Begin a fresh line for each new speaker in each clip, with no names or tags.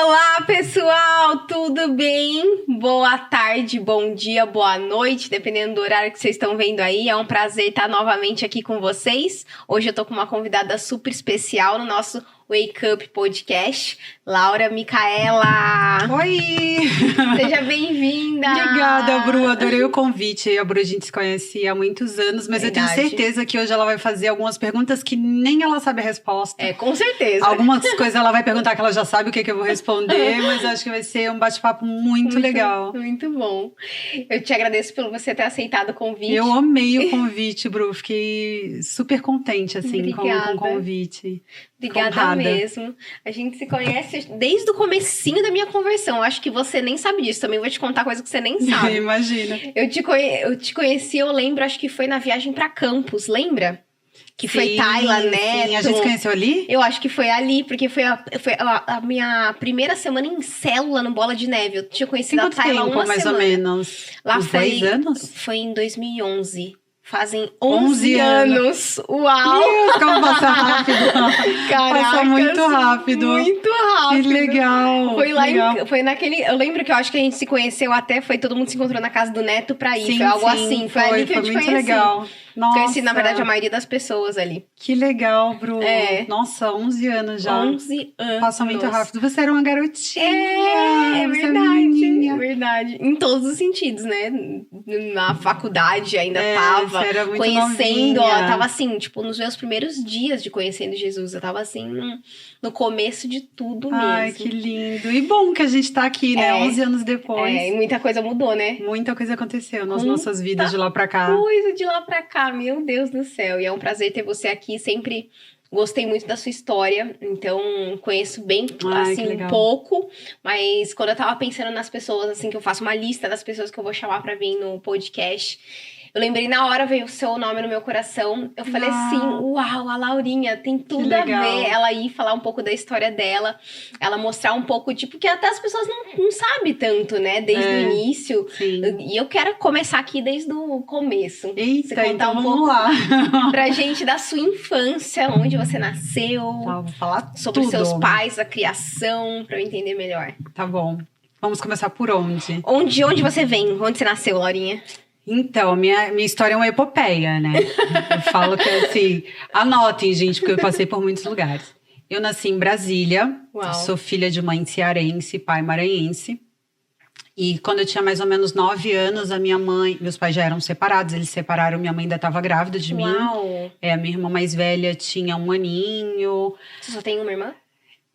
Olá, pessoal, tudo bem? Boa tarde, bom dia, boa noite, dependendo do horário que vocês estão vendo aí. É um prazer estar novamente aqui com vocês. Hoje eu tô com uma convidada super especial no nosso Wake Up Podcast, Laura Micaela.
Oi!
Seja bem-vinda!
Obrigada, Bru, adorei o convite. A Bru a gente se conhece há muitos anos, mas
Verdade.
eu tenho certeza que hoje ela vai fazer algumas perguntas que nem ela sabe a resposta.
É, com certeza.
Algumas coisas ela vai perguntar que ela já sabe o que eu vou responder, mas eu acho que vai ser um bate-papo muito legal.
Muito bom. Eu te agradeço por você ter aceitado o convite.
Eu amei o convite, Bru. Fiquei super contente, assim, com o convite.
Obrigada
Honrada.
mesmo. A gente se conhece desde o comecinho da minha conversão. Acho que você nem sabe disso. Também vou te contar coisa que você nem sabe.
Imagina.
Eu te conheci, eu lembro, acho que foi na viagem pra Campos, lembra? Que foi Tayla, Neto.
Sim, a gente se conheceu ali?
Eu acho que foi ali, porque foi a minha primeira semana em célula no Bola de Neve. Eu tinha conhecido a Tayla uma
mais
semana.
ou menos?
Lá
uns
foi,
10 anos?
Foi em 2011. Fazem 11 anos. Uau!
Como passa rápido.
Caraca,
passa muito rápido.
Muito rápido.
Que legal.
Foi lá
legal.
foi naquele. Eu lembro que eu acho que a gente se conheceu até, foi todo mundo se encontrou na casa do Neto pra ir.
Sim,
foi algo
sim,
assim. Foi ali que eu te
muito
conheci.
legal. Nossa.
Conheci, na verdade, a maioria das pessoas ali.
Que legal, Bru.
É.
Nossa, 11 anos já.
11 anos.
Passa muito rápido. Você era uma garotinha.
É
você
verdade,
era
verdade. Em todos os sentidos, né? Na faculdade ainda tava
você era muito
conhecendo,
novinha.
ó, tava assim, tipo, nos meus primeiros dias de conhecendo Jesus, eu tava assim, no começo de tudo mesmo.
Ai, que lindo. E bom que a gente tá aqui, né? 11 anos depois.
E muita coisa mudou, né?
Muita coisa aconteceu nas nossas vidas de lá pra cá.
Coisa de lá pra cá, meu Deus do céu. E é um prazer ter você aqui, sempre gostei muito da sua história, então conheço bem, assim, um pouco, mas quando eu tava pensando nas pessoas, assim, que eu faço uma lista das pessoas que eu vou chamar pra vir no podcast, eu lembrei na hora, veio o seu nome no meu coração, eu falei assim, uau, a Laurinha, tem tudo a ver, ela ir falar um pouco da história dela, ela mostrar um pouco, tipo, que até as pessoas não sabem tanto, né, desde o início, e eu quero começar aqui desde o começo.
Eita,
você contar
então
um
vamos
pouco
lá.
pra gente da sua infância, onde você nasceu,
Tá, vou falar
sobre
tudo.
seus pais, a criação, pra eu entender melhor.
Tá bom. Vamos começar por onde?
Onde você vem? Onde você nasceu, Laurinha?
Então, minha história é uma epopeia, né? Eu falo que assim, anotem, gente, porque eu passei por muitos lugares. Eu nasci em Brasília, sou filha de mãe cearense, pai maranhense. E quando eu tinha mais ou menos 9 anos, meus pais já eram separados, eles se separaram, minha mãe ainda estava grávida de mim. A minha irmã mais velha tinha 1 aninho.
Você só tem uma irmã?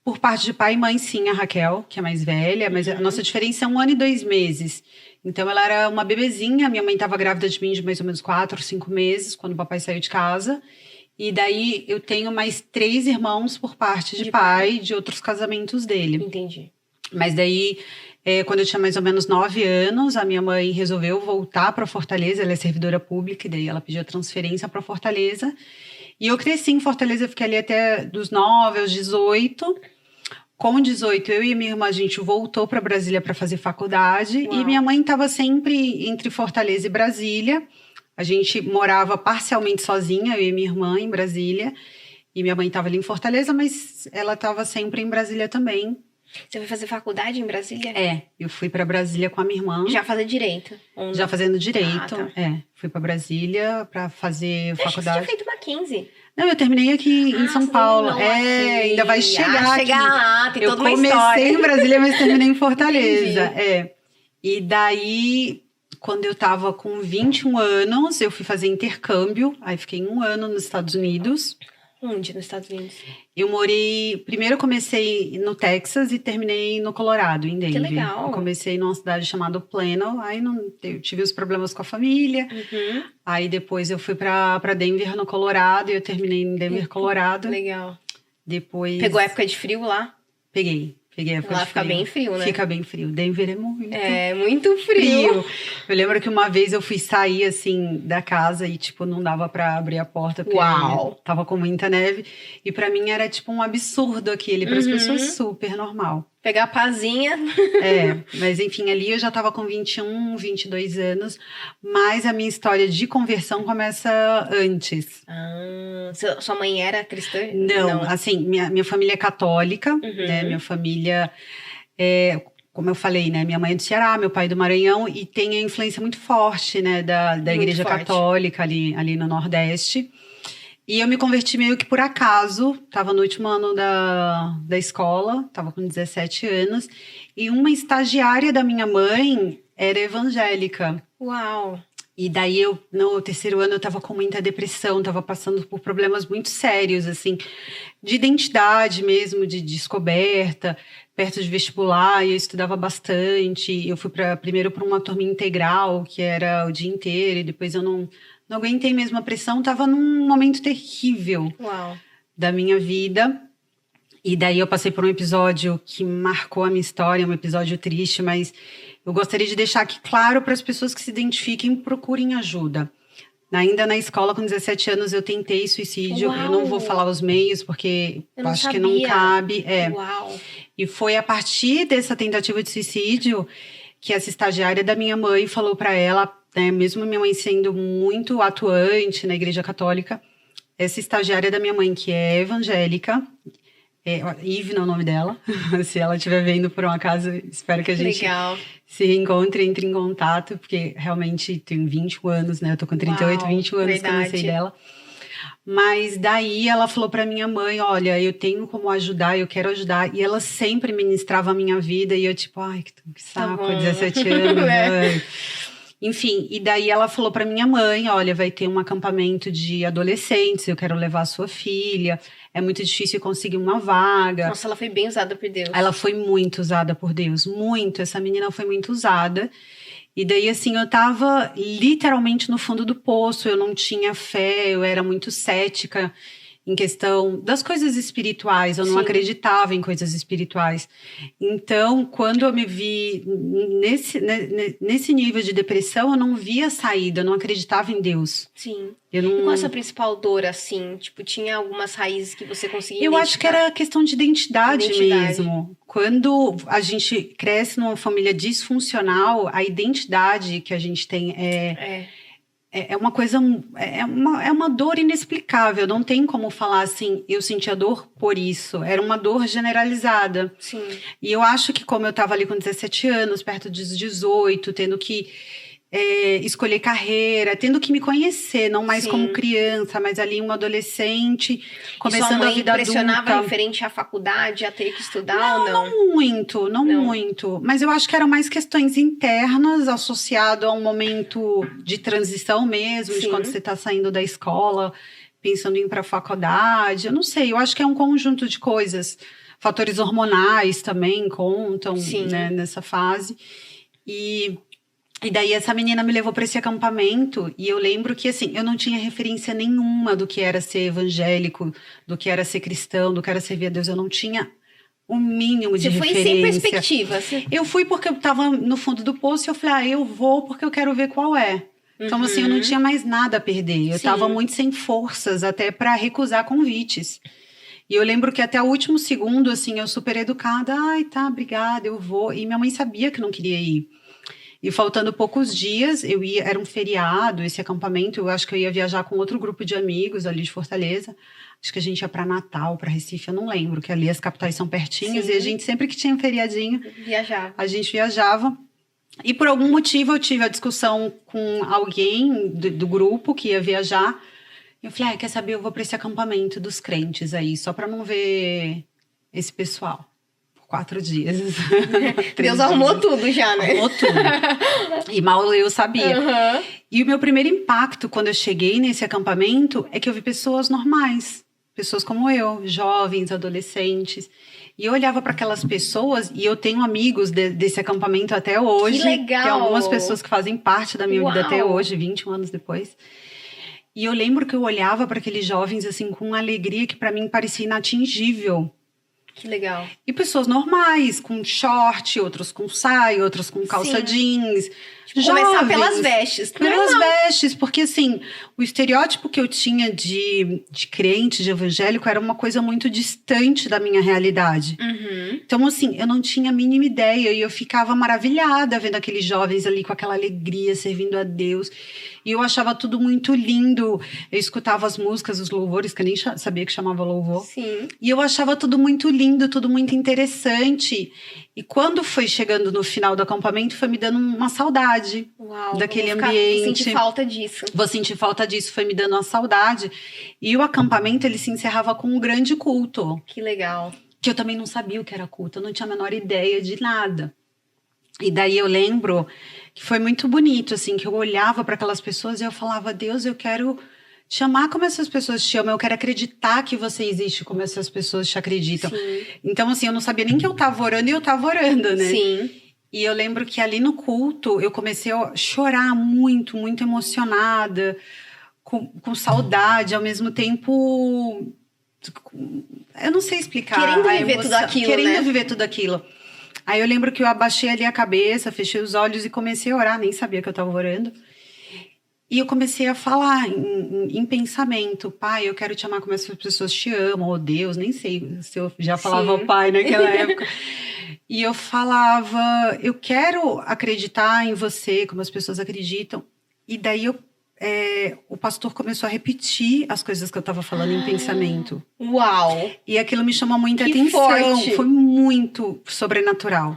Por parte de pai e mãe, sim, a Raquel, que é mais velha, mas a nossa diferença é 1 ano e 2 meses. Então, ela era uma bebezinha, minha mãe estava grávida de mim de mais ou menos 4 ou 5 meses, quando o papai saiu de casa. E daí, eu tenho mais 3 irmãos por parte de pai, de outros casamentos dele.
Entendi.
Mas daí, quando eu tinha mais ou menos 9 anos, a minha mãe resolveu voltar para Fortaleza, ela é servidora pública, e daí ela pediu a transferência para Fortaleza. E eu cresci em Fortaleza, eu fiquei ali até dos 9 aos 18. Com 18, eu e minha irmã, a gente voltou para Brasília para fazer faculdade. E minha mãe estava sempre entre Fortaleza e Brasília. A gente morava parcialmente sozinha, eu e minha irmã, em Brasília. E minha mãe estava ali em Fortaleza, mas ela estava sempre em Brasília também.
Você foi fazer faculdade em Brasília?
Eu fui para Brasília com a minha irmã.
Já fazer direito?
Já fazendo direito,
tá.
Fui para Brasília para fazer faculdade.
Você tinha feito Mackenzie.
Não, eu terminei aqui em São Paulo. Ainda vai chegar aqui.
Lá, tem toda uma história.
Eu comecei em Brasília, mas terminei em Fortaleza. E daí, quando eu tava com 21 anos, eu fui fazer intercâmbio. Aí fiquei 1 ano nos Estados Unidos.
Onde nos Estados Unidos?
Eu primeiro eu comecei no Texas e terminei no Colorado, em Denver.
Que legal.
Eu comecei numa cidade chamada Plano, aí eu tive os problemas com a família. Aí depois eu fui pra Denver, no Colorado, e eu terminei em Denver, Colorado.
Legal.
Depois...
Pegou a época de frio lá?
Peguei a época
lá
de frio.
Fica bem frio, né?
Fica bem frio. Denver é muito...
muito frio.
Eu lembro que uma vez eu fui sair, assim, da casa e, tipo, não dava pra abrir a porta. Porque tava com muita neve. E pra mim era, tipo, um absurdo aquele. Para as pessoas, super normal.
Pegar a pazinha.
Mas enfim, ali eu já tava com 21, 22 anos. Mas a minha história de conversão começa antes.
Sua mãe era cristã?
Não, assim, minha família é católica, né? Minha família como eu falei, né? Minha mãe é do Ceará, meu pai é do Maranhão, e tem a influência muito forte, né? Da Igreja Católica ali no Nordeste. E eu me converti meio que por acaso, estava no último ano da escola, estava com 17 anos, e uma estagiária da minha mãe era evangélica.
Uau!
E daí, no terceiro ano, eu estava com muita depressão, estava passando por problemas muito sérios, assim, de identidade mesmo, de descoberta, perto de vestibular, e eu estudava bastante. Eu fui primeiro para uma turma integral, que era o dia inteiro, e depois eu não aguentei mesmo a pressão, estava num momento terrível da minha vida. E daí eu passei por um episódio que marcou a minha história, um episódio triste, mas eu gostaria de deixar aqui claro para as pessoas que se identifiquem, procurem ajuda. Ainda na escola, com 17 anos, eu tentei suicídio. Uau. Eu não vou falar os meios, porque eu acho que não cabe.
Uau.
E foi a partir dessa tentativa de suicídio que essa estagiária da minha mãe falou para ela, né, mesmo minha mãe sendo muito atuante na Igreja Católica, essa estagiária da minha mãe, que é evangélica, Ivna é o nome dela, se ela estiver vendo por um acaso, espero que a gente se reencontre, entre em contato, porque realmente tem 21 anos, né? Eu tô com 38, 21 anos que eu não sei dela. Mas daí ela falou pra minha mãe, olha, eu tenho como ajudar, eu quero ajudar. E ela sempre ministrava a minha vida e eu tipo, ai, que saco, 17 anos, mãe. Enfim, e daí ela falou pra minha mãe, olha, vai ter um acampamento de adolescentes, eu quero levar a sua filha, é muito difícil conseguir uma vaga.
Nossa, ela foi bem usada por Deus.
Ela foi muito usada por Deus, muito, essa menina foi muito usada. E daí, assim, eu tava literalmente no fundo do poço, eu não tinha fé, eu era muito cética em questão das coisas espirituais, eu não acreditava em coisas espirituais. Então, quando eu me vi nesse nível de depressão, eu não via saída, eu não acreditava em Deus.
Sim. E qual é a sua principal dor, assim? Tipo, tinha algumas raízes que você conseguia
identificar? Eu acho que era questão de identidade mesmo. Quando a gente cresce numa família disfuncional, a identidade que a gente tem é uma coisa, é uma dor inexplicável, não tem como falar assim, eu sentia dor por isso, era uma dor generalizada.
Sim.
E eu acho que como eu estava ali com 17 anos, perto dos 18, tendo que escolher carreira, tendo que me conhecer, não mais como criança, mas ali um adolescente, começando a vida adulta.
Sua mãe pressionava referente à faculdade, a ter que estudar ou não?
Não muito. Mas eu acho que eram mais questões internas, associado a um momento de transição mesmo, de quando você está saindo da escola, pensando em ir para a faculdade. Eu não sei, eu acho que é um conjunto de coisas. Fatores hormonais também contam, né, nessa fase. E daí essa menina me levou para esse acampamento e eu lembro que, assim, eu não tinha referência nenhuma do que era ser evangélico, do que era ser cristão, do que era servir a Deus. Eu não tinha o mínimo de referência. Você foi sem perspectiva? Eu fui porque eu estava no fundo do poço e eu falei, eu vou porque eu quero ver qual é. Então, assim, eu não tinha mais nada a perder. Eu estava muito sem forças até para recusar convites. E eu lembro que até o último segundo, assim, eu super educada. Ai, tá, obrigada, eu vou. E minha mãe sabia que não queria ir. E faltando poucos dias, era um feriado, esse acampamento, eu acho que eu ia viajar com outro grupo de amigos ali de Fortaleza. Acho que a gente ia para Natal, para Recife, eu não lembro, que ali as capitais são pertinhas. E a gente, sempre que tinha um feriadinho, a gente viajava. E por algum motivo eu tive a discussão com alguém do grupo que ia viajar. Eu falei, quer saber, eu vou para esse acampamento dos crentes aí, só para não ver esse pessoal. 4 dias.
Deus arrumou tudo já, né?
Arrumou tudo. E mal eu sabia.
Uhum.
E o meu primeiro impacto quando eu cheguei nesse acampamento é que eu vi pessoas normais. Pessoas como eu, jovens, adolescentes. E eu olhava para aquelas pessoas e eu tenho amigos desse acampamento até hoje.
Que legal!
Tem algumas pessoas que fazem parte da minha vida até hoje, 21 anos depois. E eu lembro que eu olhava para aqueles jovens assim com uma alegria que para mim parecia inatingível.
Que legal.
E pessoas normais, com short, outros com saia, outros com calça jeans.
Tipo, começar pelas vestes.
Pelas vestes, porque assim, o estereótipo que eu tinha de crente, de evangélico, era uma coisa muito distante da minha realidade.
Uhum.
Então, assim, eu não tinha a mínima ideia e eu ficava maravilhada vendo aqueles jovens ali com aquela alegria, servindo a Deus. E eu achava tudo muito lindo. Eu escutava as músicas, os louvores, que eu nem sabia que chamava louvor.
Sim.
E eu achava tudo muito lindo, tudo muito interessante. E quando foi chegando no final do acampamento, foi me dando uma saudade.
Uau,
daquele ambiente.
Vou sentir falta disso.
Vou sentir falta disso, foi me dando uma saudade. E o acampamento, ele se encerrava com um grande culto.
Que legal.
Que eu também não sabia o que era culto, eu não tinha a menor ideia de nada. E daí eu lembro que foi muito bonito, assim, que eu olhava para aquelas pessoas e eu falava, Deus, eu quero te amar como essas pessoas te amam, eu quero acreditar que você existe como essas pessoas te acreditam.
Sim.
Então, assim, eu não sabia nem que eu tava orando e eu tava orando, né?
Sim.
E eu lembro que ali no culto eu comecei a chorar muito, muito emocionada, com saudade, ao mesmo tempo... Eu não sei explicar.
Querendo viver tudo aquilo,
Querendo viver tudo aquilo. Aí eu lembro que eu abaixei ali a cabeça, fechei os olhos e comecei a orar, nem sabia que eu estava orando. E eu comecei a falar em pensamento, Pai, eu quero te amar como essas pessoas te amam, ou Deus, nem sei se eu já falava ao Pai naquela época. E eu falava, eu quero acreditar em você, como as pessoas acreditam. E daí o pastor começou a repetir as coisas que eu estava falando em pensamento.
Uau!
E aquilo me chamou muita atenção.
Forte.
Foi muito sobrenatural.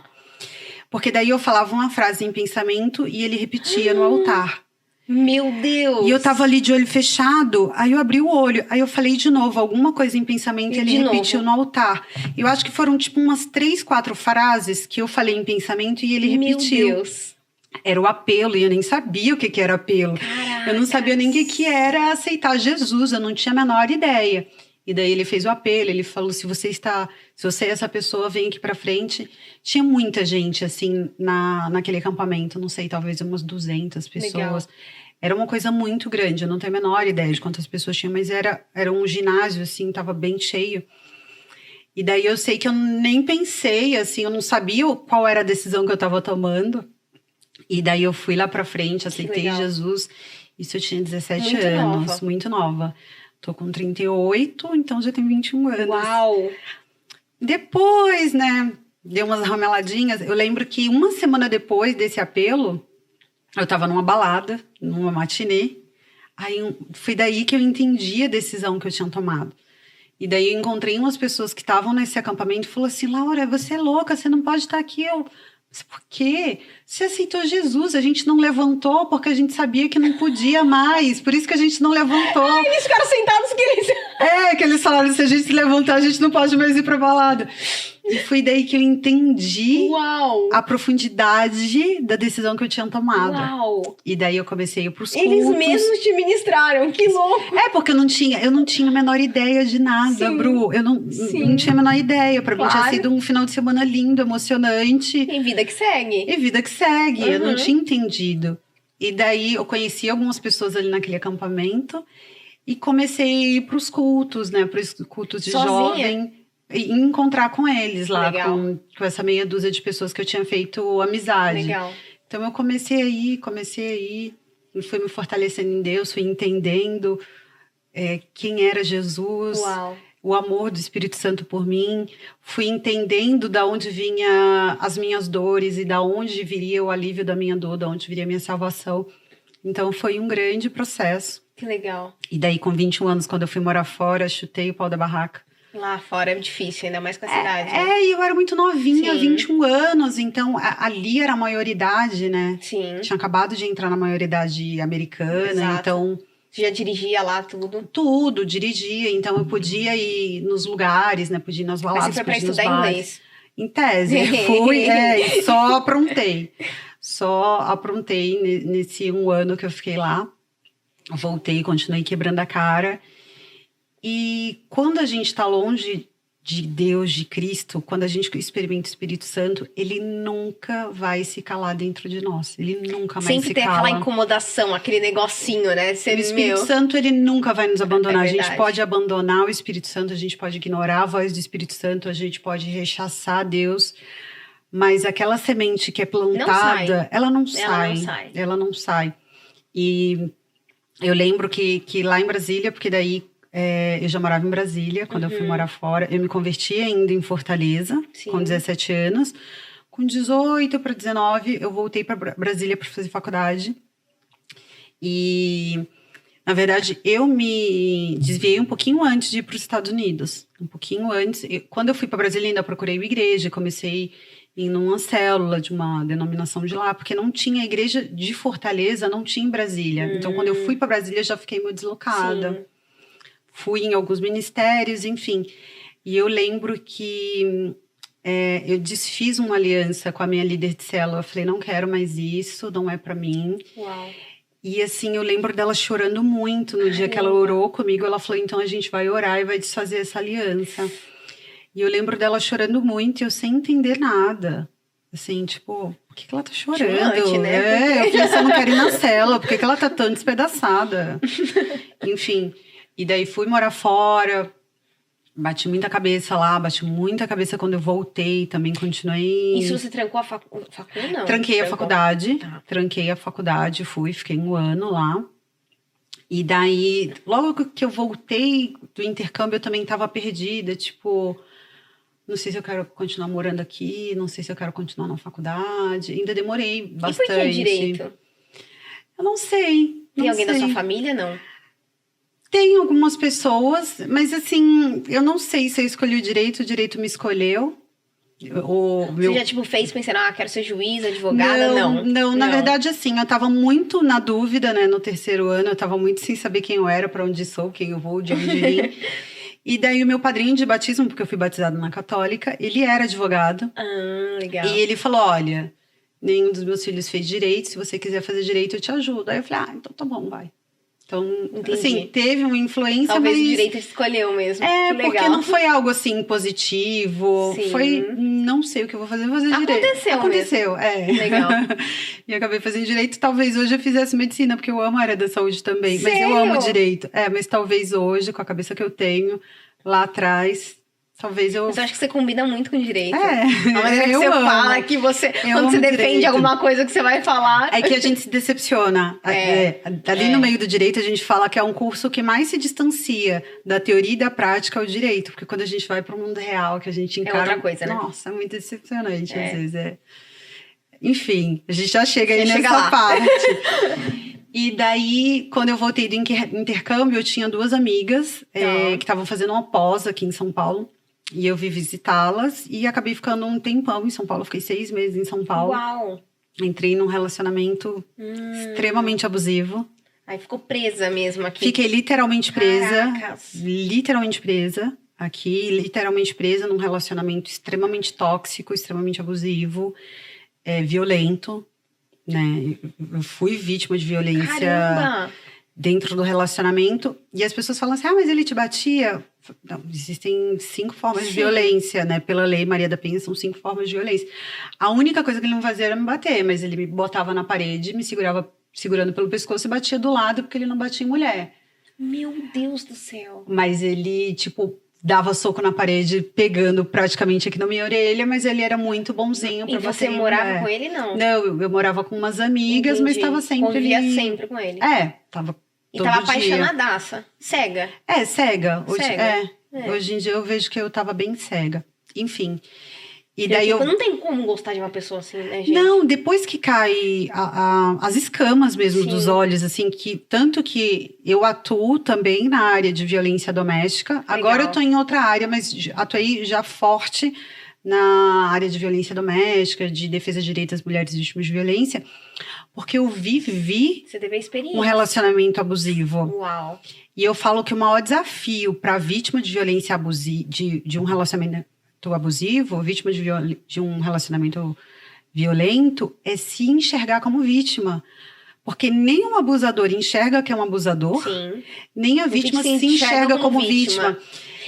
Porque daí eu falava uma frase em pensamento e ele repetia no altar.
Meu Deus!
E eu tava ali de olho fechado, aí eu abri o olho, aí eu falei de novo alguma coisa em pensamento e ele repetiu no altar. Eu acho que foram tipo umas 3, 4 frases que eu falei em pensamento e ele repetiu.
Meu Deus!
Era o apelo, e eu nem sabia o que era apelo.
Caraca.
Eu não sabia nem o que era aceitar Jesus, eu não tinha a menor ideia. E daí ele fez o apelo, ele falou, se você é essa pessoa, vem aqui pra frente. Tinha muita gente, assim, naquele acampamento, não sei, talvez umas 200 pessoas.
Legal.
Era uma coisa muito grande, eu não tenho a menor ideia de quantas pessoas tinham, mas era um ginásio, assim, tava bem cheio. E daí eu sei que eu nem pensei, assim, eu não sabia qual era a decisão que eu tava tomando. E daí eu fui lá pra frente, aceitei Jesus. Isso eu tinha 17 anos, muito nova. Tô com 38, então já tenho 21 anos.
Uau!
Depois, né, deu umas rameladinhas. Eu lembro que uma semana depois desse apelo, eu tava numa balada, numa matinê. Aí foi daí que eu entendi a decisão que eu tinha tomado. E daí eu encontrei umas pessoas que estavam nesse acampamento e falou assim, Laura, você é louca, você não pode estar aqui. Mas por quê? Você aceitou Jesus, a gente não levantou porque a gente sabia que não podia mais, por isso que a gente não levantou.
Ai, eles ficaram sentados que eles...
Que eles falaram, se a gente se levantar, a gente não pode mais ir pra balada. E foi daí que eu entendi a profundidade da decisão que eu tinha tomado.
Uau.
E daí eu comecei a ir pros cultos.
Eles mesmos te ministraram, que louco!
Porque eu não tinha a menor ideia de nada, sim, Bru. Eu não tinha a menor ideia. Pra mim tinha sido um final de semana lindo, emocionante.
E vida que segue.
Uhum. Eu não tinha entendido. E daí eu conheci algumas pessoas ali naquele acampamento e comecei a ir pros cultos, né? Pros cultos de jovem. E encontrar com eles lá, com essa meia dúzia de pessoas que eu tinha feito amizade.
Legal.
Então eu comecei a ir, e fui me fortalecendo em Deus, fui entendendo quem era Jesus, o amor do Espírito Santo por mim, fui entendendo da onde vinha as minhas dores e da onde viria o alívio da minha dor, da onde viria a minha salvação. Então foi um grande processo.
Que legal.
E daí com 21 anos, quando eu fui morar fora, chutei o pau da barraca.
Lá fora é difícil, ainda mais com a cidade.
E eu era muito novinha, 21 anos, então ali era a maioridade, né?
Sim.
Tinha acabado de entrar na maioridade americana,
exato.
Então...
Você já dirigia lá tudo?
Tudo, dirigia, então eu podia ir nos lugares, né? Podia ir nas baladas,
mas você foi pra estudar inglês?
Em tese, fui, só aprontei. Só aprontei nesse 1 ano que eu fiquei lá. Voltei, continuei quebrando a cara. E quando a gente está longe de Deus, de Cristo, quando a gente experimenta o Espírito Santo, ele nunca vai se calar dentro de nós. Ele nunca mais
sempre
se
tem
cala.
Aquela incomodação, aquele negocinho, né?
O Espírito Santo, ele nunca vai nos abandonar. A gente pode abandonar o Espírito Santo, a gente pode ignorar a voz do Espírito Santo, a gente pode rechaçar Deus, mas aquela semente que é plantada, ela não sai. E eu lembro que lá em Brasília, porque daí eu já morava em Brasília, quando eu fui morar fora. Eu me converti ainda em Fortaleza, com 17 anos. Com 18 para 19, eu voltei para Brasília para fazer faculdade. E, na verdade, eu me desviei um pouquinho antes de ir para os Estados Unidos. Um pouquinho antes. Quando eu fui para Brasília, ainda procurei uma igreja. Comecei em uma célula de uma denominação de lá, porque não tinha a igreja de Fortaleza, não tinha em Brasília. Então, quando eu fui para Brasília, já fiquei meio deslocada.
Sim.
Fui em alguns ministérios, enfim. E eu lembro que eu desfiz uma aliança com a minha líder de célula. Eu falei, não quero mais isso, não é para mim.
Uau.
E assim, eu lembro dela chorando muito no dia que ela orou comigo. Ela falou, então a gente vai orar e vai desfazer essa aliança. E eu lembro dela chorando muito e eu sem entender nada. Assim, tipo, por que ela tá chorando?
Chorante, né?
Eu falei, eu não quero ir na cela, por que ela tá tão despedaçada? Enfim, e daí fui morar fora, bati muita cabeça lá, bati muita cabeça quando eu voltei, também continuei...
Isso você trancou a faculdade? Não.
Tranquei a faculdade,
Tá.
Tranquei a faculdade, fiquei 1 ano lá. E daí, logo que eu voltei do intercâmbio, eu também tava perdida, tipo... Não sei se eu quero continuar morando aqui, não sei se eu quero continuar na faculdade. Ainda demorei bastante.
E por que direito?
Eu não sei.
Tem alguém da sua família, não?
Tem algumas pessoas, mas assim, eu não sei se eu escolhi o direito me escolheu.
Você já, tipo, fez pensando, quero ser juíza, advogada?
Não, na verdade, assim, eu tava muito na dúvida, né, no 3º ano, eu tava muito sem saber quem eu era, pra onde sou, quem eu vou, de onde vim. E daí o meu padrinho de batismo, porque eu fui batizada na católica, ele era advogado.
Legal.
E ele falou, olha, nenhum dos meus filhos fez direito, se você quiser fazer direito, eu te ajudo. Aí eu falei, então tá bom, vai. Então,
Entendi.
assim, teve uma influência,
Talvez
mas...
o direito escolheu mesmo.
Porque não foi algo, assim, positivo.
Sim.
Foi, não sei o que eu vou fazer direito.
Aconteceu mesmo. Legal.
E acabei fazendo direito. Talvez hoje eu fizesse medicina, porque eu amo a área da saúde também.
Sério?
Mas eu amo direito. Mas talvez hoje, com a cabeça que eu tenho, lá atrás... Talvez eu...
Mas eu acho que você combina muito com direito.
A
maneira que você fala, que você... Quando você defende
direito.
Alguma coisa que você vai falar...
É que a gente se decepciona. Ali no meio do direito, a gente fala que é um curso que mais se distancia da teoria e da prática ao direito. Porque quando a gente vai para o mundo real, que a gente encara...
É outra coisa, né?
Nossa, é muito decepcionante, às vezes. Enfim, a gente já chega aí
chega
nessa
lá.
parte. E daí, quando eu voltei do intercâmbio, eu tinha 2 amigas que estavam fazendo uma pós aqui em São Paulo. E eu vi visitá-las e acabei ficando um tempão em São Paulo. Fiquei 6 meses em São Paulo.
Uau!
Entrei num relacionamento extremamente abusivo.
Aí ficou presa mesmo aqui.
Fiquei literalmente presa.
Caracas.
Literalmente presa aqui. Literalmente presa num relacionamento extremamente tóxico, extremamente abusivo, violento, né? Eu fui vítima de violência...
Caramba!
Dentro do relacionamento, e as pessoas falam assim, mas ele te batia? Não, existem 5 formas de violência, né? Pela lei Maria da Penha, são 5 formas de violência. A única coisa que ele não fazia era me bater, mas ele me botava na parede, me segurando pelo pescoço e batia do lado, porque ele não batia em mulher.
Meu Deus do céu!
Mas ele, tipo, dava soco na parede, pegando praticamente aqui na minha orelha, mas ele era muito bonzinho pra bater.
E você morava com ele, não?
Não, eu morava com umas amigas, mas tava sempre...
Convivia sempre com ele.
Tava...
E tava apaixonadaça. Cega.
Cega. Hoje em dia eu vejo que eu tava bem cega. Enfim. E daí
Não tem como gostar de uma pessoa assim, né, gente?
Não, depois que cai as escamas mesmo dos olhos, assim, tanto que eu atuo também na área de violência doméstica. Legal. Agora eu tô em outra área, mas atuei já forte na área de violência doméstica, de defesa de direitos das mulheres vítimas de violência. Porque eu vivi um relacionamento abusivo.
Uau.
E eu falo que o maior desafio para a vítima de violência de um relacionamento abusivo, vítima de um relacionamento violento, é se enxergar como vítima. Porque nem um abusador enxerga que é um abusador,
Sim.
Nem a vítima se enxerga como vítima.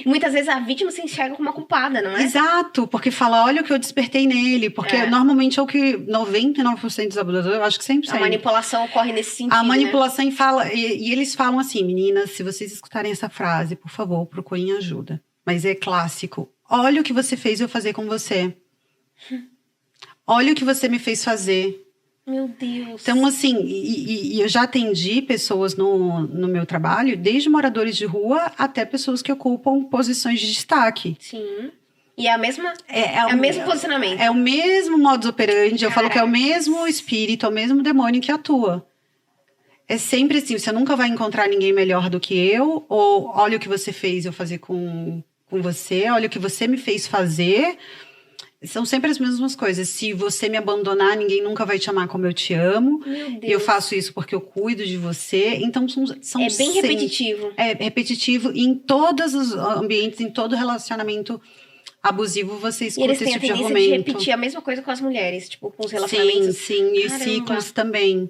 Muitas vezes a vítima se enxerga como uma culpada, não é?
Exato, porque fala, olha o que eu despertei nele. Porque normalmente é o que 99% dos abusadores, eu acho que 100%.
A manipulação ocorre nesse sentido,
A manipulação fala, e eles falam assim, meninas, se vocês escutarem essa frase, por favor, procurem ajuda. Mas é clássico. Olha o que você fez eu fazer com você. Olha o que você me fez fazer.
Meu Deus.
Então, assim, e eu já atendi pessoas no meu trabalho, desde moradores de rua até pessoas que ocupam posições de destaque.
Sim. E é a mesma, o mesmo posicionamento.
É o mesmo modus operandi, eu falo que é o mesmo espírito, é o mesmo demônio que atua. É sempre assim, você nunca vai encontrar ninguém melhor do que eu, ou olha o que você fez eu fazer com você, olha o que você me fez fazer, São sempre as mesmas coisas. Se você me abandonar, ninguém nunca vai te amar como eu te amo.
Meu Deus.
Eu faço isso porque eu cuido de você. Então, são
É bem repetitivo.
É repetitivo. E em todos os ambientes, em todo relacionamento abusivo, você escuta esse tipo de argumento.
Eles têm a tendência de repetir a mesma coisa com as mulheres. Tipo, com os relacionamentos.
Sim. E os ciclos também.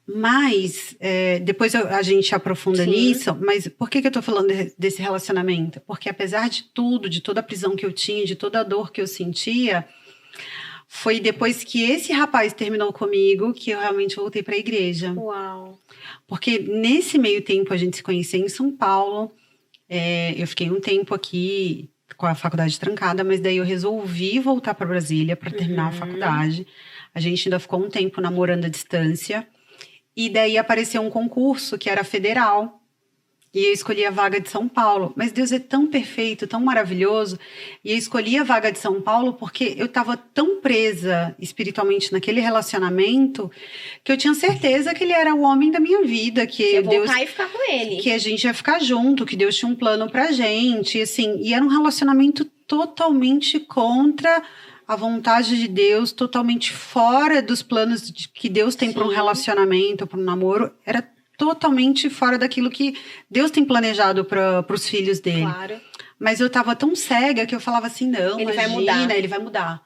Mas, depois a gente aprofunda nisso, mas por que eu tô falando desse relacionamento? Porque apesar de tudo, de toda a prisão que eu tinha, de toda a dor que eu sentia, foi depois que esse rapaz terminou comigo que eu realmente voltei para a igreja.
Uau!
Porque nesse meio tempo a gente se conheceu em São Paulo, eu fiquei um tempo aqui com a faculdade trancada, mas daí eu resolvi voltar para Brasília para terminar a faculdade. A gente ainda ficou um tempo namorando à distância. E daí apareceu um concurso que era federal. E eu escolhi a vaga de São Paulo. Mas Deus é tão perfeito, tão maravilhoso. E eu escolhi a vaga de São Paulo porque eu estava tão presa espiritualmente naquele relacionamento que eu tinha certeza que ele era o homem da minha vida. Que
você ia
Deus,
voltar e ficar com ele.
Que a gente ia ficar junto, que Deus tinha um plano pra gente. Assim, e era um relacionamento totalmente contra a vontade de Deus, totalmente fora dos planos que Deus tem para um relacionamento, para um namoro. Era totalmente fora daquilo que Deus tem planejado para os filhos dele.
Claro.
Mas eu tava tão cega que eu falava assim, não,
ele vai mudar.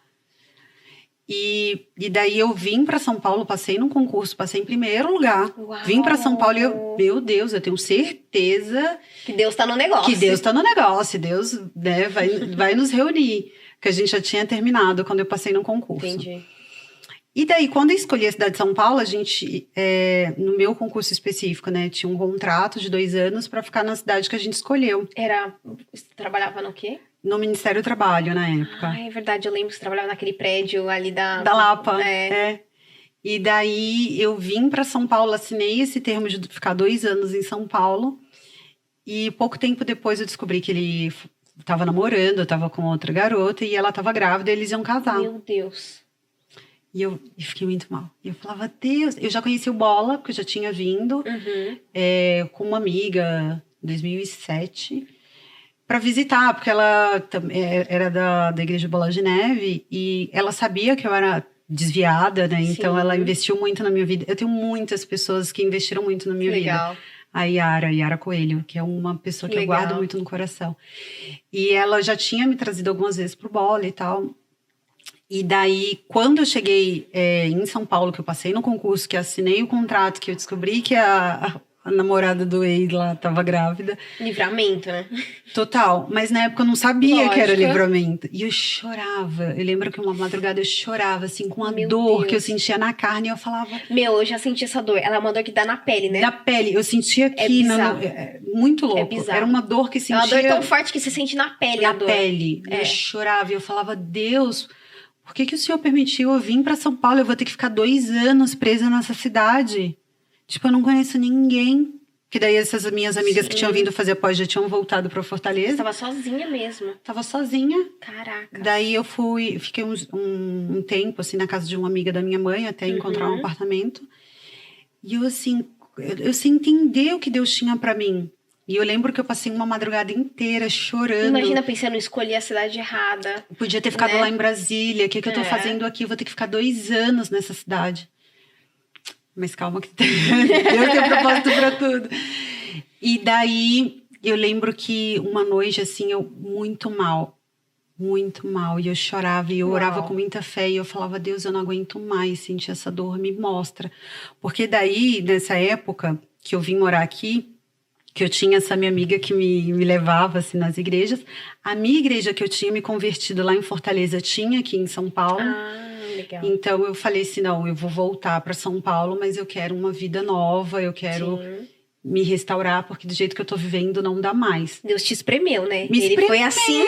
E daí eu vim para São Paulo, passei num concurso, passei em primeiro lugar.
Uau.
Vim para São Paulo e meu Deus, eu tenho certeza
que Deus tá no negócio.
Que Deus tá no negócio, Deus, né, vai nos reunir. Que a gente já tinha terminado quando eu passei no concurso.
Entendi.
E daí, quando eu escolhi a cidade de São Paulo, a gente, no meu concurso específico, né, tinha um contrato de 2 anos para ficar na cidade que a gente escolheu.
Você trabalhava no quê?
No Ministério do Trabalho, na época.
Ah, é verdade, eu lembro que você trabalhava naquele prédio ali da
Lapa. E daí, eu vim para São Paulo, assinei esse termo de ficar 2 anos em São Paulo. E pouco tempo depois eu descobri que ele tava namorando, eu tava com outra garota e ela tava grávida e eles iam casar.
Meu Deus.
E eu fiquei muito mal. E eu falava, Deus... Eu já conheci o Bola, porque eu já tinha vindo com uma amiga em 2007 para visitar, porque ela era da Igreja Bola de Neve e ela sabia que eu era desviada, né? Então ela investiu muito na minha vida. Eu tenho muitas pessoas que investiram muito na minha vida. A Yara Coelho, que é uma pessoa que eu guardo muito no coração. E ela já tinha me trazido algumas vezes pro Bola e tal. E daí, quando eu cheguei em São Paulo, que eu passei no concurso, que assinei o contrato, que eu descobri que a namorada do ex lá estava grávida.
Livramento, né?
Total. Mas na época eu não sabia que era livramento. E eu chorava. Eu lembro que uma madrugada eu chorava, assim, com a dor que eu sentia na carne. E eu falava...
eu já senti essa dor. Ela é uma dor que dá na pele, né?
Na pele. Eu sentia aqui. Muito louco.
É bizarro.
Era uma dor que sentia...
É uma dor tão forte que você sente na pele a dor.
Na pele. Eu chorava. E eu falava, Deus... Por que o senhor permitiu eu vir para São Paulo? Eu vou ter que ficar 2 anos presa nessa cidade. Tipo, eu não conheço ninguém. Que daí essas minhas amigas que tinham vindo fazer pós já tinham voltado para Fortaleza.
Você tava sozinha mesmo?
Tava sozinha.
Caraca.
Daí eu fiquei um tempo, assim, na casa de uma amiga da minha mãe, até encontrar um apartamento. E eu, assim, eu sem entender o que Deus tinha para mim. E eu lembro que eu passei uma madrugada inteira chorando.
Imagina pensando em escolher a cidade errada.
Podia ter ficado lá em Brasília. O que eu tô fazendo aqui? Eu vou ter que ficar 2 anos nessa cidade. Mas calma que Deus tem propósito pra tudo. E daí, eu lembro que uma noite, assim, eu muito mal. E eu chorava, e eu orava com muita fé. E eu falava, Deus, eu não aguento mais sentir essa dor, me mostra. Porque daí, nessa época que eu vim morar aqui, que eu tinha essa minha amiga que me levava, assim, nas igrejas. A minha igreja que eu tinha me convertido lá em Fortaleza tinha aqui em São Paulo.
Legal.
Então, eu falei assim, não, eu vou voltar para São Paulo, mas eu quero uma vida nova, eu quero me restaurar, porque do jeito que eu tô vivendo não dá mais.
Deus te espremeu, né?
Me espremeu.
Foi assim.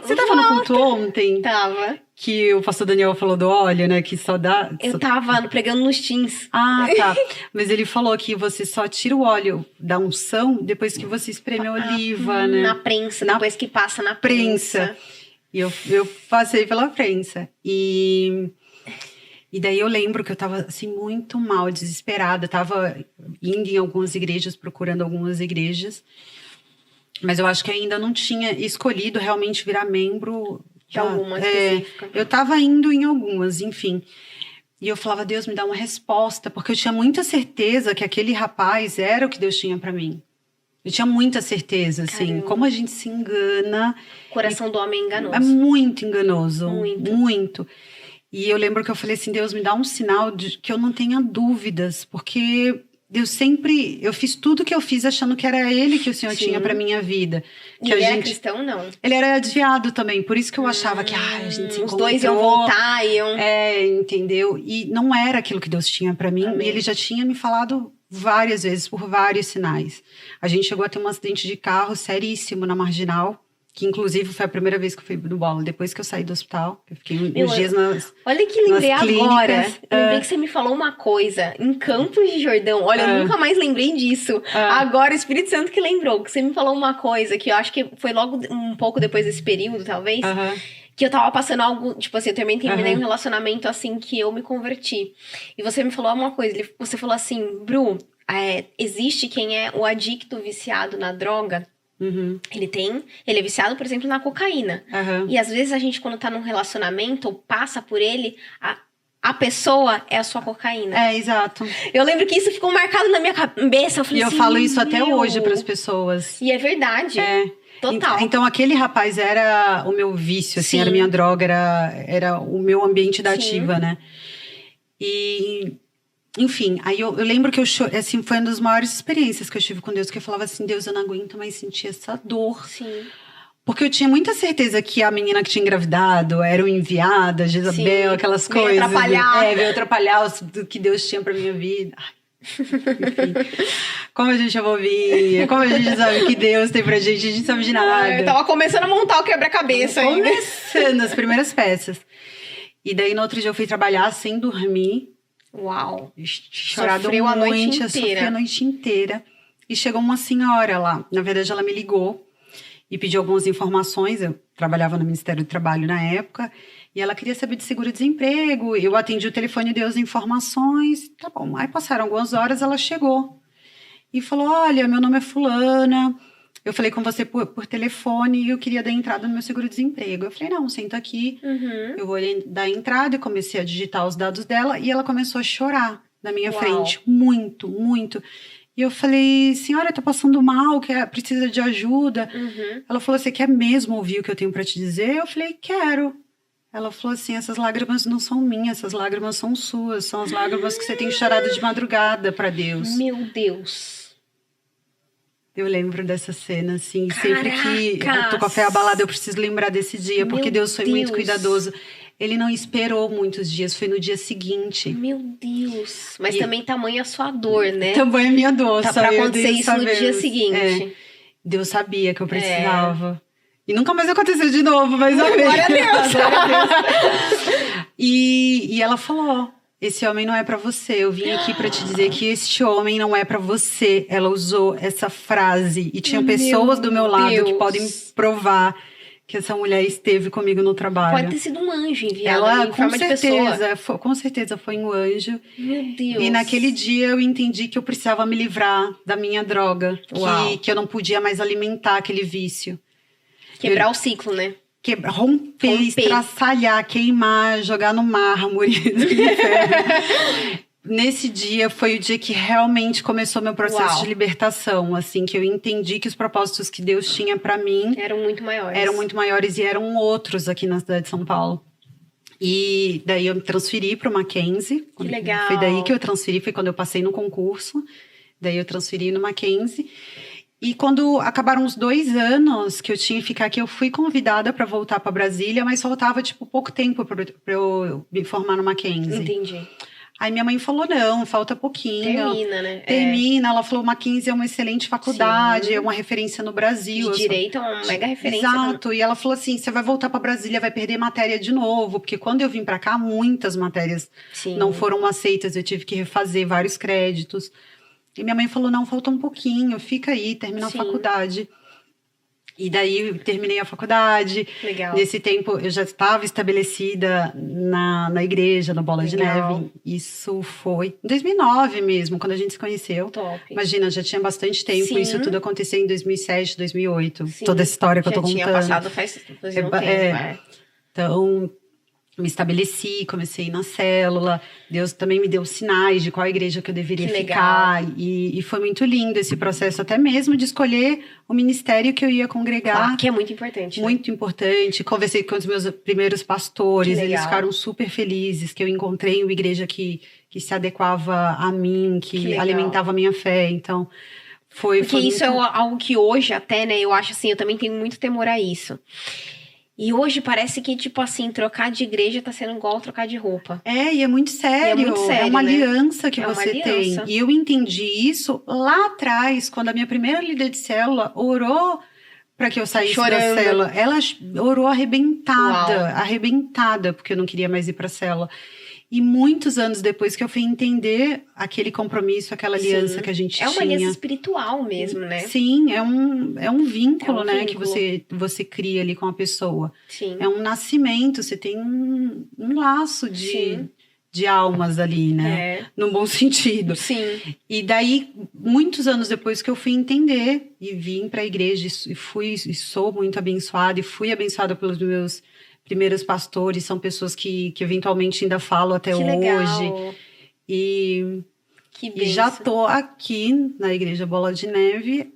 Você tava no culto ontem?
Tava.
Que o pastor Daniel falou do óleo, né? Que só dá...
Eu tava pregando nos teens.
Ah, tá. Mas ele falou que você só tira o óleo da unção depois que você espreme a oliva, né?
Na prensa, depois que passa na prensa.
E eu passei pela prensa. E daí eu lembro que eu tava, assim, muito mal, desesperada. Tava indo em algumas igrejas, procurando algumas igrejas. Mas eu acho que ainda não tinha escolhido realmente virar membro
De alguma específica.
Eu tava indo em algumas, enfim. E eu falava, Deus, me dá uma resposta. Porque eu tinha muita certeza que aquele rapaz era o que Deus tinha pra mim. Eu tinha muita certeza, assim.
Caramba.
Como a gente se engana.
O coração do homem é enganoso.
É muito enganoso.
Muito.
Muito. E eu lembro que eu falei assim, Deus, me dá um sinal de que eu não tenha dúvidas. Porque eu fiz tudo que eu fiz achando que era ele que o Senhor tinha pra minha vida.
Que ele era cristão, não?
Ele era desviado também, por isso que eu achava que a gente se encontrou.
Os dois iam voltar, iam...
Entendeu? E não era aquilo que Deus tinha pra mim. Amém. E ele já tinha me falado várias vezes, por vários sinais. A gente chegou a ter um acidente de carro seríssimo na Marginal. Que, inclusive, foi a primeira vez que eu fui no bolo. Depois que eu saí do hospital, eu fiquei uns dias nas
Olha que lembrei agora. Lembrei que você me falou uma coisa. Em Campos de Jordão. Olha, eu nunca mais lembrei disso. Agora, o Espírito Santo que lembrou. Que você me falou uma coisa que eu acho que foi logo um pouco depois desse período, talvez. Que eu tava passando algo... Tipo assim, eu também terminei um relacionamento assim que eu me converti. E você me falou uma coisa. Você falou assim, Bru, existe quem é o adicto viciado na droga... Ele é viciado, por exemplo, na cocaína. E às vezes a gente, quando tá num relacionamento, ou passa por ele, a pessoa é a sua cocaína.
Exato.
Eu lembro que isso ficou marcado na minha cabeça. Eu falei
eu falo isso até hoje pras pessoas.
E é verdade. Total.
Então, aquele rapaz era o meu vício, assim, era a minha droga, era o meu ambiente da ativa, né? E... Enfim, aí eu lembro que assim, foi uma das maiores experiências que eu tive com Deus, que eu falava assim, Deus, eu não aguento mais sentir essa dor.
Sim.
Porque eu tinha muita certeza que a menina que tinha engravidado era o enviada, Jezabel, aquelas coisas.
Veio atrapalhar.
Veio atrapalhar o que Deus tinha pra minha vida. Enfim, como a gente é bobinha, como a gente sabe que Deus tem pra gente, a gente sabe de nada.
Eu tava começando a montar o quebra-cabeça ainda.
Começando as primeiras peças. E daí, no outro dia, eu fui trabalhar sem dormir.
Uau!
Chorado
Sofreu
muito,
a noite inteira.
Eu sofri a noite inteira. E chegou uma senhora lá. Na verdade, ela me ligou e pediu algumas informações. Eu trabalhava no Ministério do Trabalho na época. E ela queria saber de seguro-desemprego. Eu atendi o telefone e dei as informações. Tá bom. Aí passaram algumas horas, ela chegou. E falou, olha, meu nome é fulana. Eu falei com você por telefone e eu queria dar entrada no meu seguro-desemprego. Eu falei, não, senta aqui. Eu vou dar entrada e comecei a digitar os dados dela. E ela começou a chorar na minha frente. Muito, muito. E eu falei, senhora, tá passando mal, precisa de ajuda. Ela falou, você quer mesmo ouvir o que eu tenho pra te dizer? Eu falei, quero. Ela falou assim, essas lágrimas não são minhas, essas lágrimas são suas. São as lágrimas que você tem chorado de madrugada pra Deus.
Meu Deus.
Eu lembro dessa cena, assim, sempre que eu tô com a fé abalada, eu preciso lembrar desse dia, porque Deus foi muito cuidadoso. Ele não esperou muitos dias, foi no dia seguinte.
Meu Deus! Mas também tamanha a sua dor, né?
Tamanha a minha dor.
Tá pra acontecer isso no dia seguinte.
Deus sabia que eu precisava. E nunca mais aconteceu de novo, mas amém.
Glória a Deus!
Glória a Deus. E ela falou... Esse homem não é pra você. Eu vim aqui pra te dizer que este homem não é pra você. Ela usou essa frase. E tinha pessoas do meu lado que podem provar que essa mulher esteve comigo no trabalho.
Pode ter sido um anjo enviado
ela,
em forma de pessoa.
Com certeza foi um anjo.
Meu Deus.
E naquele dia eu entendi que eu precisava me livrar da minha droga. Que eu não podia mais alimentar aquele vício.
Quebrar o ciclo, né?
Romper, estraçalhar, queimar, jogar no mármore do inferno. Nesse dia foi o dia que realmente começou meu processo de libertação, assim, que eu entendi que os propósitos que Deus tinha pra mim
eram muito maiores
e eram outros aqui na cidade de São Paulo. E daí eu me transferi pro Mackenzie.
Que legal.
Foi daí que eu transferi, foi quando eu passei no concurso. Daí eu transferi no Mackenzie. E quando acabaram os 2 anos que eu tinha que ficar aqui, eu fui convidada para voltar para Brasília, mas faltava, pouco tempo para eu me formar no Mackenzie.
Entendi.
Aí minha mãe falou, não, falta pouquinho.
Termina, né?
Termina. Ela falou, Mackenzie é uma excelente faculdade, é uma referência no Brasil.
De direito é uma mega referência.
Exato. E ela falou assim, você vai voltar para Brasília, vai perder matéria de novo. Porque quando eu vim para cá, muitas matérias não foram aceitas. Eu tive que refazer vários créditos. E minha mãe falou, não, falta um pouquinho, fica aí, termina a faculdade. E daí, terminei a faculdade.
Legal.
Nesse tempo, eu já estava estabelecida na igreja, na Bola de Neve. Isso foi em 2009 mesmo, quando a gente se conheceu.
Top.
Imagina, já tinha bastante tempo. Isso tudo aconteceu em 2007, 2008. Toda essa história que eu tô contando.
Já tinha passado faz um tempo,
Então, me estabeleci, comecei a ir na célula. Deus também me deu sinais de qual igreja que eu deveria ficar. E foi muito lindo esse processo, até mesmo de escolher o ministério que eu ia congregar.
Claro, que é muito importante.
Muito importante. Conversei com os meus primeiros pastores, eles ficaram super felizes que eu encontrei uma igreja que se adequava a mim, que alimentava a minha fé. Então,
Porque isso é algo que hoje até, né, eu acho assim, eu também tenho muito temor a isso. E hoje parece que, tipo assim, trocar de igreja tá sendo igual trocar de roupa.
E é muito sério. É uma aliança que você tem. E eu entendi isso lá atrás, quando a minha primeira líder de célula orou para que eu saísse da célula. Ela orou arrebentada, porque eu não queria mais ir pra célula. E muitos anos depois que eu fui entender aquele compromisso, aquela aliança que a gente tinha.
É uma aliança espiritual mesmo, né?
Sim, é um vínculo, né? Que você cria ali com a pessoa.
Sim.
É um nascimento, você tem um laço de almas ali, né? No bom sentido.
Sim.
E daí, muitos anos depois que eu fui entender e vim para a igreja e sou muito abençoada e fui abençoada pelos meus primeiros pastores, são pessoas que eventualmente ainda falo até hoje.
Legal.
E já tô aqui na Igreja Bola de Neve,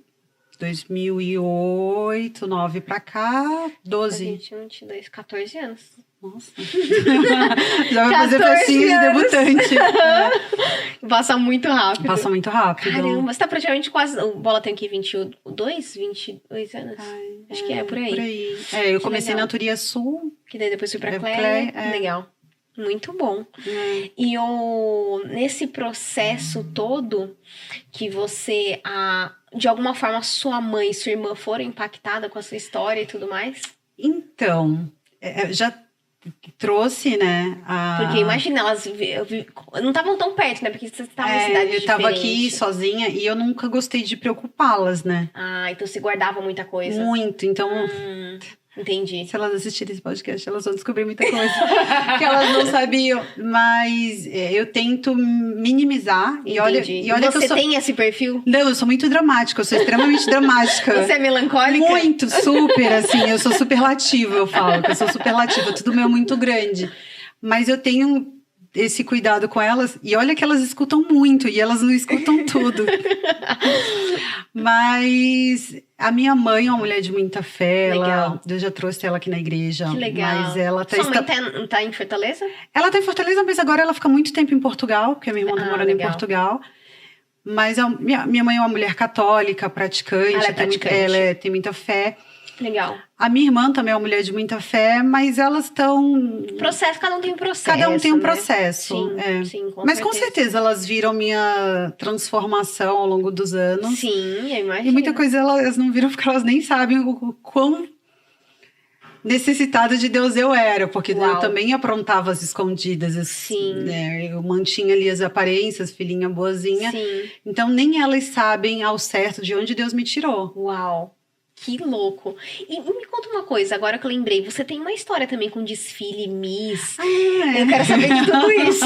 2008, 2009 pra cá, 12.
21, 22, 14 anos.
Nossa. Já vai fazer festinha de debutante.
Passa muito rápido.
Passa muito rápido.
Caramba, você tá praticamente quase... O Bola tem aqui 22 anos? Acho que é por aí.
Eu comecei na Turia Sul.
Que daí depois fui pra Clé. Legal. Muito bom. E nesse processo todo que você... de alguma forma, sua mãe e sua irmã foram impactadas com a sua história e tudo mais?
Então, já... trouxe, né?
Porque imagina, elas não estavam tão perto, né? Porque você estava em cidade
diferente. Eu tava aqui sozinha e eu nunca gostei de preocupá-las, né?
Então você guardava muita coisa.
Muito, então...
Entendi.
Se elas assistirem esse podcast, elas vão descobrir muita coisa que elas não sabiam. Mas eu tento minimizar.
Entendi.
E olha
você
que eu
tem esse perfil?
Não, eu sou muito dramática. Eu sou extremamente dramática.
Você é melancólica?
Muito, super, assim. Eu sou superlativa, eu falo. Que eu sou superlativa. Tudo meu é muito grande. Mas eu tenho esse cuidado com elas. E olha que elas escutam muito. E elas não escutam tudo. Mas a minha mãe é uma mulher de muita fé. Eu já trouxe ela aqui na igreja.
Que legal.
Mas ela
Sua mãe tá em Fortaleza?
Ela tá em Fortaleza, mas agora ela fica muito tempo em Portugal. Porque a minha irmã tá morando em Portugal. Mas minha mãe é uma mulher católica, praticante.
Ela é praticante.
Ela tem muita fé.
Legal.
A minha irmã também é uma mulher de muita fé, mas elas estão...
Cada um tem um processo.
Cada um tem um
né?
processo.
Sim,
mas com certeza elas viram minha transformação ao longo dos anos.
Sim, eu imagino.
E muita coisa elas não viram porque elas nem sabem o quão necessitada de Deus eu era, porque eu também aprontava as escondidas.
Sim.
Né? Eu mantinha ali as aparências, filhinha boazinha.
Sim.
Então nem elas sabem ao certo de onde Deus me tirou.
Uau! Que louco. E me conta uma coisa, agora que eu lembrei. Você tem uma história também com desfile Miss. Eu quero saber de tudo isso.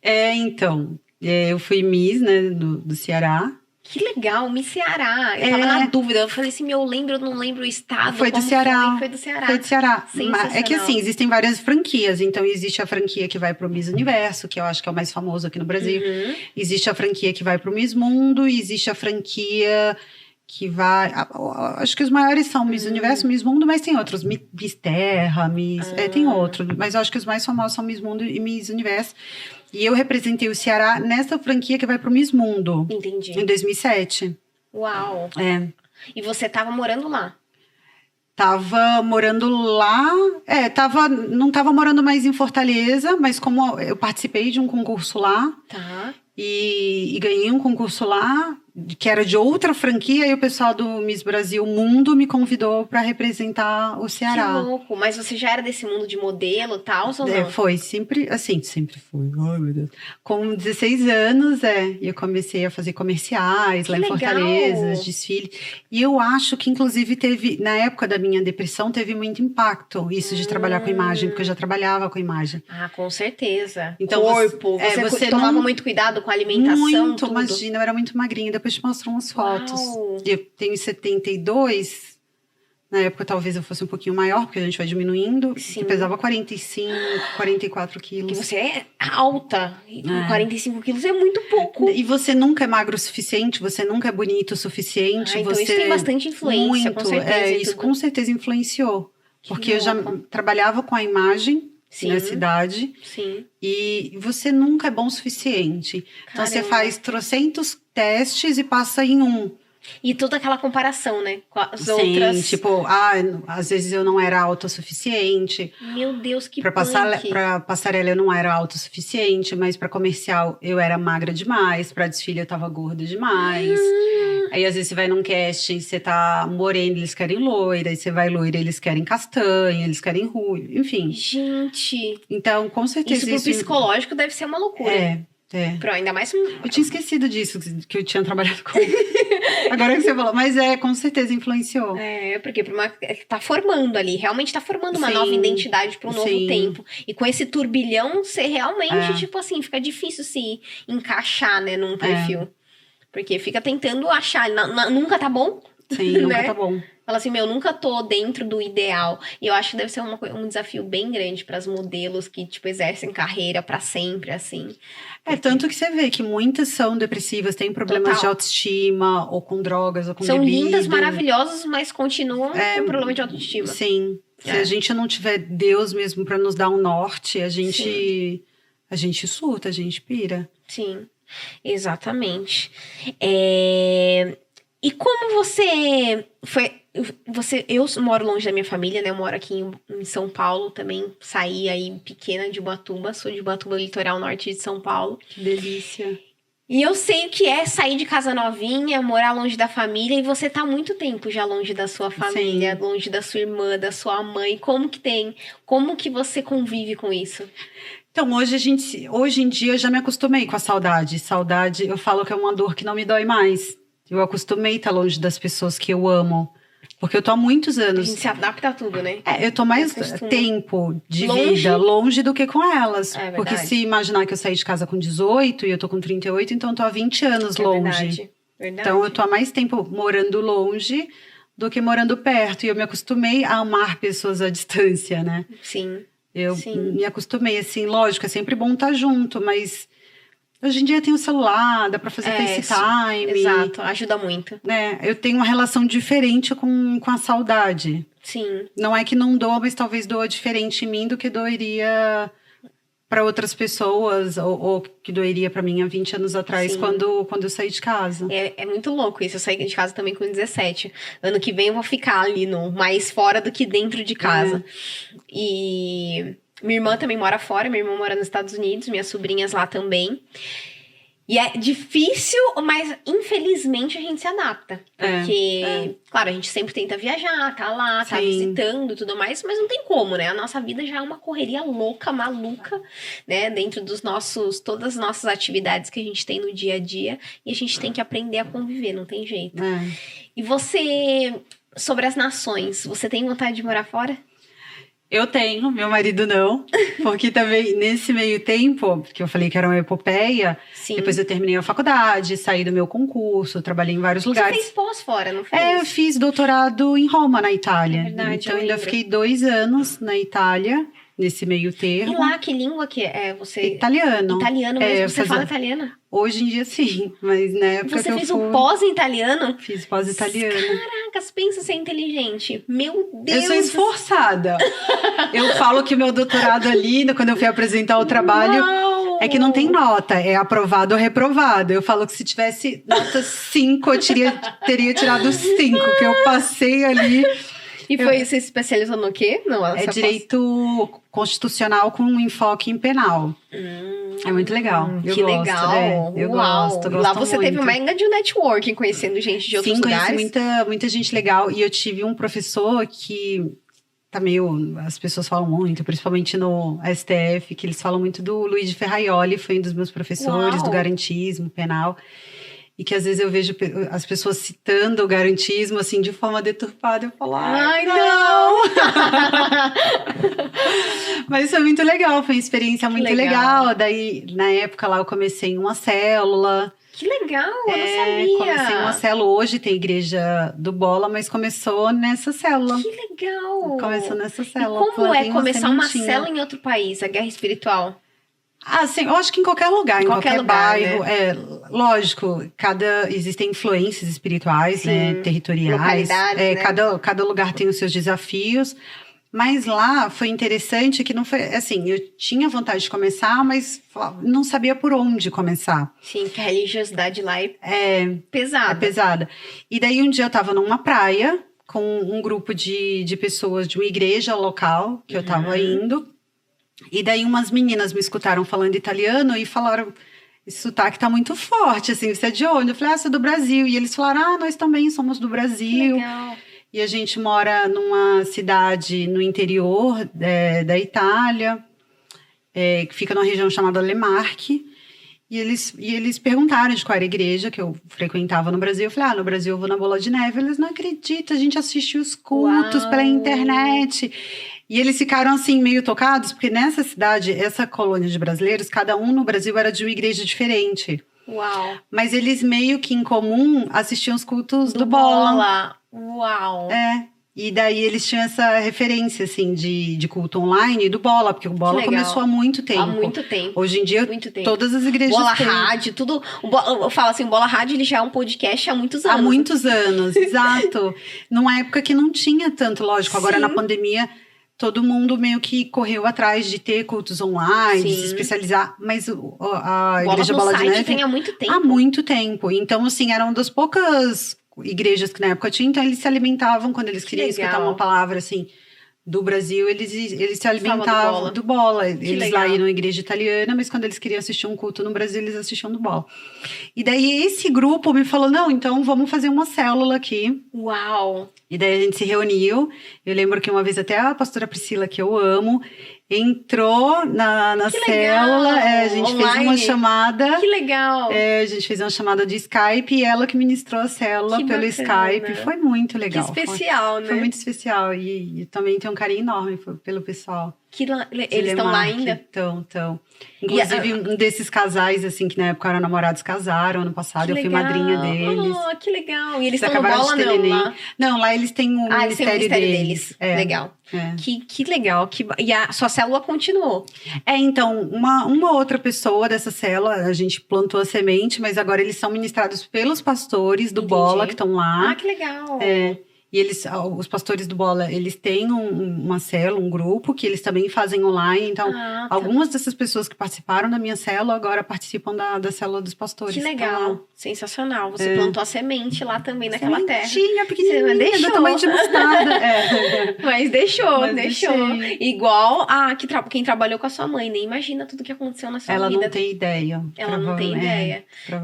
Então. Eu fui Miss, né, do Ceará.
Que legal, Miss Ceará. Eu tava na dúvida. Eu falei assim, eu lembro, eu não lembro o estado.
Foi do Ceará.
Foi do Ceará.
Foi do Ceará. É que assim, existem várias franquias. Então, existe a franquia que vai pro Miss Universo, que eu acho que é o mais famoso aqui no Brasil. Existe a franquia que vai pro Miss Mundo. Existe a franquia... que vai... Acho que os maiores são Miss Universo, Miss Mundo, mas tem outros. Miss Terra, Miss... tem outros. Mas eu acho que os mais famosos são Miss Mundo e Miss Universo. E eu representei o Ceará nessa franquia que vai pro Miss Mundo.
Entendi.
Em 2007.
Uau. E você tava morando lá?
Tava morando lá... não tava morando mais em Fortaleza, mas como eu participei de um concurso lá...
Tá.
E ganhei um concurso lá, que era de outra franquia, e o pessoal do Miss Brasil Mundo me convidou para representar o Ceará.
Que louco! Mas você já era desse mundo de modelo e tal, ou não?
Foi, sempre foi. Ai, meu Deus. Com 16 anos, eu comecei a fazer comerciais lá em Fortaleza, desfile. E eu acho que, inclusive, teve, na época da minha depressão, teve muito impacto isso de trabalhar com imagem, porque eu já trabalhava com imagem.
Com certeza.
Então,
corpo. Você tomava muito cuidado com a alimentação?
Muito, tudo. Imagina, eu era muito magrinha. Depois te mostro umas fotos. Eu tenho 72, Na época, talvez eu fosse um pouquinho maior, porque a gente vai diminuindo.
Sim.
Eu pesava 45, 44 quilos.
Que você é alta. E 45 quilos é muito pouco.
E você nunca é magro o suficiente, você nunca é bonito o suficiente.
Então
você
isso tem bastante influência, com certeza.
Isso com certeza influenciou. Porque eu já trabalhava com a imagem nessa idade.
Sim.
E você nunca é bom o suficiente. Então, você faz trocentos testes e passa em um.
E toda aquela comparação, né? Com as outras.
Tipo, às vezes eu não era alta o suficiente.
Meu Deus, que
pra passarela eu não era alta o suficiente, mas pra comercial eu era magra demais, pra desfile eu tava gorda demais. Aí às vezes você vai num casting, você tá morena, eles querem loira, aí você vai loira, eles querem castanha, eles querem ruiva, enfim.
Gente.
Então, com certeza
isso pro psicológico deve ser uma loucura.
Ainda
mais...
Eu tinha esquecido disso, que eu tinha trabalhado com... Agora que você falou, mas com certeza influenciou.
Porque tá formando ali, realmente tá formando uma nova identidade para um novo tempo. E com esse turbilhão, você realmente, tipo assim, fica difícil se encaixar, né, num perfil. Porque fica tentando achar, nunca tá bom.
Sim,
né?
nunca tá bom.
Fala assim, nunca tô dentro do ideal. E eu acho que deve ser um desafio bem grande para as modelos que, tipo, exercem carreira para sempre, assim.
Tanto que você vê que muitas são depressivas, têm problemas de autoestima, ou com drogas, ou com bebida.
São lindas, maravilhosas, mas continuam com problema de autoestima.
Sim. Se a gente não tiver Deus mesmo para nos dar um norte, a gente surta, a gente pira.
Sim, exatamente. E como você foi... Eu moro longe da minha família, né? Eu moro aqui em São Paulo também. Saí aí pequena de Ubatuba. Sou de Ubatuba, litoral norte de São Paulo.
Que delícia.
E eu sei o que é sair de casa novinha, morar longe da família. E você tá há muito tempo já longe da sua família. Sim. Longe da sua irmã, da sua mãe. Como que você convive com isso?
Então, hoje em dia eu já me acostumei com a saudade. Saudade, eu falo que é uma dor que não me dói mais. Eu acostumei estar longe das pessoas que eu amo. Porque eu tô há muitos anos...
A gente se adapta a tudo, né?
Eu tô mais tempo de vida longe do que com elas. Porque
verdade.
se imaginar que eu saí de casa com 18 e eu tô com 38, então eu tô há 20 anos longe.
Verdade.
Então eu tô há mais tempo morando longe do que morando perto. E eu me acostumei a amar pessoas à distância, né?
Sim.
Eu me acostumei, assim, lógico, é sempre bom estar junto, mas... Hoje em dia tem o celular, dá pra fazer FaceTime.
Exato, ajuda muito.
Né? Eu tenho uma relação diferente com a saudade.
Sim.
Não é que não doa, mas talvez doa diferente em mim do que doeria para outras pessoas, ou que doeria para mim há 20 anos atrás, quando eu saí de casa.
É muito louco isso, eu saí de casa também com 17. Ano que vem eu vou ficar ali mais fora do que dentro de casa. E... minha irmã também mora fora, minha irmã mora nos Estados Unidos, minhas sobrinhas lá também. E é difícil, mas infelizmente a gente se adapta. Porque, claro, a gente sempre tenta viajar, tá lá, tá visitando e tudo mais, mas não tem como, né? A nossa vida já é uma correria louca, maluca, né? Dentro todas as nossas atividades que a gente tem no dia a dia. E a gente tem que aprender a conviver, não tem jeito. E você, sobre as nações, você tem vontade de morar fora?
Eu tenho, meu marido não, porque também nesse meio tempo, que eu falei que era uma epopeia, depois eu terminei a faculdade, saí do meu concurso, trabalhei em vários lugares.
Você fez pós fora, não fez?
Eu fiz doutorado em Roma, na Itália.
É verdade,
então eu ainda fiquei 2 anos na Itália, nesse meio termo.
E lá, que língua que é você?
Italiano.
Italiano mesmo, você fala italiano?
Hoje em dia sim, mas na época
você fez um pós em italiano?
Fiz pós italiano.
Caracas, pensa ser inteligente. Meu Deus!
Eu sou esforçada. Eu falo que meu doutorado ali, quando eu fui apresentar o trabalho, é que não tem nota, é aprovado ou reprovado. Eu falo que se tivesse nota 5, eu teria tirado 5, que eu passei ali...
E você se especializou no quê? Não,
direito constitucional com um enfoque em penal. É muito legal.
Que legal.
Eu gosto
Lá você
muito.
teve uma mega de networking, conhecendo gente de outros lugares.
Sim, conheci muita gente legal. E eu tive um professor que tá as pessoas falam muito, principalmente no STF, que eles falam muito do Luiz de Ferraioli, foi um dos meus professores do garantismo penal. e que às vezes eu vejo as pessoas citando o garantismo, assim, de forma deturpada. Eu falo, ai, não! Mas foi muito legal, foi uma experiência muito legal. Daí, na época lá, eu comecei em uma célula.
Que legal, eu não sabia.
Comecei uma célula, hoje tem igreja do Bola, mas começou nessa célula.
Que legal!
Começou nessa célula.
E como é começar uma célula em outro país, a guerra espiritual?
Ah, sim, eu acho que em qualquer lugar, em qualquer
lugar,
bairro.
Né?
Lógico, existem influências espirituais, né, territoriais.
Né?
Cada lugar tem os seus desafios. Mas lá foi interessante que não foi assim, eu tinha vontade de começar, mas não sabia por onde começar.
Sim, que a religiosidade lá é pesada.
É pesada. E daí um dia eu tava numa praia com um grupo de pessoas de uma igreja local que eu tava indo. E daí umas meninas me escutaram falando italiano e falaram, esse sotaque tá muito forte, assim, você é de onde? Eu falei, sou do Brasil. E eles falaram, nós também somos do Brasil.
Que legal.
E a gente mora numa cidade no interior da Itália, que fica numa região chamada Le Marche. E eles perguntaram de qual era a igreja que eu frequentava no Brasil. Eu falei, no Brasil eu vou na Bola de Neve. Eles não acreditam, a gente assiste os cultos pela internet. E eles ficaram assim meio tocados, porque nessa cidade, essa colônia de brasileiros, cada um no Brasil era de uma igreja diferente.
Uau!
Mas eles meio que em comum assistiam os cultos do Bola.
Uau!
E daí eles tinham essa referência, assim, de culto online e do Bola, porque o Bola começou há muito tempo.
Há muito tempo.
Hoje em dia, todas as igrejas
Bola Rádio, tudo... Eu falo assim, Bola Rádio, ele já é um podcast há muitos anos.
Há muitos anos, exato. Numa época que não tinha tanto, lógico. Agora, na pandemia, todo mundo meio que correu atrás de ter cultos online, de se especializar. Mas a Igreja Bola de Neve...
tem há muito tempo.
Há muito tempo. Então, assim, eram das poucas igrejas que na época tinha, então eles se alimentavam quando eles queriam escutar uma palavra assim do Brasil, eles se alimentavam do Bola. Eles lá iam na igreja italiana, mas quando eles queriam assistir um culto no Brasil, eles assistiam do Bola. E daí esse grupo me falou, não, então vamos fazer uma célula aqui.
Uau!
E daí a gente se reuniu. Eu lembro que uma vez até a pastora Priscila, que eu amo, entrou na célula, a gente fez uma chamada.
Que legal!
A gente fez uma chamada de Skype e ela que ministrou a célula pelo Skype. Foi muito legal.
Que especial, né?
Foi muito especial e também tem um carinho enorme pelo pessoal.
Eles estão lá ainda?
Estão. Inclusive, um desses casais, assim, que na época eram namorados, casaram ano passado. Eu fui madrinha deles.
Que legal. E eles estão no Bola, não? Lá?
Não, lá eles têm o ministério deles.
Legal. Que legal. E a sua célula continuou?
Então, uma outra pessoa dessa célula, a gente plantou a semente, mas agora eles são ministrados pelos pastores do Bola que estão lá.
Que legal.
E os pastores do Bola, eles têm uma célula, um grupo, que eles também fazem online. Então, algumas dessas pessoas que participaram da minha célula, agora participam da célula dos pastores.
Que legal. Sensacional. Você plantou a semente lá também, naquela terra.
Pequenininha, do tamanho de mostarda.
Mas deixou. Igual quem trabalhou com a sua mãe, nem imagina tudo que aconteceu na sua vida.
Ela não tem ideia.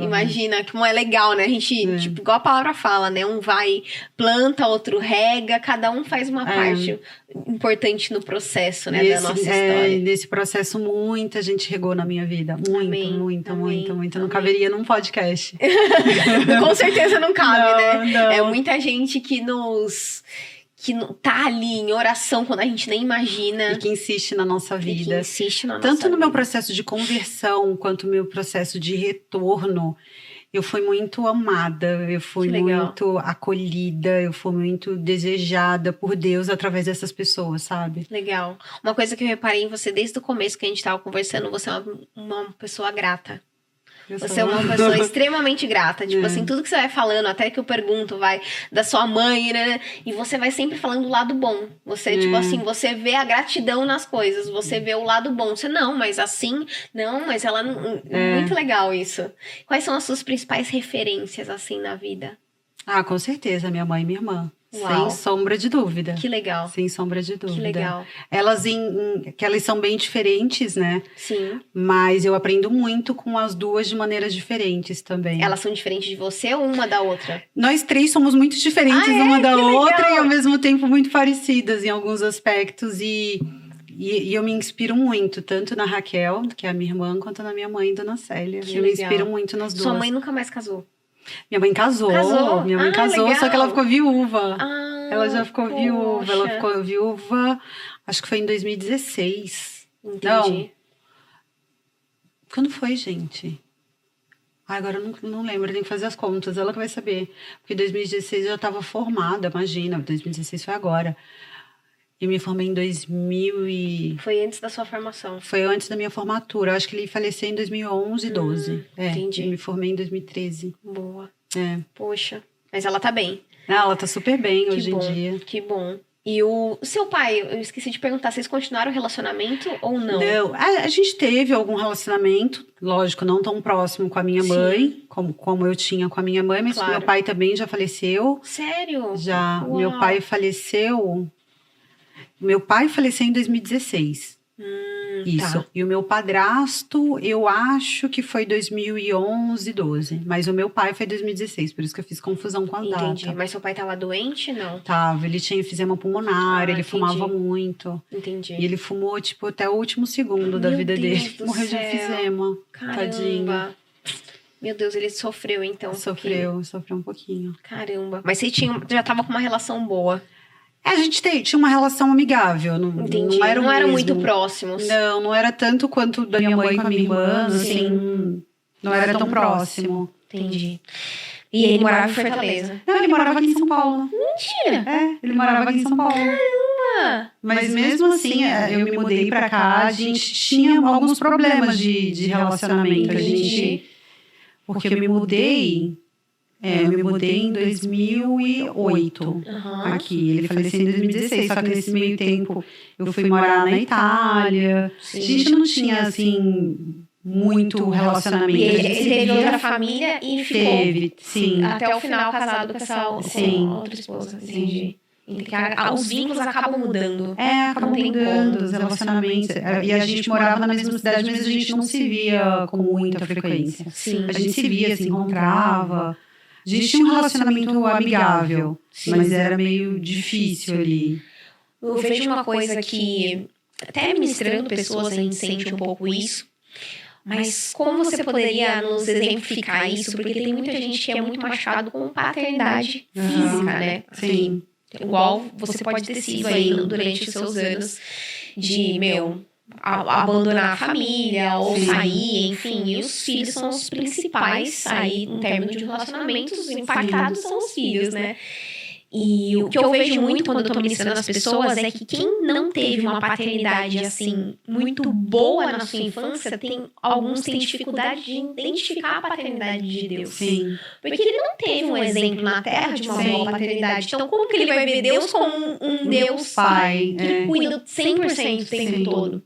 Imagina como é legal, né? A gente, tipo, igual a palavra fala, né? Um vai, planta, outro rega, cada um faz uma parte importante no processo, né, da nossa história.
Nesse processo, muita gente regou na minha vida. Muita. Não caberia num podcast.
Com certeza não cabe, né?
Não.
É muita gente que tá ali em oração quando a gente nem imagina.
E que insiste na nossa vida. Tanto no meu processo de conversão, quanto no meu processo de retorno. Eu fui muito amada, eu fui muito acolhida, eu fui muito desejada por Deus através dessas pessoas, sabe?
Legal. Uma coisa que eu reparei em você desde o começo que a gente estava conversando, você é uma pessoa grata. Você é uma pessoa extremamente grata. Tipo assim, tudo que você vai falando, até que eu pergunto, da sua mãe, né? E você vai sempre falando o lado bom. Você, tipo assim, você vê a gratidão nas coisas. Você vê o lado bom. Você, não, mas assim... Não, mas ela... Muito legal isso. Quais são as suas principais referências, assim, na vida?
Com certeza. Minha mãe e minha irmã.
Uau.
Sem sombra de dúvida.
Que legal.
Sem sombra de dúvida.
Que legal.
Elas que elas são bem diferentes, né?
Sim.
Mas eu aprendo muito com as duas de maneiras diferentes também.
Elas são diferentes de você ou uma da outra?
Nós três somos muito diferentes uma da outra e ao mesmo tempo muito parecidas em alguns aspectos. E eu me inspiro muito, tanto na Raquel, que é a minha irmã, quanto na minha mãe, Dona Célia. Eu me inspiro muito nas duas.
Sua mãe nunca mais casou?
Minha mãe casou. Minha mãe casou, legal. Só que ela ficou viúva. Ela já ficou viúva. Ela ficou viúva, acho que foi em 2016.
Entendi.
Não. Quando foi, gente? Agora eu não lembro, eu tenho que fazer as contas. Ela que vai saber. Porque em 2016 eu já estava formada, imagina. 2016 foi agora. Eu me formei em 2000 e...
Foi antes da sua formação?
Foi antes da minha formatura. Eu acho que ele faleceu em 2011, 12.
Entendi.
Eu me formei em 2013.
Boa.
Poxa.
Mas ela tá bem.
Ela tá super bem hoje em dia.
Que bom. E o seu pai, eu esqueci de perguntar, vocês continuaram o relacionamento ou não?
Não, a gente teve algum relacionamento, lógico, não tão próximo com a minha mãe, como eu tinha com a minha mãe, mas meu pai também já faleceu.
Sério?
Já, Uau. Meu pai faleceu em 2016. Isso. Tá. E o meu padrasto, eu acho que foi 2011, 12. Mas o meu pai foi 2016, por isso que eu fiz confusão com a data.
Entendi. Mas seu pai tava doente, não?
Tava. Ele tinha enfisema pulmonar, ele fumava muito.
Entendi.
E ele fumou, tipo, até o último segundo da vida dele. Morreu de enfisema.
Caramba.
Tadinho.
Meu Deus, ele sofreu, então,
Sofreu um pouquinho.
Caramba. Mas você já tava com uma relação boa?
A gente tinha uma relação amigável.
Entendi. Não eram muito próximos.
Não era tanto quanto da minha mãe com a minha irmã, assim. Não era tão próximo.
Entendi. E ele morava em Fortaleza?
Não, ele morava aqui em São Paulo.
Mentira!
Ele morava aqui em São Paulo.
Caramba!
Mas mesmo assim, eu me mudei pra cá, a gente tinha alguns problemas de relacionamento. Porque eu me mudei... eu me mudei em 2008 aqui. Ele faleceu em 2016, só que nesse meio tempo eu fui morar na Itália. Sim. A gente não tinha, assim, muito relacionamento.
E ele teve outra família e ficou...
Teve, sim.
Até o final casado com essa outra esposa. Entendi. Os vínculos acabam mudando.
Acabam mudando os relacionamentos. E a gente morava na mesma cidade, mas a gente não se via com muita frequência.
Sim.
A gente se via, se encontrava... A gente tinha um relacionamento amigável, mas era meio difícil ali.
Eu vejo uma coisa que, até ministrando pessoas, a gente sente um pouco isso. Mas como você poderia nos exemplificar isso? Porque tem muita gente que é muito machucado com paternidade física, né?
Sim.
Igual você pode ter sido aí durante os seus anos de, abandonar a família ou sair, enfim, e os filhos são os principais aí em termos de relacionamentos, os impactados são os filhos, né? E o que eu vejo muito quando eu tô ministrando as pessoas é que quem não teve uma paternidade, assim, muito boa na sua infância, alguns têm dificuldade de identificar a paternidade de Deus.
Sim.
Porque ele não teve um exemplo na Terra de uma boa paternidade. Então, como que ele vai ver Deus como um Deus
Pai
que cuida 100% o tempo todo?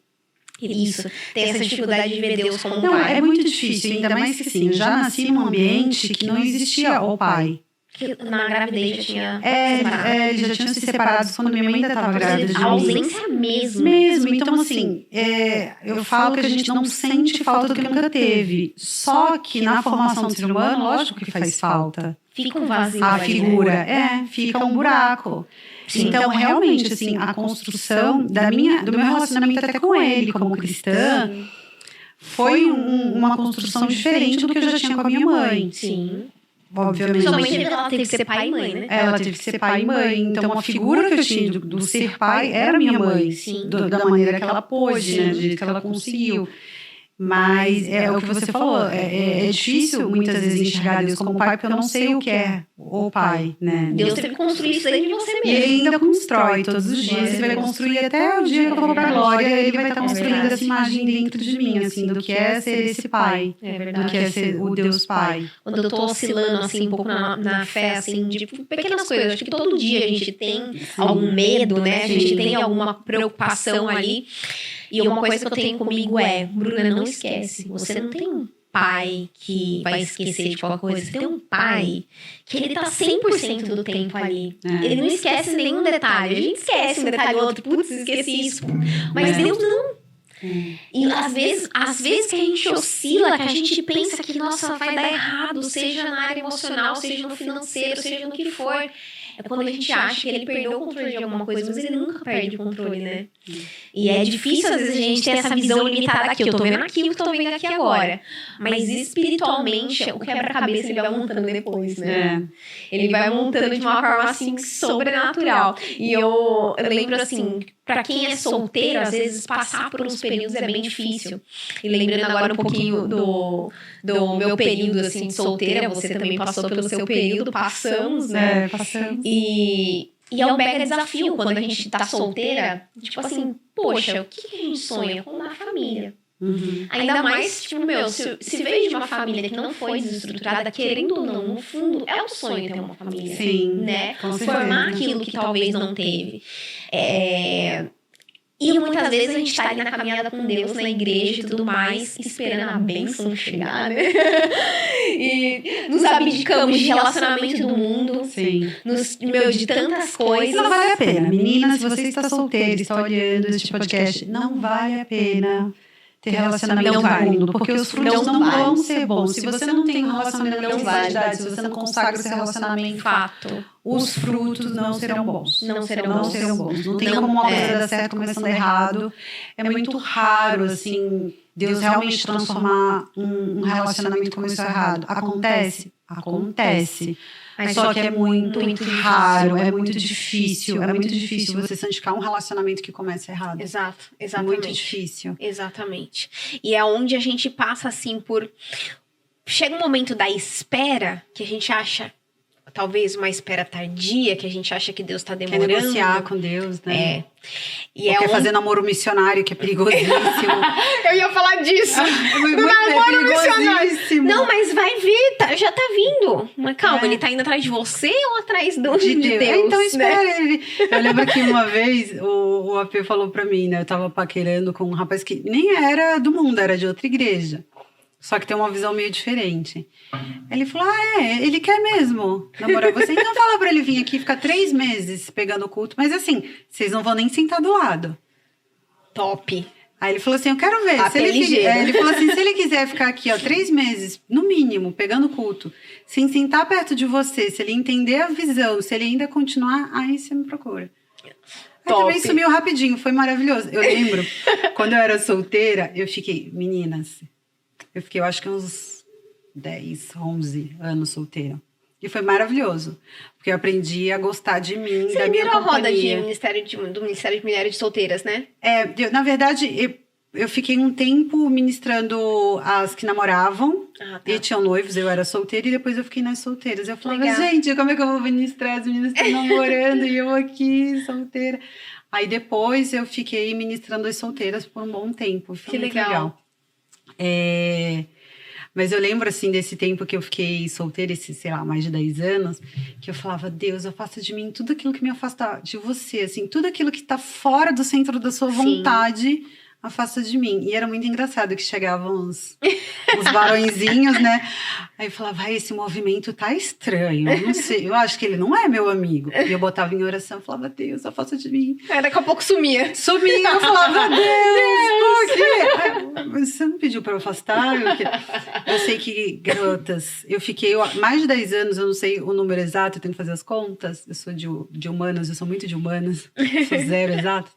Isso, tem essa dificuldade de ver Deus como um pai.
Não, é muito difícil, ainda mais que assim, eu já nasci num ambiente que não existia o pai.
Que na gravidez já tinha
separado. Eles já tinham se separado quando minha mãe ainda estava grávida de mim.
A ausência mesmo.
Então assim, eu falo que a gente não sente falta do que nunca teve. Só que na formação do ser humano, lógico que faz falta.
Fica um vazio.
A figura, fica um buraco. Sim. Então, realmente, assim, a construção do meu relacionamento até com ele, como cristã, foi uma construção diferente do que eu já tinha com a minha mãe.
Sim.
Obviamente.
Sua mãe teve que ser pai e mãe, né?
Ela teve que ser pai e mãe. Então, a figura que eu tinha do ser pai era minha mãe.
Sim.
Da maneira que ela pôde, né? Do jeito que ela conseguiu. Mas é o que você falou, é difícil muitas vezes enxergar Deus como pai, porque eu não sei o que é o pai, né?
Deus teve que construir isso dentro de você mesmo.
E ele ainda constrói todos os dias, ele vai construir até o dia que eu vou pra glória, ele vai estar construindo essa imagem dentro de mim, assim, do que é ser esse pai, do que é ser o Deus pai.
Quando eu tô oscilando, assim, um pouco na fé, assim, de pequenas coisas, acho que todo dia a gente tem algum medo, né? A gente tem alguma preocupação ali. E uma coisa que eu tenho comigo é, Bruna, não esquece, você não tem um pai que vai esquecer de qualquer coisa, você tem um pai que ele tá 100% do tempo ali. Ele não esquece nenhum detalhe. A gente esquece um detalhe ou outro, putz, esqueci isso. Mas Deus não. E às vezes que a gente oscila, que a gente pensa que, nossa, vai dar errado, seja na área emocional, seja no financeiro, seja no que for, é quando a gente acha que ele perdeu o controle de alguma coisa, mas ele nunca perde o controle, né? E é difícil, às vezes, a gente ter essa visão limitada aqui. Eu tô vendo aqui o que eu tô vendo aqui agora. Mas espiritualmente, o quebra-cabeça ele vai montando depois, né? Ele vai montando de uma forma, assim, sobrenatural. E eu lembro, assim, pra quem é solteiro, às vezes, passar por uns períodos é bem difícil. E lembrando agora um pouquinho do meu período, assim, de solteira, você também passou pelo seu período, passamos, né?
Passamos.
E é um mega desafio quando a gente tá solteira, tipo assim, poxa, o que a gente sonha? Com uma família. Ainda mais, tipo, se veio de uma família que não foi desestruturada, querendo ou não, no fundo, é um sonho ter uma família.
Sim,
né? Formar aquilo que talvez não teve. E muitas vezes a gente tá ali na caminhada com Deus, na igreja e tudo mais, esperando a bênção chegar, né? E nos abdicamos de relacionamento do mundo.
Sim.
De tantas coisas.
Não vale a pena. Menina, se você está solteira, está olhando este podcast, não vale a pena ter relacionamento com o mundo, porque os frutos não vão ser bons. Se você não tem um relacionamento de qualidade, se você não consagra esse relacionamento,
fato,
os frutos não serão bons.
Não serão bons.
Não tem como uma coisa dar certo começando errado. É muito raro, assim, Deus realmente transformar um relacionamento que começou errado. Acontece? Acontece. Só que é muito raro, é muito difícil você santificar um relacionamento que começa errado.
Exatamente.
É muito difícil.
Exatamente. E é onde a gente passa, assim, por... Chega um momento da espera, que a gente acha, talvez uma espera tardia, que a gente acha que Deus tá demorando.
Quer negociar com Deus, né?
E
quer fazer namoro missionário, que é perigosíssimo.
Eu ia falar disso.
É perigosíssimo.
Não, mas vai vir, já tá vindo. Mas calma, ele tá indo atrás de você ou atrás de Deus?
Então espera ele. Eu lembro que uma vez o AP falou pra mim, né? Eu tava paquerando com um rapaz que nem era do mundo, era de outra igreja. Só que tem uma visão meio diferente. Ele falou, ele quer mesmo namorar você. Então fala pra ele vir aqui, ficar 3 meses pegando o culto. Mas assim, vocês não vão nem sentar do lado.
Top.
Aí ele falou assim, eu quero ver. Ele falou assim, se ele quiser ficar aqui, 3 meses, no mínimo, pegando o culto, sem sentar perto de você, se ele entender a visão, se ele ainda continuar, aí você me procura. Aí também sumiu rapidinho, foi maravilhoso. Eu lembro, quando eu era solteira, eu fiquei, meninas... Eu acho que uns 10, 11 anos solteira. E foi maravilhoso. Porque eu aprendi a gostar de mim, da minha companhia. Você virou a roda
do Ministério de Mulheres Solteiras, né?
Na verdade, eu fiquei um tempo ministrando as que namoravam. E tinham noivos, eu era solteira. E depois eu fiquei nas solteiras. Eu falava, gente, como é que eu vou ministrar? As meninas estão namorando e eu aqui, solteira. Aí depois eu fiquei ministrando as solteiras por um bom tempo. Foi muito legal. Mas eu lembro, assim, desse tempo que eu fiquei solteira, mais de 10 anos, que eu falava, Deus, afasta de mim tudo aquilo que me afasta de você, assim, tudo aquilo que tá fora do centro da sua vontade, afasta de mim. E era muito engraçado que chegavam os varõezinhos, né? Aí eu falava, esse movimento tá estranho, eu não sei, eu acho que ele não é meu amigo. E eu botava em oração, eu falava, Deus, afasta de mim.
Daqui a pouco sumia.
Eu falava, Deus, por quê? Você não pediu pra eu afastar? Eu sei que, garotas, eu fiquei mais de 10 anos, eu não sei o número exato, eu tenho que fazer as contas, eu sou de humanas, eu sou muito de humanas, sou 0 exato.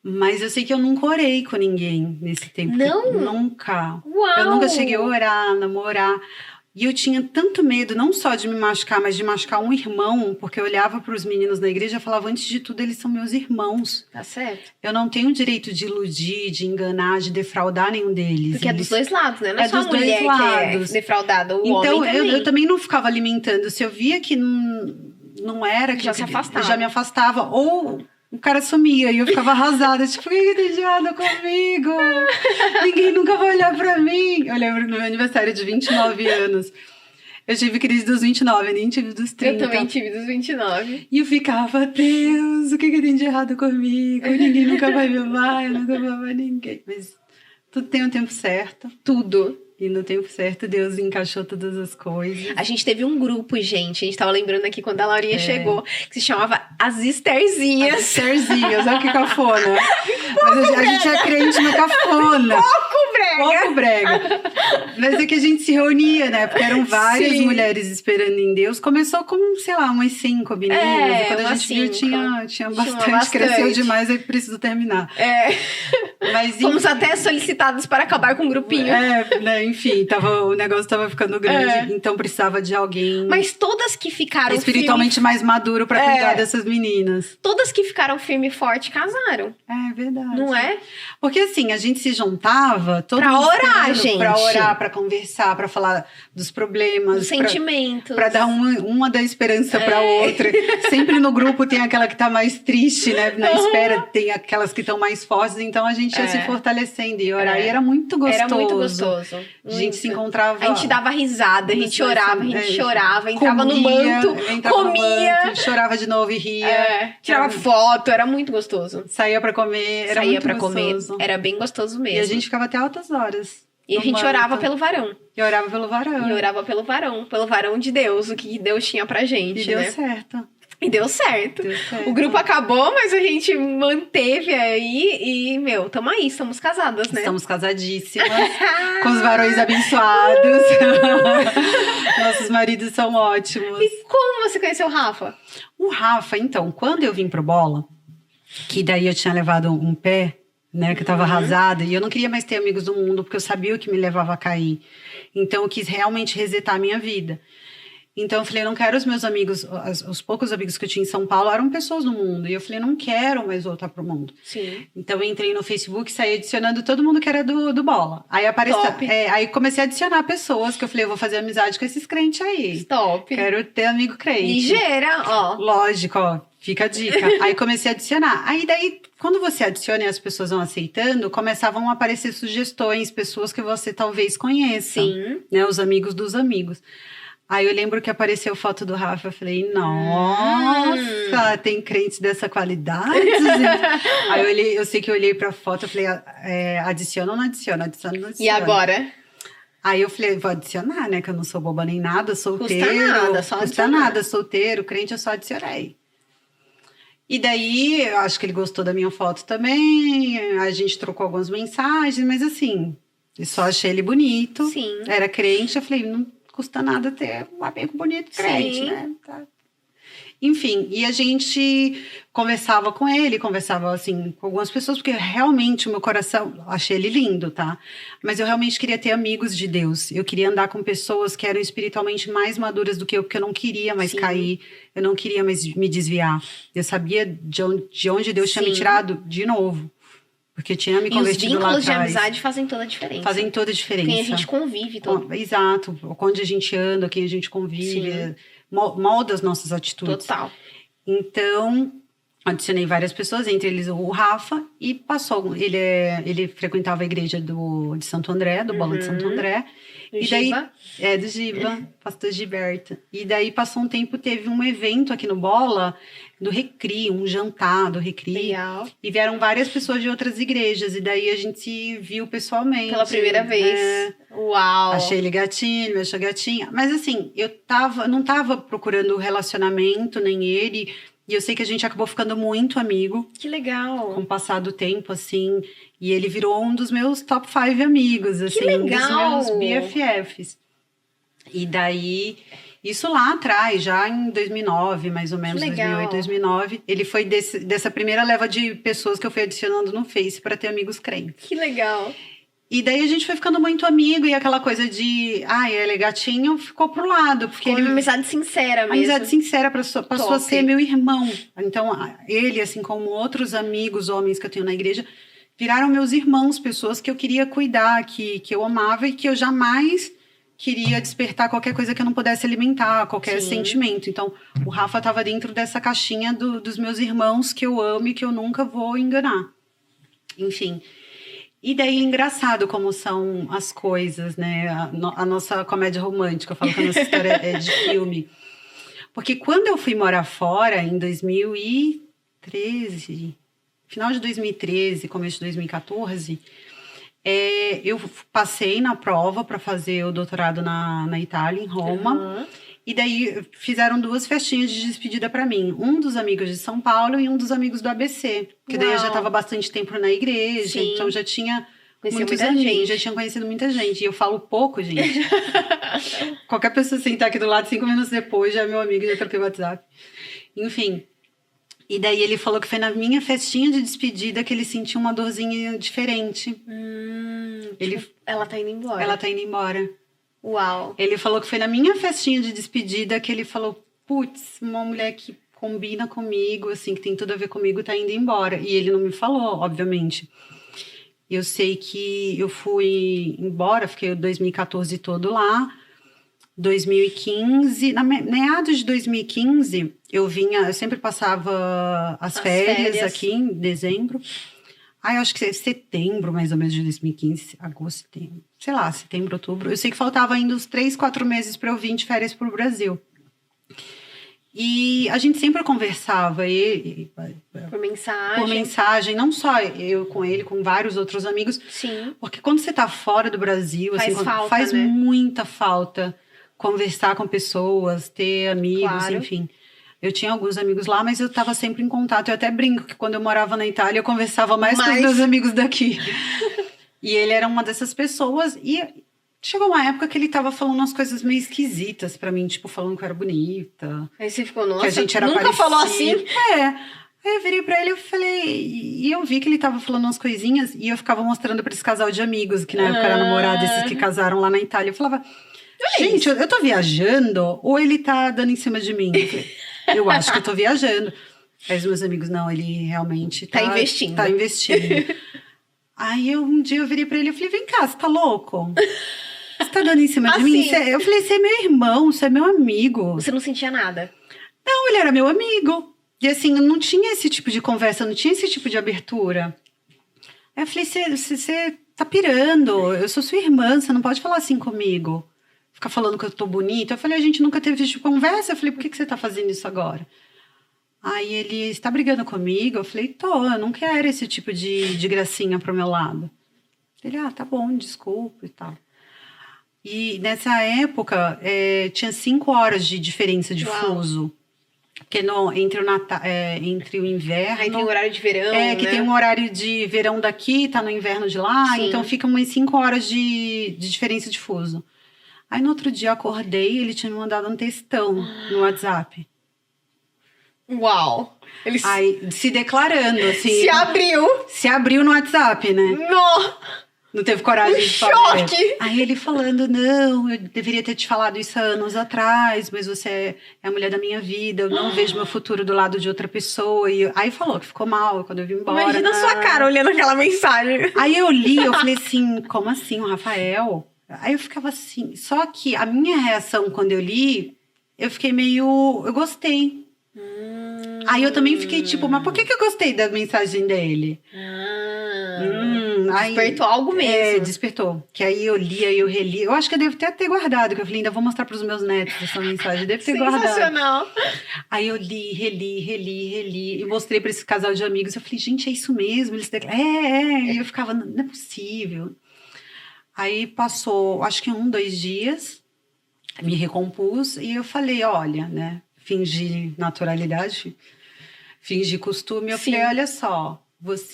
Mas eu sei que eu nunca orei com ninguém nesse tempo.
Não?
Nunca.
Uau!
Eu nunca cheguei a orar, namorar. E eu tinha tanto medo, não só de me machucar, mas de machucar um irmão, porque eu olhava para os meninos na igreja e falava, antes de tudo, eles são meus irmãos.
Tá certo.
Eu não tenho o direito de iludir, de enganar, de defraudar nenhum deles.
Porque é dos dois lados, né? Não é só a mulher que é defraudada, o
então,
homem também.
Eu também não ficava alimentando. Se eu via que não era...
Já se afastava.
Já me afastava. Ou... o cara sumia e eu ficava arrasada. Tipo, por que tem de errado comigo? Ninguém nunca vai olhar pra mim. Eu lembro no meu aniversário de 29 anos. Eu tive crise dos 29, nem tive dos 30.
Eu também tive dos 29.
E eu ficava, Deus, o que tem de errado comigo? Ninguém nunca vai me amar, eu nunca vou amar ninguém. Mas tudo tem um tempo certo.
Tudo.
E no tempo certo, Deus encaixou todas as coisas.
A gente teve um grupo, gente. A gente tava lembrando aqui quando a Laurinha chegou. Que se chamava As Esterzinhas.
As Esterzinhas, olha que cafona. Mas a gente é crente no cafona.
Pouco,
Pouco brega. Mas é que a gente se reunia, né? Porque eram várias mulheres esperando em Deus. Começou com, sei lá, umas 5 meninas. E quando a gente viu, tinha bastante. Cresceu demais, aí preciso terminar. Mas,
fomos até solicitados para acabar com o grupinho.
Né? Enfim, o negócio tava ficando grande. Então precisava de alguém...
Mas todas que ficaram
espiritualmente mais maduro pra cuidar dessas meninas.
Todas que ficaram firme e forte casaram.
É verdade.
Não é?
Porque assim, a gente se juntava...
Pra orar, gente.
Pra orar, pra conversar, pra falar dos problemas.
Dos sentimentos.
Pra dar uma da esperança pra outra. Sempre no grupo tem aquela que tá mais triste, né? Na espera tem aquelas que estão mais fortes. Então a gente ia se fortalecendo e orar. E era muito gostoso. Era muito
gostoso.
A gente se encontrava...
A gente dava risada, a gente orava, a gente chorava. Entrava no manto, comia.
Chorava de novo e ria.
Tirava foto, era muito gostoso.
Saía pra comer, era muito gostoso.
Era bem gostoso mesmo.
E a gente ficava até altas horas.
E a gente orava pelo varão.
E orava pelo varão.
E orava pelo varão de Deus, o que Deus tinha pra gente,
e deu certo.
E deu certo. O grupo acabou, mas a gente manteve aí e, tamo aí, estamos casadas, né?
Estamos casadíssimas, com os varões abençoados. Nossos maridos são ótimos.
E como você conheceu o Rafa?
O Rafa, então, quando eu vim pro Bola, que daí eu tinha levado um pé, né, que eu tava arrasada, e eu não queria mais ter amigos do mundo, porque eu sabia o que me levava a cair. Então eu quis realmente resetar a minha vida. Então eu falei, não quero os meus amigos, os poucos amigos que eu tinha em São Paulo eram pessoas do mundo. E eu falei, não quero mais voltar pro mundo.
Sim.
Então eu entrei no Facebook e saí adicionando todo mundo que era do Bola. Aí apareceu, aí comecei a adicionar pessoas que eu falei, eu vou fazer amizade com esses crentes aí.
Top.
Quero ter amigo crente.
Ligeira, ó.
Lógico, ó. Fica a dica. Aí comecei a adicionar. Aí daí, quando você adiciona e as pessoas vão aceitando, começavam a aparecer sugestões, pessoas que você talvez conheça.
Sim.
Né, os amigos dos amigos. Aí eu lembro que apareceu foto do Rafa, eu falei, nossa, tem crentes dessa qualidade? Aí eu sei que eu olhei pra foto, eu falei, adiciona ou não adiciona? Adiciona ou não adiciona?
E agora?
Aí eu falei, vou adicionar, né, que eu não sou boba nem nada, solteiro.
Custa nada, só
custa nada, solteiro, crente, eu só adicionei. E daí, eu acho que ele gostou da minha foto também, a gente trocou algumas mensagens, mas assim, eu só achei ele bonito.
Sim.
Era crente, eu falei, não custa nada ter um amigo bonito crente, né? Tá. Enfim, e a gente conversava com ele, conversava assim com algumas pessoas, porque realmente o meu coração, achei ele lindo, tá? Mas eu realmente queria ter amigos de Deus. Eu queria andar com pessoas que eram espiritualmente mais maduras do que eu, porque eu não queria mais cair, eu não queria mais me desviar. Eu sabia de onde Deus tinha me tirado de novo. Porque tinha me convertido lá atrás.
E os vínculos de amizade fazem toda a diferença.
Fazem toda a diferença.
Quem a gente convive.
Exato. Onde a gente anda, quem a gente convive. Molda as nossas atitudes.
Total.
Então, adicionei várias pessoas, entre eles o Rafa. E passou. Ele frequentava a igreja de Santo André, do Bola de Santo André.
Do Giba?
Do Giba, pastor Gilberto. E daí passou um tempo, teve um evento aqui no Bola, do Recri, um jantar do Recri.
Legal.
E vieram várias pessoas de outras igrejas. E daí a gente se viu pessoalmente.
Pela primeira vez. Uau!
Achei ele gatinho, ele me achou gatinha. Mas assim, eu não tava procurando relacionamento, nem ele. E eu sei que a gente acabou ficando muito amigo.
Que legal!
Com o passar do tempo, assim. E ele virou um dos meus top 5 amigos, assim.
Que legal!
Um dos meus BFFs. E daí, isso lá atrás, já em 2009, mais ou menos, 2008, 2009. Ele foi dessa primeira leva de pessoas que eu fui adicionando no Face para ter amigos crentes.
Que legal!
E daí a gente foi ficando muito amigo e aquela coisa de, ele é gatinho, ficou pro lado. Porque
uma amizade sincera mesmo.
Amizade sincera, passou a ser meu irmão. Então, ele, assim como outros amigos, homens que eu tenho na igreja, viraram meus irmãos, pessoas que eu queria cuidar, que eu amava e que eu jamais queria despertar qualquer coisa que eu não pudesse alimentar, qualquer sentimento. Então, o Rafa estava dentro dessa caixinha dos meus irmãos que eu amo e que eu nunca vou enganar. Enfim. E daí, engraçado como são as coisas, né? A nossa comédia romântica, eu falo que a nossa história é de filme. Porque quando eu fui morar fora, em 2013, final de 2013, começo de 2014, eu passei na prova para fazer o doutorado na Itália, em Roma. E daí fizeram 2 festinhas de despedida para mim. Um dos amigos de São Paulo e um dos amigos do ABC. Porque daí eu já estava bastante tempo na igreja, então já tinha
Conheceu muita gente.
Já tinha conhecido muita gente. E eu falo pouco, gente. Qualquer pessoa sentar aqui do lado, 5 minutos depois, já é meu amigo, já trocei o WhatsApp. Enfim. E daí ele falou que foi na minha festinha de despedida que ele sentiu uma dorzinha diferente.
Ela tá indo embora.
Ela tá indo embora.
Uau.
Ele falou que foi na minha festinha de despedida que ele falou, putz, uma mulher que combina comigo, assim, que tem tudo a ver comigo, tá indo embora. E ele não me falou, obviamente. Eu sei que eu fui embora, fiquei o 2014 todo lá. 2015, na meados de 2015, eu sempre passava as férias aqui em dezembro. Eu acho que é setembro, mais ou menos, de 2015, agosto, setembro. Sei lá, setembro, outubro. Eu sei que faltava ainda uns 3, 4 meses para eu vir de férias pro Brasil. E a gente sempre conversava
por mensagem,
não só eu com ele, com vários outros amigos.
Sim.
Porque quando você tá fora do Brasil, faz
né?
muita falta conversar com pessoas, ter amigos, enfim. Eu tinha alguns amigos lá, mas eu tava sempre em contato. Eu até brinco que quando eu morava na Itália, eu conversava mais com os meus amigos daqui. E ele era uma dessas pessoas. E chegou uma época que ele tava falando umas coisas meio esquisitas pra mim, tipo, falando que eu era bonita.
Aí você ficou, nossa,
que a gente era
nunca
parecido.
Falou assim?
Aí eu virei pra ele e falei... E eu vi que ele tava falando umas coisinhas e eu ficava mostrando pra esse casal de amigos, que na época era namorado, esses que casaram lá na Itália. Eu falava, gente, eu tô viajando ou ele tá dando em cima de mim? Eu acho que eu tô viajando. Aí os meus amigos, não, ele realmente
tá investindo.
Tá investindo. Aí um dia eu virei pra ele e falei, vem cá, você tá louco? Você tá dando em cima de mim? Eu falei, você é meu irmão, você é meu amigo.
Você não sentia nada?
Não, ele era meu amigo. E assim, não tinha esse tipo de conversa, não tinha esse tipo de abertura. Aí eu falei, você tá pirando, eu sou sua irmã, você não pode falar assim comigo. Ficar falando que eu tô bonita. Eu falei, a gente nunca teve esse tipo de conversa. Eu falei, por que você tá fazendo isso agora? Aí ele, está brigando comigo? Eu falei, eu não quero esse tipo de gracinha pro meu lado. Ele, tá bom, desculpa e tal. E nessa época, tinha 5 horas de diferença de fuso. Porque entre o inverno...
Aí tem o horário de verão,
que tem um horário de verão daqui, tá no inverno de lá. Sim. Então fica umas 5 horas de diferença de fuso. Aí no outro dia eu acordei e ele tinha me mandado um textão no WhatsApp.
Uau!
Aí, se declarando, assim... Se abriu no WhatsApp, né? Não teve coragem de falar.
Choque!
Aí ele falando, não, eu deveria ter te falado isso há anos atrás, mas você é a mulher da minha vida, eu não vejo meu futuro do lado de outra pessoa. E aí falou que ficou mal quando eu vim embora.
Imagina a sua cara olhando aquela mensagem.
Aí eu li, eu falei assim, como assim, o Rafael? Aí eu ficava assim, só que a minha reação quando eu li, eu fiquei meio, eu gostei. Aí eu também fiquei tipo, mas por que eu gostei da mensagem dele?
Despertou algo mesmo.
Despertou. Que aí eu li, aí eu reli. Eu acho que eu devo até ter guardado, que eu falei, ainda vou mostrar pros meus netos essa mensagem. Devo ter guardado.
Sensacional.
Aí eu li, reli. E mostrei pra esse casal de amigos. Eu falei, gente, é isso mesmo? Eles declaram, E eu ficava, não é possível. Aí passou, acho que 1, 2 dias, me recompus e eu falei, olha, né, fingi naturalidade, fingi costume. Eu falei, olha só,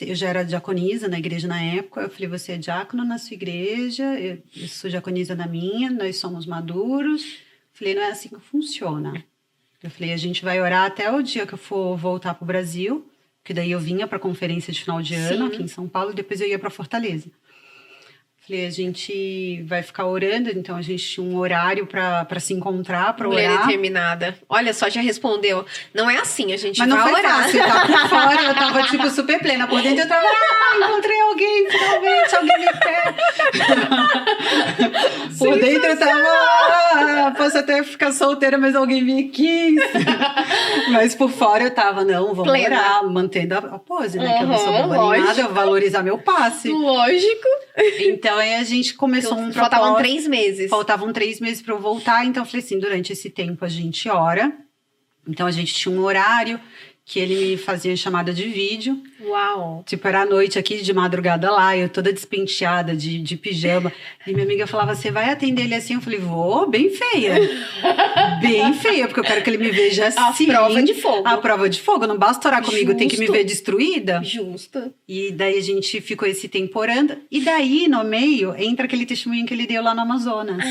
eu já era diaconisa na igreja na época, eu falei, você é diácono na sua igreja, eu sou diaconisa na minha, nós somos maduros. Eu falei, não é assim que funciona. Eu falei, a gente vai orar até o dia que eu for voltar pro Brasil, que daí eu vinha pra conferência de final de ano aqui em São Paulo, e depois eu ia pra Fortaleza. Falei, a gente vai ficar orando, então a gente tinha um horário pra se encontrar, pra orar.
Mulher determinada. Olha só, já respondeu. Não é assim, a gente
vai orar. Mas não foi fácil, tá por fora, eu tava tipo super plena. Por dentro eu tava, encontrei alguém, finalmente, alguém me quer. Por dentro eu tava, posso até ficar solteira, mas alguém me quis. Mas por fora eu tava, não, vamos orar, mantendo a pose, né? Que eu não sou boba nem nada, eu valorizar meu passe.
Lógico.
Então, aí a gente começou um propósito.
Faltavam 3 meses.
Faltavam 3 meses para eu voltar. Então, eu falei assim, durante esse tempo a gente ora. Então, a gente tinha um horário que ele me fazia chamada de vídeo.
Uau!
Tipo, era à noite aqui, de madrugada lá, eu toda despenteada, de pijama. E minha amiga falava, você vai atender ele assim? Eu falei, vou, bem feia. Bem feia, porque eu quero que ele me veja assim.
A prova de fogo.
A prova de fogo, não basta orar comigo, tem que me ver destruída.
Justo.
E daí a gente ficou esse tempo orando. E daí, no meio, entra aquele testemunho que ele deu lá no Amazonas.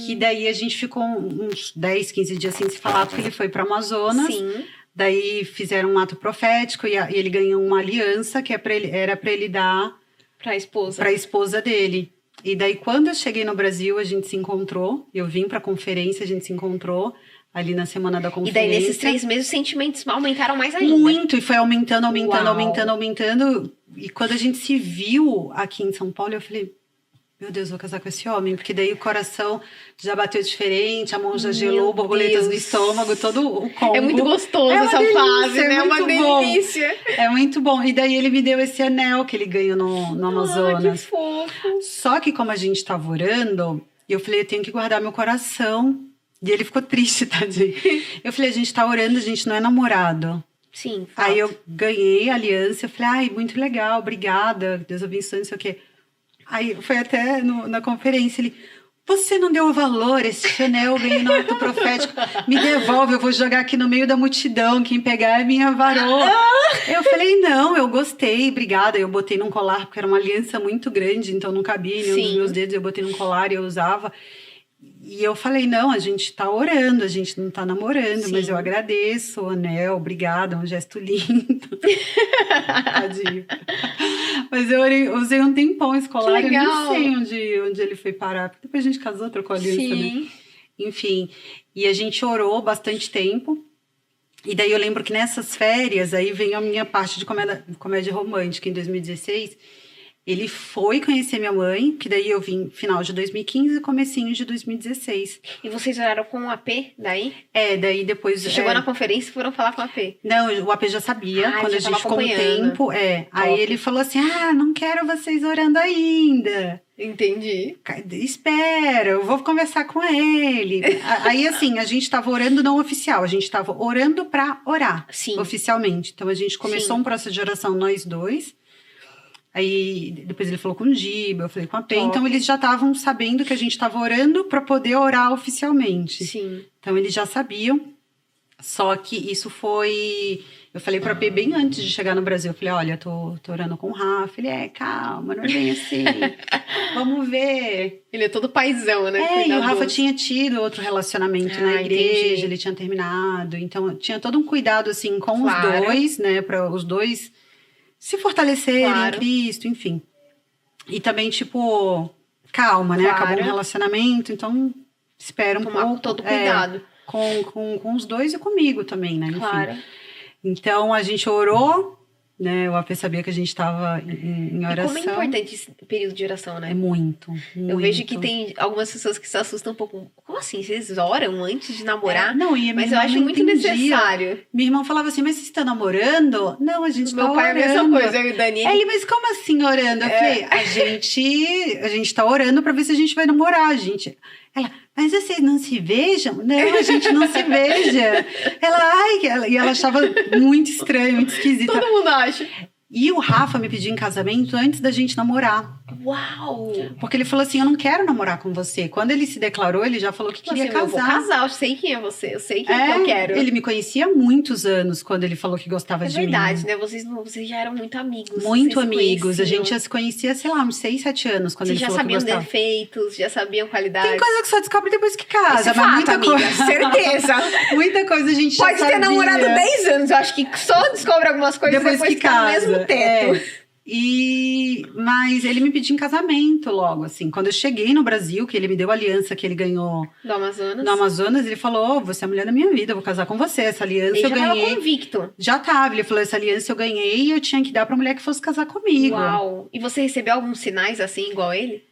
Que daí a gente ficou uns 10, 15 dias sem se falar, porque ele foi para Amazonas.
Sim.
Daí fizeram um ato profético e ele ganhou uma aliança que era para ele dar
para a
esposa dele. E daí, quando eu cheguei no Brasil, a gente se encontrou. Eu vim para a conferência, a gente se encontrou ali na semana da conferência.
E daí, nesses 3 meses, os sentimentos aumentaram mais ainda.
Muito, e foi aumentando.
Uau.
E quando a gente se viu aqui em São Paulo, eu falei, meu Deus, vou casar com esse homem. Porque daí o coração já bateu diferente, a mão já gelou, borboletas no estômago, todo o combo.
É muito gostoso essa fase, né? É uma delícia.
É muito bom. E daí ele me deu esse anel que ele ganhou no Amazonas.
Que fofo.
Só que como a gente tava orando, eu falei, eu tenho que guardar meu coração. E ele ficou triste, tadinho. Eu falei, a gente tá orando, a gente não é namorado.
Sim, fato.
Aí eu ganhei a aliança, eu falei, ai, muito legal, obrigada, Deus abençoe, não sei o quê. Aí foi até na conferência, ele, você não deu valor, esse anel vem no ato profético, me devolve, eu vou jogar aqui no meio da multidão, quem pegar é minha varoa. Eu falei, não, eu gostei, obrigada. Eu botei num colar, porque era uma aliança muito grande, então não cabia em nenhum dos meus dedos, eu botei num colar e eu usava. E eu falei, não, a gente tá orando, a gente não tá namorando, mas eu agradeço o anel, obrigada, é um gesto lindo. Tadinho. Mas eu usei um tempão esse colar, eu não sei onde ele foi parar, porque depois a gente casou, trocou a aliança, né? Enfim, e a gente orou bastante tempo, e daí eu lembro que nessas férias, aí veio a minha parte de comédia romântica, em 2016, ele foi conhecer minha mãe, que daí eu vim final de 2015 e comecinho de 2016.
E vocês oraram com o AP daí?
Daí depois...
Você chegou na conferência e foram falar com o AP?
Não, o AP já sabia, quando a gente ficou um tempo. Aí ele falou assim, não quero vocês orando ainda.
Entendi.
Espera, eu vou conversar com ele. Aí assim, a gente tava orando não oficial, a gente tava orando pra orar.
Sim.
Oficialmente. Então a gente começou um processo de oração nós dois. Aí depois ele falou com o Giba, eu falei com a P. Então eles já estavam sabendo que a gente estava orando para poder orar oficialmente.
Sim.
Então eles já sabiam. Só que isso foi... Eu falei para a P bem antes de chegar no Brasil. Eu falei, olha, tô orando com o Rafa. Ele, calma, não é bem assim. Vamos ver.
Ele é todo paizão, né?
E o Rafa tinha tido outro relacionamento na igreja. Entendi. Ele tinha terminado. Então tinha todo um cuidado assim com os dois, né? Para os dois... se fortalecerem em Cristo, enfim. E também, tipo, calma, né? Acabou um relacionamento, então espera um pouco.
Todo cuidado.
Com os dois e comigo também, né? Enfim.
Claro.
Então, a gente orou, né? O AP sabia que a gente estava em oração.
E como é importante esse período de oração, né?
É muito.
Eu vejo que tem algumas pessoas que se assustam um pouco. Como assim? Vocês oram antes de namorar? Mas eu acho muito necessário.
Minha irmã falava assim, mas você está namorando? Não, a gente tá orando.
Meu pai é a mesma coisa, eu e o Dani.
Ele, mas como assim orando? Eu falei, a gente tá orando para ver se a gente vai namorar, gente. Ela, mas vocês não se vejam? Não, a gente não se veja. E ela achava muito estranho, muito esquisito.
Todo mundo acha.
E o Rafa me pediu em casamento antes da gente namorar.
Uau!
Porque ele falou assim, eu não quero namorar com você. Quando ele se declarou, ele já falou que queria casar.
Eu vou casar, eu sei quem é você, eu sei quem que eu quero.
Ele me conhecia há muitos anos quando ele falou que gostava de mim.
É verdade, né? Vocês já eram muito amigos.
Muito amigos. A gente já se conhecia, sei lá, uns 6, 7 anos quando ele falou que gostava.
Vocês já sabiam defeitos, já sabiam qualidades.
Tem coisa que só descobre depois que casa.
Esse fato, muita amiga, certeza.
Muita coisa a gente
Pode
já sabia.
Ter namorado 10 anos, eu acho que só descobre algumas coisas depois que tá no mesmo teto.
Mas ele me pediu em casamento logo, assim. Quando eu cheguei no Brasil, que ele me deu a aliança que ele ganhou
do Amazonas.
No Amazonas, ele falou, você é a mulher da minha vida, eu vou casar com você. Essa aliança eu ganhei.
Ele já tava convicto.
Já tava, ele falou, essa aliança eu ganhei e eu tinha que dar pra mulher que fosse casar comigo.
Uau! E você recebeu alguns sinais assim, igual ele?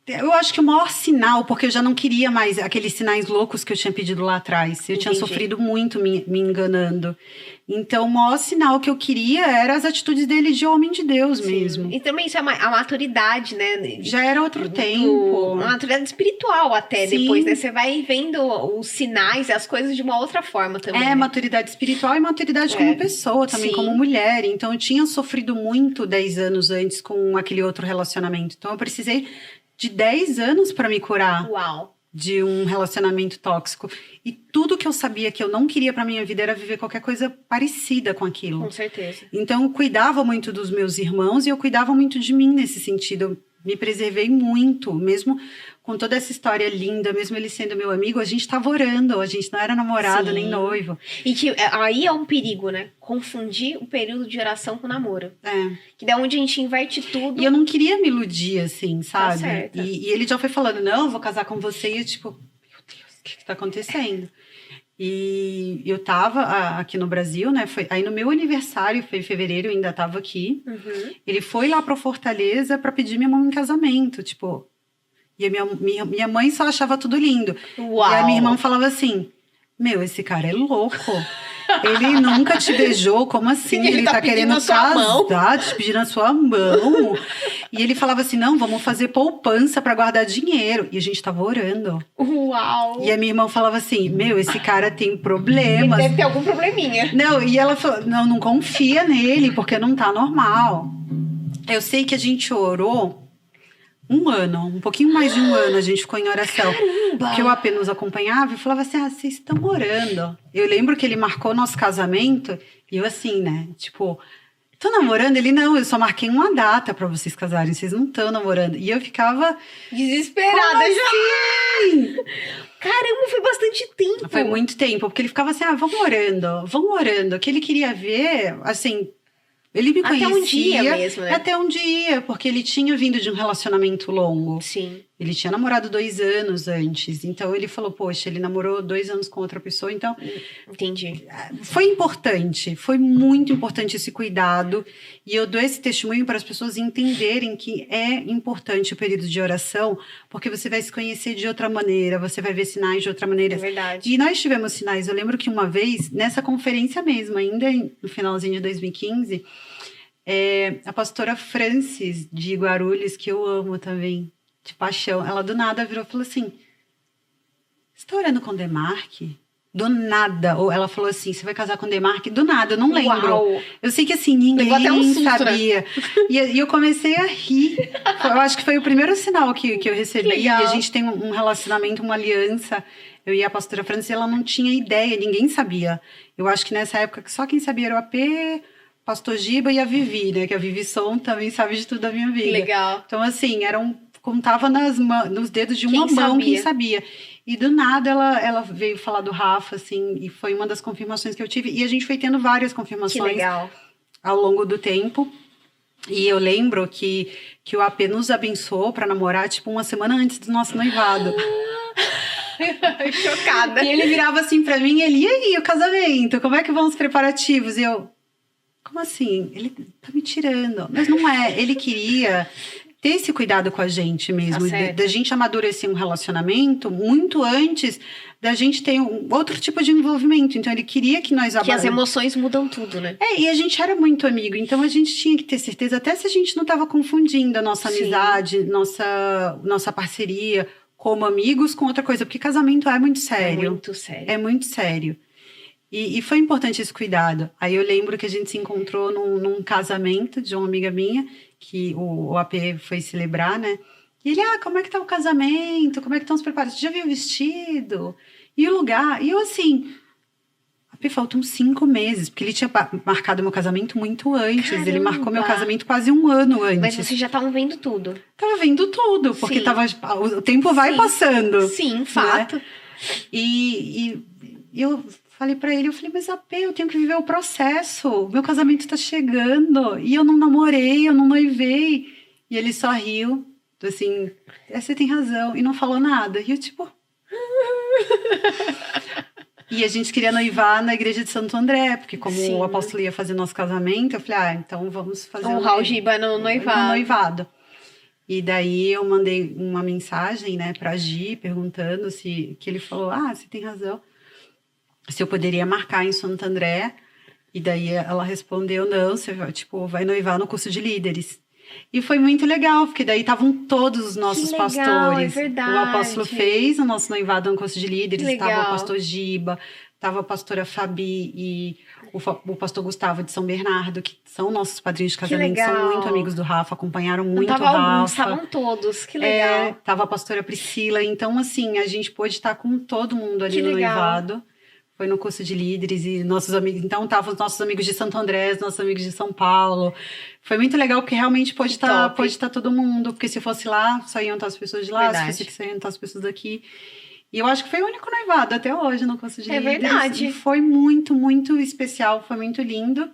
Eu acho que o maior sinal, porque eu já não queria mais aqueles sinais loucos que eu tinha pedido lá atrás. Eu tinha sofrido muito me enganando. Então, o maior sinal que eu queria era as atitudes dele de homem de Deus mesmo.
E também isso é a maturidade, né?
Já era outro tempo.
Uma maturidade espiritual até depois, né? Você vai vendo os sinais e as coisas de uma outra forma também.
É, maturidade espiritual e maturidade como pessoa, também como mulher. Então, eu tinha sofrido muito 10 anos antes com aquele outro relacionamento. Então, eu precisei de 10 anos para me curar.
Uau!
De um relacionamento tóxico. E tudo que eu sabia que eu não queria pra minha vida era viver qualquer coisa parecida com aquilo.
Com certeza.
Então, eu cuidava muito dos meus irmãos e eu cuidava muito de mim nesse sentido. Eu me preservei muito, mesmo com toda essa história linda, mesmo ele sendo meu amigo, a gente tava orando, a gente não era namorado nem noivo.
E que aí é um perigo, né? Confundir o período de oração com o namoro. Que daí onde a gente inverte tudo.
E eu não queria me iludir, assim, sabe?
Tá certo.
E ele já foi falando, não, eu vou casar com você. E eu, tipo, meu Deus, o que tá acontecendo? E eu tava aqui no Brasil, né? Aí no meu aniversário, foi em fevereiro, eu ainda tava aqui. Ele foi lá pra Fortaleza pra pedir minha mão em casamento, tipo... E a minha mãe só achava tudo lindo.
Uau.
E a minha irmã falava assim, esse cara é louco. Ele nunca te beijou, como assim? Ele tá querendo casar, te pedir na sua mão. E ele falava assim, não, vamos fazer poupança pra guardar dinheiro. E a gente tava orando.
Uau!
E a minha irmã falava assim, esse cara tem problemas.
Ele deve ter algum probleminha.
Não, e ela falou, não confia nele, porque não tá normal. Eu sei que a gente orou um pouquinho mais de um ano a gente ficou em oração.
Caramba!
Que eu apenas acompanhava e falava assim, vocês estão orando. Eu lembro que ele marcou nosso casamento e eu assim, né, tipo, tô namorando? Ele, não, eu só marquei uma data pra vocês casarem, vocês não estão namorando. E eu ficava...
desesperada já! Caramba, foi bastante tempo.
Foi muito tempo, porque ele ficava assim, vamos orando. Que ele queria ver, assim... Ele me conhecia.
Até um dia mesmo, né?
Até um dia, porque ele tinha vindo de um relacionamento longo.
Sim.
Ele tinha namorado 2 anos antes. Então, ele falou, poxa, ele namorou 2 anos com outra pessoa. Então...
Entendi.
Foi importante. Foi muito importante esse cuidado. E eu dou esse testemunho para as pessoas entenderem que é importante o período de oração, porque você vai se conhecer de outra maneira, você vai ver sinais de outra maneira.
É verdade.
E nós tivemos sinais. Eu lembro que uma vez, nessa conferência mesmo, ainda no finalzinho de 2015... a pastora Francis de Guarulhos, que eu amo também, de paixão, ela do nada virou e falou assim, você tá orando com o Demarque? Do nada, ou ela falou assim, você vai casar com o Demarque? Do nada, eu não lembro.
Uau.
Eu sei que assim, ninguém
até um susto,
sabia. Né? E eu comecei a rir. Eu acho que foi o primeiro sinal que eu recebi. E a gente tem um relacionamento, uma aliança. Eu e a pastora Francis, ela não tinha ideia, ninguém sabia. Eu acho que nessa época, só quem sabia era o AP... Pastor Giba e a Vivi, né? Que a Vivi Som também sabe de tudo da minha vida.
Legal.
Então, assim, contava nos dedos de uma mão quem sabia. E do nada ela veio falar do Rafa, assim, e foi uma das confirmações que eu tive. E a gente foi tendo várias confirmações ao longo do tempo. E eu lembro que o AP nos abençoou para namorar, tipo, uma semana antes do nosso noivado.
Chocada.
E ele virava assim pra mim, e aí, o casamento? Como é que vão os preparativos? E eu... Como assim? Ele tá me tirando. Mas não é. Ele queria ter esse cuidado com a gente mesmo. Da gente amadurecer um relacionamento muito antes da gente ter outro tipo de envolvimento. Então, ele queria que nós...
Que as emoções mudam tudo, né?
E a gente era muito amigo. Então, a gente tinha que ter certeza, até se a gente não tava confundindo a nossa amizade, nossa parceria como amigos com outra coisa. Porque casamento é muito sério.
É muito sério.
É muito sério. E foi importante esse cuidado. Aí eu lembro que a gente se encontrou num casamento de uma amiga minha, que o AP foi celebrar, né? E ele, como é que tá o casamento? Como é que estão os preparativos? Já viu o vestido? E o lugar? E eu assim, AP, faltam 5 meses, porque ele tinha marcado meu casamento muito antes. Caramba. Ele marcou meu casamento quase 1 ano antes.
Mas vocês já estavam vendo tudo?
Tava vendo tudo, porque o tempo vai passando.
Sim, fato.
Né? E eu... Falei pra ele, mas AP, eu tenho que viver o processo. Meu casamento tá chegando. E eu não namorei, eu não noivei. E ele só riu, assim, você tem razão. E não falou nada. E eu, tipo... E a gente queria noivar na igreja de Santo André. Porque como o apóstolo ia fazer nosso casamento, eu falei, então vamos fazer...
Honrar o Giba no noivado.
No noivado. E daí eu mandei uma mensagem, né, pra Gi, perguntando que ele falou, você tem razão, se eu poderia marcar em Santo André. E daí ela respondeu, não, você vai, vai noivar no curso de líderes. E foi muito legal, porque daí estavam todos os nossos
legal,
pastores.
É verdade.
O apóstolo fez o nosso noivado no curso de líderes, estava o pastor Giba, estava a pastora Fabi e o pastor Gustavo de São Bernardo, que são nossos padrinhos de casamento, são muito amigos do Rafa, acompanharam muito o Rafa.
Alguns, estavam todos, que legal.
Tava a pastora Priscila, então assim, a gente pôde estar com todo mundo ali no noivado. Foi no curso de líderes e nossos amigos. Então, estavam os nossos amigos de Santo André, nossos amigos de São Paulo. Foi muito legal, porque realmente pôde estar todo mundo. Porque se fosse lá, só iam estar as pessoas de lá. Verdade. Se fosse aqui, só iam estar as pessoas daqui. E eu acho que foi o único noivado até hoje no curso de líderes.
É verdade.
E foi muito, muito especial. Foi muito lindo.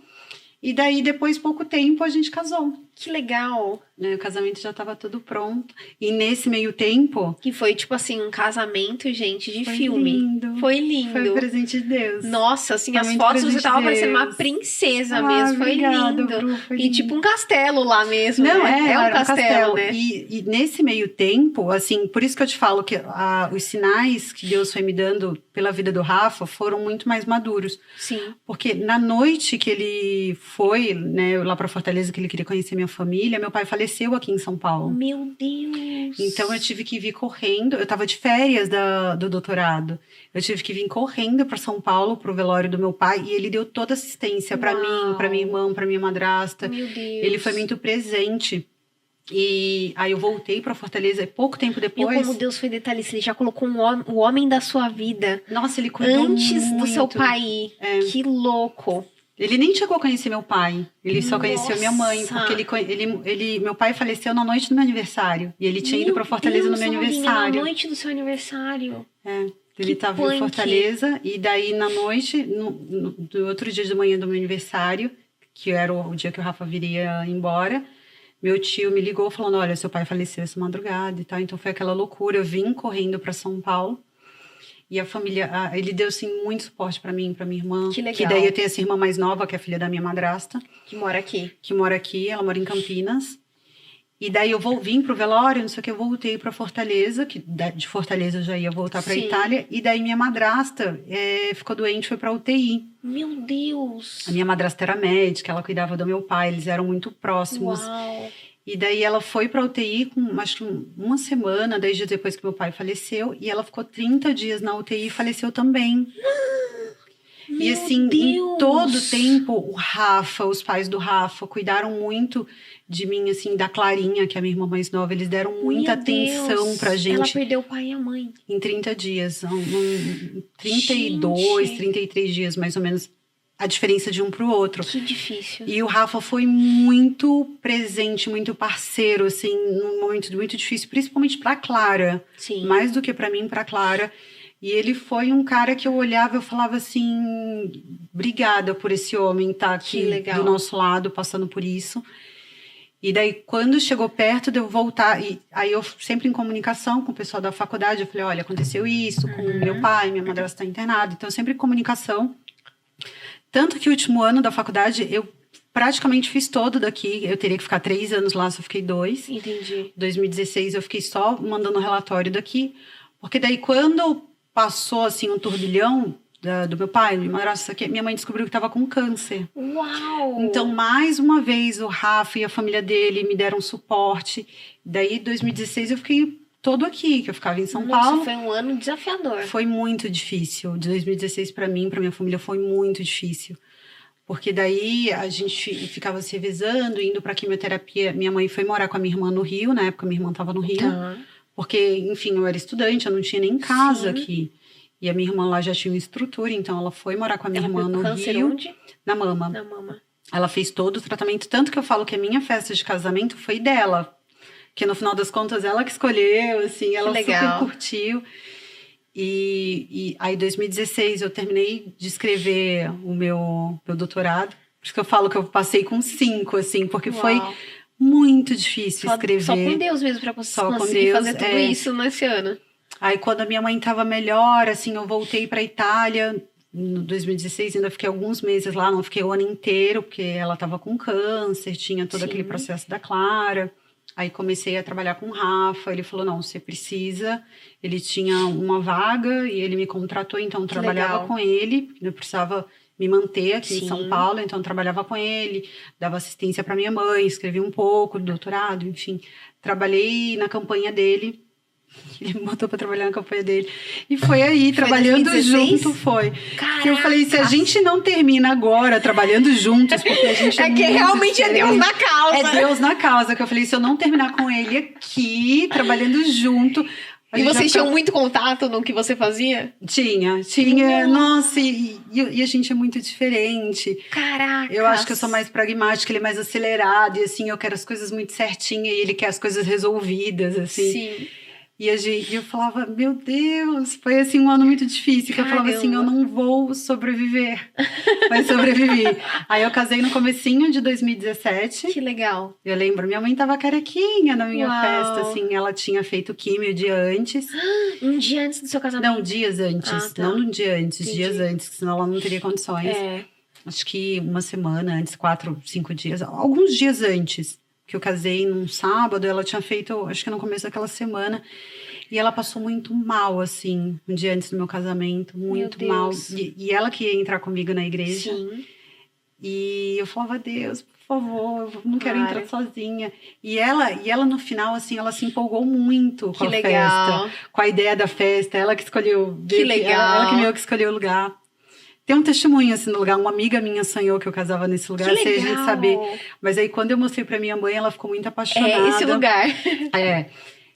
E daí, depois, pouco tempo, a gente casou.
Que legal.
O casamento já estava tudo pronto. E nesse meio tempo...
Que foi, tipo assim, um casamento, gente, de filme.
Lindo.
Foi lindo.
Foi um presente de Deus.
Nossa, assim, as fotos você tava parecendo uma princesa mesmo. Foi lindo.
Bru, foi
lindo. E tipo um castelo lá mesmo,
Não,
né?
É um castelo,
né?
E nesse meio tempo, assim, por isso que eu te falo que os sinais que Deus foi me dando pela vida do Rafa foram muito mais maduros.
Sim.
Porque na noite que ele foi, né, lá pra Fortaleza, que ele queria conhecer minha família, meu pai faleceu aqui em São Paulo.
Meu Deus!
Então eu tive que vir correndo, eu tava de férias do doutorado, eu tive que vir correndo para São Paulo, pro velório do meu pai, e ele deu toda assistência para mim, para minha irmã, para minha madrasta.
Meu Deus!
Ele foi muito presente. E aí eu voltei para Fortaleza, e pouco tempo depois...
E como Deus foi detalhista, ele já colocou o homem da sua vida.
Nossa, ele cuidou
antes
muito.
Do seu pai. Que louco!
Ele nem chegou a conhecer meu pai. Ele só conheceu minha mãe. Porque meu pai faleceu na noite do meu aniversário. E ele tinha ido pra Fortaleza no meu aniversário.
Na noite do seu aniversário.
Ele estava em Fortaleza. E daí, na noite, no outro dia de manhã do meu aniversário, que era o dia que o Rafa viria embora, meu tio me ligou falando, olha, seu pai faleceu essa madrugada e tal. Então foi aquela loucura. Eu vim correndo para São Paulo. E a família, ele deu, assim, muito suporte pra mim, pra minha irmã.
Que legal.
Que daí eu tenho essa irmã mais nova, que é filha da minha madrasta.
Que mora aqui.
Ela mora em Campinas. E daí eu vim pro velório, não sei o que, eu voltei pra Fortaleza, que de Fortaleza eu já ia voltar pra Itália. E daí minha madrasta ficou doente, foi pra UTI.
Meu Deus!
A minha madrasta era médica, ela cuidava do meu pai, eles eram muito próximos.
Uau!
E daí ela foi pra UTI com, acho que uma semana, 10 dias depois que meu pai faleceu. E ela ficou 30 dias na UTI e faleceu também. E assim, em todo o tempo, o Rafa, os pais do Rafa cuidaram muito de mim, assim, da Clarinha, que é a minha irmã mais nova. Eles deram muita atenção pra gente.
Ela perdeu o pai e a mãe.
Em 30 dias. 32, 33 dias, mais ou menos. A diferença de um pro outro.
Que difícil.
E o Rafa foi muito presente, muito parceiro, assim, num momento muito difícil, principalmente pra Clara.
Sim.
Mais do que pra mim, pra Clara. E ele foi um cara que eu olhava e eu falava assim, obrigada por esse homem estar aqui do nosso lado, passando por isso. E daí, quando chegou perto de eu voltar, aí eu sempre em comunicação com o pessoal da faculdade, eu falei, olha, aconteceu isso com meu pai, minha madrasta está internada. Então, sempre em comunicação. Tanto que o último ano da faculdade, eu praticamente fiz todo daqui. Eu teria que ficar 3 anos lá, só fiquei 2.
Entendi.
2016 eu fiquei só mandando relatório daqui. Porque daí quando passou assim um turbilhão do meu pai, minha madrasta, minha mãe descobriu que estava com câncer.
Uau!
Então, mais uma vez, o Rafa e a família dele me deram suporte. Daí, 2016, eu fiquei todo aqui, que eu ficava em São Paulo.
Foi um ano desafiador.
Foi muito difícil. De 2016 para mim, para minha família, foi muito difícil. Porque daí a gente ficava se revezando, indo para quimioterapia. Minha mãe foi morar com a minha irmã no Rio, na época minha irmã estava no Rio. Porque, enfim, eu era estudante, eu não tinha nem casa aqui. E a minha irmã lá já tinha uma estrutura, então ela foi morar com a minha irmã no Rio.
Onde?
Na mama.
Na mama.
Ela fez todo o tratamento, tanto que eu falo que a minha festa de casamento foi dela. Que no final das contas ela que escolheu, assim, ela super curtiu. E aí, em 2016, eu terminei de escrever o meu doutorado. Por isso que eu falo que eu passei com 5, assim, porque foi muito difícil escrever.
Só com Deus mesmo pra você conseguir fazer tudo isso nesse ano.
Aí, quando a minha mãe estava melhor, assim, eu voltei para Itália. No 2016, ainda fiquei alguns meses lá, não fiquei o ano inteiro, porque ela estava com câncer, tinha todo aquele processo da Clara. Aí comecei a trabalhar com o Rafa, ele falou, não, você precisa. Ele tinha uma vaga e ele me contratou, então eu trabalhava com ele, eu precisava me manter aqui em São Paulo, então eu trabalhava com ele, dava assistência para minha mãe, escrevi um pouco do doutorado, enfim. Trabalhei na campanha dele, ele me botou para trabalhar na campanha dele. E foi aí, trabalhando 2016? Junto, foi.
Caraca.
Eu falei, se a gente não termina agora trabalhando juntos, porque a gente
que realmente é Deus na causa.
É Deus na causa, que eu falei, se eu não terminar com ele aqui, trabalhando junto...
E vocês tinham muito contato no que você fazia?
Tinha. Nossa, e a gente é muito diferente.
Caraca!
Eu acho que eu sou mais pragmática, ele é mais acelerado. E assim, eu quero as coisas muito certinhas e ele quer as coisas resolvidas, assim.
Sim.
E eu falava, meu Deus, foi assim um ano muito difícil. Que eu falava assim, eu não vou sobreviver. Mas sobrevivi. Aí eu casei no comecinho de 2017.
Que legal.
Eu lembro, minha mãe tava carequinha na minha festa, assim. Ela tinha feito químio o dia antes.
Um dia antes do seu casamento?
Não, dias antes. Não um dia antes, Entendi. Dias antes. Senão ela não teria condições. Acho que uma semana antes, 4, 5 dias. Alguns dias antes. Que eu casei num sábado, ela tinha feito, acho que no começo daquela semana, e ela passou muito mal, assim, um dia antes do meu casamento, muito mal. E ela que ia entrar comigo na igreja.
Sim.
E eu falava, Deus, por favor, eu não quero entrar sozinha. E ela no final, assim, ela se empolgou muito com a festa, com a ideia da festa, ela que escolheu.
Que legal.
Ela que meio que escolheu o lugar. Tem um testemunho, assim, no lugar. Uma amiga minha sonhou que eu casava nesse lugar, sem a gente saber. Mas aí, quando eu mostrei pra minha mãe, ela ficou muito apaixonada.
Esse lugar.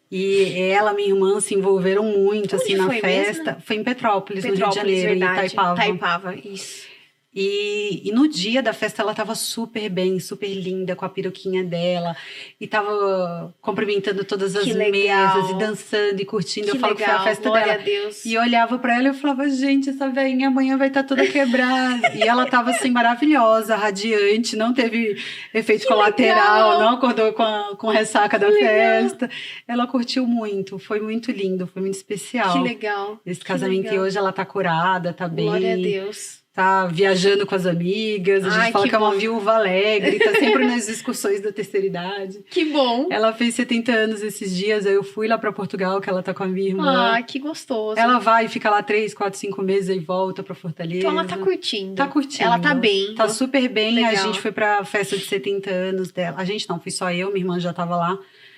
E ela e minha irmã se envolveram muito, assim, na festa. Mesmo? Foi em Petrópolis, no Rio de Janeiro,
verdade.
em Itaipava.
Itaipava, isso.
E no dia da festa ela tava super bem, super linda, com a peruquinha dela. E tava cumprimentando todas as mesas, e dançando, e curtindo. Eu falo que foi a festa dela.
A Deus.
E eu olhava pra ela e eu falava, gente, essa velhinha amanhã vai estar toda quebrada. E ela tava assim, maravilhosa, radiante, não teve efeito colateral, não acordou com ressaca da festa. Ela curtiu muito, foi muito lindo, foi muito especial.
Que legal.
Esse casamento, e hoje ela tá curada, tá bem.
Glória a Deus.
Tá viajando com as amigas, a gente fala que é uma viúva alegre, tá sempre nas discussões da terceira idade.
Que bom!
Ela fez 70 anos esses dias, aí eu fui lá pra Portugal, que ela tá com a minha irmã.
Que gostoso!
Ela vai e fica lá 3, 4, 5 meses e volta pra Fortaleza.
Então ela tá curtindo.
Tá curtindo.
Ela tá bem.
Tá super bem,
Legal.
A gente foi pra festa de 70 anos dela. A gente não, fui só eu, minha irmã já tava lá.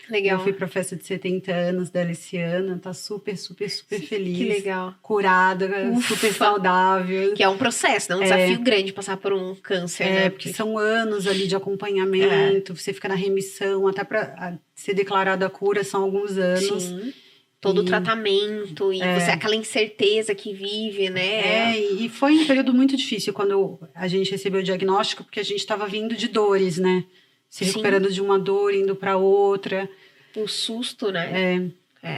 Legal.
Eu fui pra festa de 70 anos dela esse ano, tá super feliz.
Que legal.
Curada, super saudável.
Que é um processo, né? Um desafio grande passar por um câncer, né?
Porque são anos ali de acompanhamento, você fica na remissão, até pra ser declarada a cura são alguns anos.
Sim. Todo o tratamento e você aquela incerteza que vive, né?
E foi um período muito difícil quando a gente recebeu o diagnóstico, porque a gente estava vindo de dores, né? Se recuperando de uma dor, indo para outra.
O susto, né?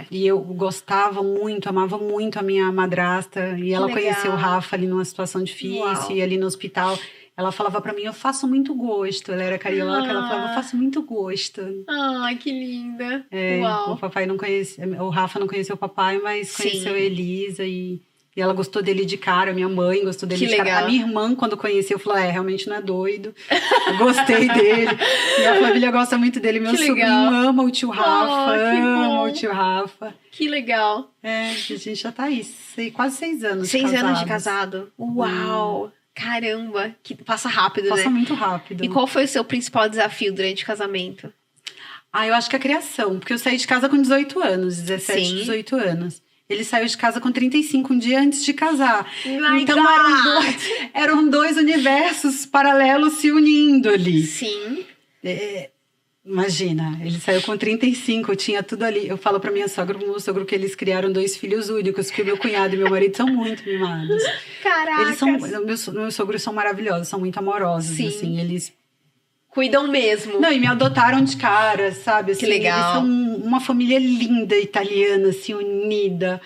E eu gostava muito, amava muito a minha madrasta. E ela conheceu o Rafa ali numa situação difícil, e ali no hospital. Ela falava pra mim, eu faço muito gosto. Ela era carioca, ela falava, eu faço muito gosto.
Que linda.
O papai não conhecia, o Rafa não conheceu o papai, mas conheceu a Elisa e ela gostou dele de cara, minha mãe gostou dele de cara. A minha irmã, quando conheceu, falou, realmente não é doido. Eu gostei dele. Minha família gosta muito dele. Meu sobrinho ama o tio Rafa, ama o tio Rafa.
Que legal.
A gente já tá aí, quase 6 anos
6 anos de casado. Uau! Caramba, que passa rápido, né?
Passa muito rápido.
E qual foi o seu principal desafio durante o casamento?
Eu acho que a criação, porque eu saí de casa com 18 anos, 17, 18 anos. Ele saiu de casa com 35, um dia antes de casar. Então eram dois universos paralelos se unindo ali.
Sim.
Imagina, ele saiu com 35, tinha tudo ali. Eu falo pra minha sogra, pro meu sogro, que eles criaram 2 filhos únicos, que o meu cunhado e meu marido são muito mimados.
Caraca!
Eles são, meus sogros são maravilhosos, são muito amorosos, assim, eles...
Cuidam mesmo.
Não, e me adotaram de cara, sabe? Assim,
que legal.
Eles são uma família linda, italiana, assim, unida.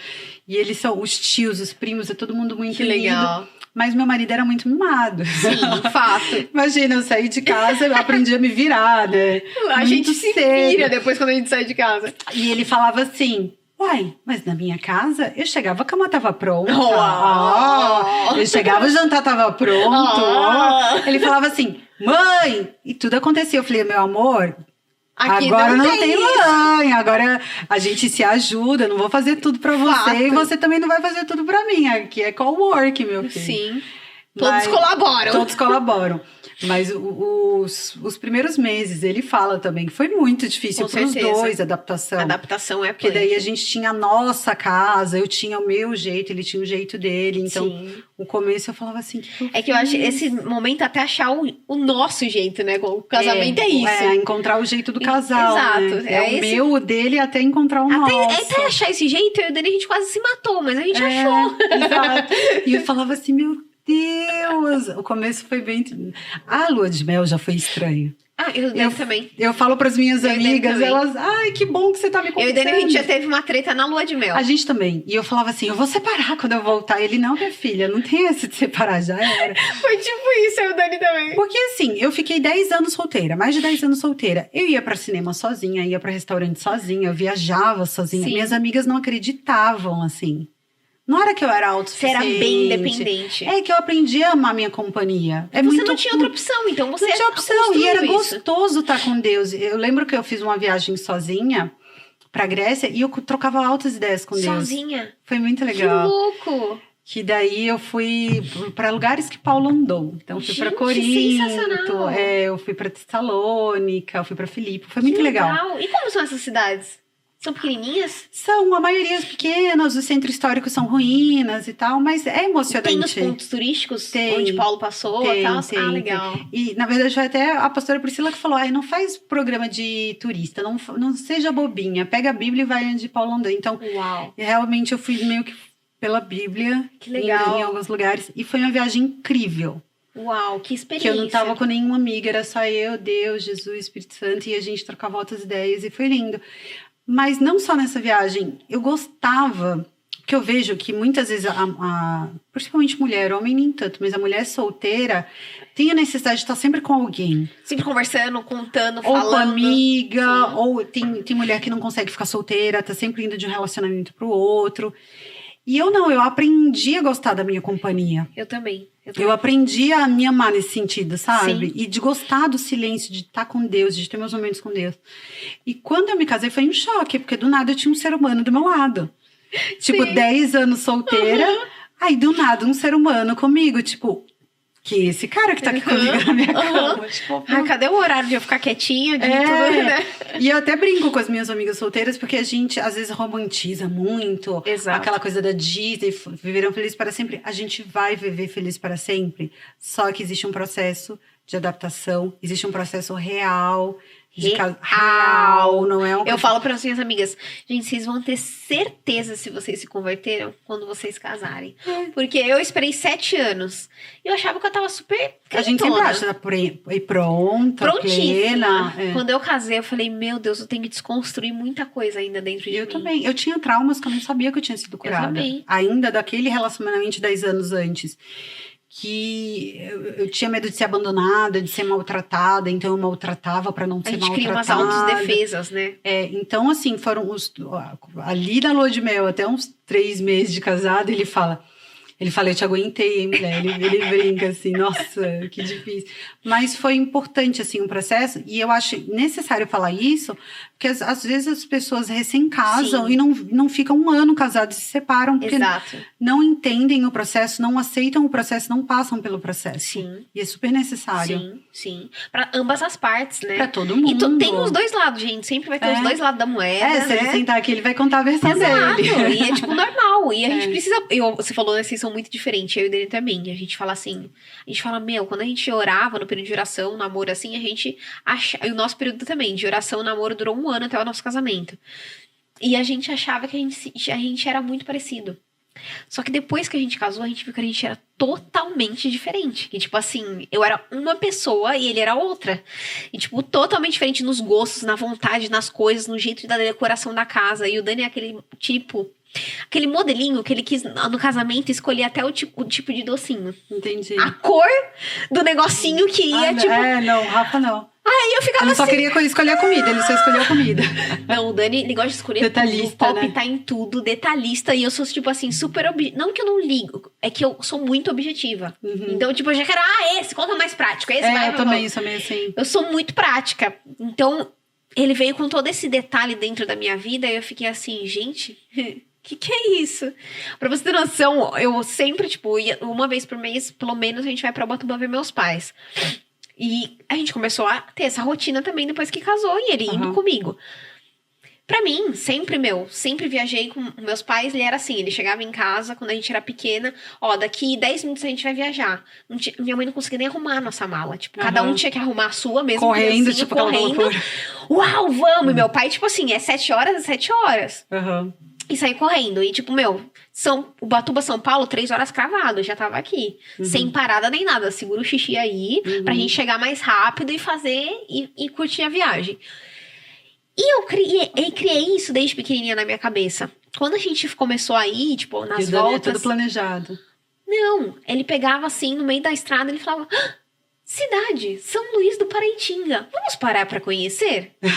E eles são os tios, os primos, é todo mundo muito lindo. Que legal. Mas meu marido era muito mimado.
Sim, fato.
Imagina, eu saí de casa, eu aprendi a me virar, né?
A gente se vira depois quando a gente sai de casa.
E ele falava assim... Uai, mas na minha casa, eu chegava, a cama tava pronta. Eu chegava, o jantar tava pronto. Ele falava assim, mãe! E tudo acontecia. Eu falei, meu amor,
Aqui
agora não tem mãe, agora a gente se ajuda, não vou fazer tudo pra você e você também não vai fazer tudo pra mim. Aqui é co-work, meu filho.
Sim. Todos colaboram.
Todos colaboram. Mas os primeiros meses, ele fala também que foi muito difícil para os dois, a adaptação.
A adaptação é
porque daí a gente tinha a nossa casa, eu tinha o meu jeito, ele tinha o jeito dele. Então, o começo eu falava assim...
que eu acho esse momento até achar o nosso jeito, né? O casamento é isso.
É, encontrar o jeito do casal.
Exato.
Né? É o meu, o dele, até encontrar o nosso.
Até achar esse jeito, eu e o dele a gente quase se matou, mas a gente achou.
Exato. E eu falava assim, meu Deus, o começo foi bem... A lua de mel já foi estranho.
Eu também.
Eu falo para as minhas amigas, elas... Ai, que bom que você tá me contando.
Eu e Dani, a gente já teve uma treta na lua de mel.
A gente também. E eu falava assim, eu vou separar quando eu voltar. Ele, não, minha filha, não tem esse de separar, já era.
Foi tipo isso, eu e o Dani também.
Porque assim, eu fiquei 10 anos solteira, mais de 10 anos solteira. Eu ia para cinema sozinha, ia para restaurante sozinha, eu viajava sozinha. Sim. Minhas amigas não acreditavam, assim... Não era que eu era autossuficiente.
Você era bem independente.
É que eu aprendi a amar minha companhia.
Você não tinha outra opção, então você
não tinha opção. E era gostoso estar com Deus. Eu lembro que eu fiz uma viagem sozinha pra Grécia e eu trocava altas ideias com Deus.
Sozinha?
Foi muito legal.
Que louco!
Que daí eu fui para lugares que Paulo andou. Então, eu fui para Corinto, eu fui para Tessalônica, eu fui para Filipe. Foi muito legal.
E como são essas cidades? São pequenininhas?
São, a maioria pequenas, os centros históricos são ruínas e tal, mas é emocionante.
Tem os pontos turísticos onde Paulo passou e tal? Legal.
E, na verdade, foi até a pastora Priscila que falou, não faz programa de turista, não seja bobinha, pega a Bíblia e vai onde Paulo andou. Então, realmente eu fui meio que pela Bíblia,
que legal.
Em alguns lugares, e foi uma viagem incrível.
Uau, que experiência.
Que eu não tava com nenhuma amiga, era só eu, Deus, Jesus, Espírito Santo, e a gente trocava outras ideias, e foi lindo. Mas não só nessa viagem, eu gostava, porque eu vejo que muitas vezes, principalmente mulher, homem nem tanto, mas a mulher solteira tem a necessidade de estar sempre com alguém.
Sempre conversando, contando, falando.
Ou com amiga, ou tem mulher que não consegue ficar solteira, tá sempre indo de um relacionamento pro outro. E eu não, eu aprendi a gostar da minha companhia.
Eu também.
Eu aprendi a me amar nesse sentido, sabe? Sim. E de gostar do silêncio, de estar com Deus, de ter meus momentos com Deus. E quando eu me casei foi um choque, porque do nada eu tinha um ser humano do meu lado. Tipo, 10 anos solteira, aí do nada um ser humano comigo, tipo... Que esse cara que tá aqui comigo na minha cama. Tipo,
cadê o horário de eu ficar quietinha? De tudo, né?
E eu até brinco com as minhas amigas solteiras, porque a gente, às vezes, romantiza muito.
Exato.
Aquela coisa da Disney, viverão felizes para sempre. A gente vai viver feliz para sempre. Só que existe um processo de adaptação, existe um processo real... Real, não é?
Eu falo para as minhas amigas, gente, vocês vão ter certeza se vocês se converteram quando vocês casarem. Porque eu esperei 7 anos. E eu achava que eu tava super queridona.
A gente sempre acha pronta, plena.
Quando eu casei, eu falei, meu Deus, eu tenho que desconstruir muita coisa ainda dentro de mim.
Eu também. Eu tinha traumas que eu não sabia que eu tinha sido curada.
Eu também.
Ainda daquele relacionamento 10 anos antes. Que eu tinha medo de ser abandonada, de ser maltratada, então eu maltratava para não ser maltratada. A gente cria umas
autodefesas, né?
Então, assim, foram ali na lua de mel, até uns 3 meses de casado, ele fala, eu te aguentei, hein, mulher? Ele brinca assim, nossa, que difícil. Mas foi importante, assim, um processo, e eu acho necessário falar isso, porque às vezes as pessoas recém-casam e não ficam um ano casados e se separam, porque não entendem o processo, não aceitam o processo, não passam pelo processo.
Sim.
E é super necessário.
Sim. Para ambas as partes, né?
Pra todo mundo.
E tem os dois lados, gente. Sempre vai ter os dois lados da moeda,
se ele sentar aqui, ele vai contar a versão dele.
E é, tipo, normal. E a gente precisa... Você falou, né, vocês são muito diferentes. Eu e dele também. A gente fala assim... quando a gente orava no período de oração, namoro, assim, a gente acha... E o nosso período também, de oração, namoro, durou 1 ano até o nosso casamento. E a gente achava que a gente era muito parecido. Só que depois que a gente casou, a gente viu que a gente era totalmente diferente. Que, tipo assim, eu era uma pessoa e ele era outra. E, tipo, totalmente diferente nos gostos, na vontade, nas coisas, no jeito da decoração da casa. E o Dani é aquele tipo... Aquele modelinho que ele quis no casamento escolher até o tipo de docinho.
Entendi.
A cor do negocinho que ia, tipo...
não, Rafa não.
Aí eu ficava
ele só queria escolher a comida, ele só escolheu a comida.
Não, o Dani, ele gosta de escolher
detalhista,
tudo, palpitar em tudo, detalhista. E eu sou, tipo assim, super... Não que eu não ligo, é que eu sou muito objetiva. Então, tipo, eu já quero, esse, qual que é o mais prático? Esse vai,
eu também sou meio assim.
Eu sou muito prática. Então... ele veio com todo esse detalhe dentro da minha vida e eu fiquei assim, gente, que é isso? Pra você ter noção, eu sempre, tipo, uma vez por mês, pelo menos, a gente vai pra Ubatuba ver meus pais. E a gente começou a ter essa rotina também depois que casou e ele indo comigo. Pra mim, sempre viajei com meus pais, ele era assim, ele chegava em casa quando a gente era pequena, daqui 10 minutos a gente vai viajar. Minha mãe não conseguia nem arrumar a nossa mala, tipo, cada um tinha que arrumar a sua mesmo.
Correndo, tipo,
correndo. Uau, vamos! E meu pai, tipo assim, é 7 horas. E saí correndo, e tipo, Ubatuba, São Paulo, 3 horas cravado, já tava aqui. Sem parada nem nada, segura o xixi aí, pra gente chegar mais rápido e fazer, e curtir a viagem. E eu criei isso desde pequenininha na minha cabeça. Quando a gente começou a ir, tipo, nas voltas...
tudo planejado.
Não, ele pegava assim, no meio da estrada, ele falava... Cidade, São Luís do Paraitinga. Vamos parar pra conhecer? Eu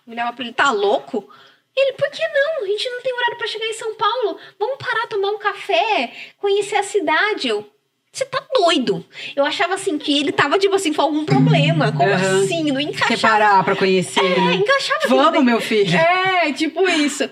olhava pra ele, tá louco? Ele, por que não? A gente não tem horário pra chegar em São Paulo. Vamos parar, tomar um café, conhecer a cidade. Você tá doido? Eu achava assim que ele tava, tipo assim, com algum problema. Como assim? Não encaixava.
Quer parar pra conhecer, né?
Encaixava.
Vamos, meu filho.
Tipo isso.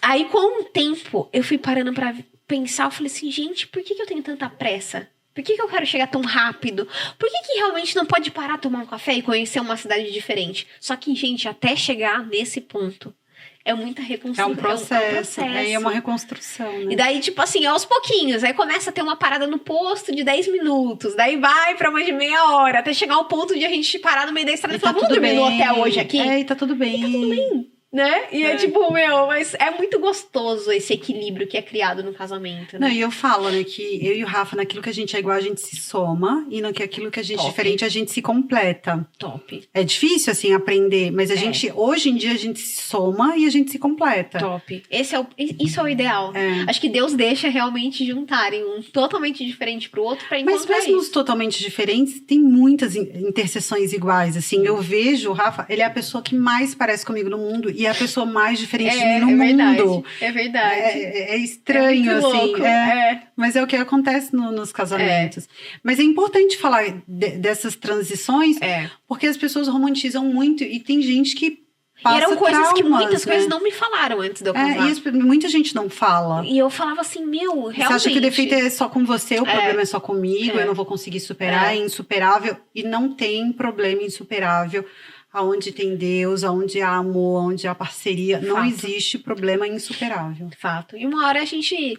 Aí, com o tempo, eu fui parando pra pensar. Eu falei assim, gente, por que eu tenho tanta pressa? Por que eu quero chegar tão rápido? Por que realmente não pode parar, tomar um café e conhecer uma cidade diferente? Só que, gente, até chegar nesse ponto... É muita reconstrução.
É um processo. É uma reconstrução, né?
E daí, tipo assim, aos pouquinhos. Aí começa a ter uma parada no posto de 10 minutos. Daí vai pra mais de meia hora. Até chegar ao ponto de a gente parar no meio da estrada e falar, vamos dormir no hotel hoje aqui?
E tá tudo bem.
E tá tudo bem. Né? E é tipo, mas é muito gostoso esse equilíbrio que é criado no casamento, né?
Não, e eu falo, né, que eu e o Rafa, naquilo que a gente é igual, a gente se soma, e naquilo que a gente é diferente, a gente se completa.
Top.
É difícil, assim, aprender, mas hoje em dia, a gente se soma e a gente se completa.
Top. Isso é o ideal. Acho que Deus deixa realmente juntarem um totalmente diferente pro outro pra encontrar.
Mas mesmo os totalmente diferentes, tem muitas interseções iguais, assim. Eu vejo o Rafa, ele é a pessoa que mais parece comigo no mundo, e é a pessoa mais diferente de mim no mundo.
É verdade.
É estranho, assim. Mas é o que acontece nos casamentos. Mas é importante falar dessas transições, porque as pessoas romantizam muito e tem gente que passa
eram coisas
traumas,
que muitas coisas não me falaram antes de eu casar.
E muita gente não fala.
E eu falava assim, realmente...
Você acha que o defeito é só com você, o problema é só comigo, eu não vou conseguir superar, é insuperável. E não tem problema insuperável. Aonde tem Deus, aonde há amor, aonde há parceria, não existe problema insuperável.
Fato. E uma hora a gente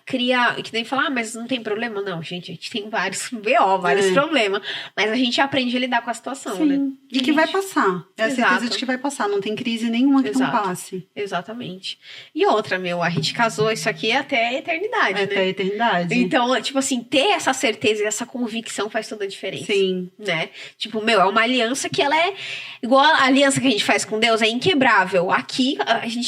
cria, que nem falar, mas não tem problema. Não, gente, a gente tem vários vários problemas. Mas a gente aprende a lidar com a situação, né?
E que vai passar. É a certeza de que vai passar. Não tem crise nenhuma que não passe.
Exatamente. E outra, a gente casou isso aqui até a eternidade, né?
Até a eternidade.
Então, tipo assim, ter essa certeza e essa convicção faz toda a diferença.
Sim.
Né? Tipo, é uma aliança que ela é igual a aliança que a gente faz com Deus, é inquebrável. Aqui,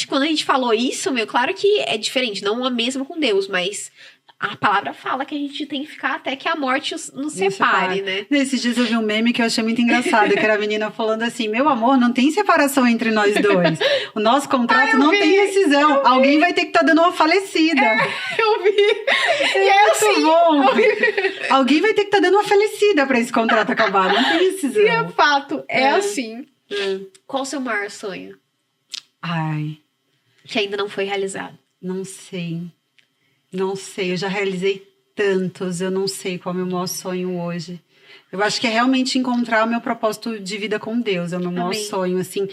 quando a gente falou isso, claro que é diferente, não a mesma com Deus, mas a palavra fala que a gente tem que ficar até que a morte nos separe, né?
Nesses dias eu vi um meme que eu achei muito engraçado, que era a menina falando assim, meu amor, não tem separação entre nós dois. O nosso contrato não tem rescisão. Alguém vai ter que estar dando uma falecida.
Eu vi.
E é assim. Bom. Alguém vai ter que estar dando uma falecida para esse contrato acabar. Não tem rescisão.
E é fato. É assim. Qual o seu maior sonho? Que ainda não foi realizado?
Não sei, eu já realizei tantos, eu não sei qual é o meu maior sonho hoje. Eu acho que é realmente encontrar o meu propósito de vida com Deus, é o meu maior sonho, assim,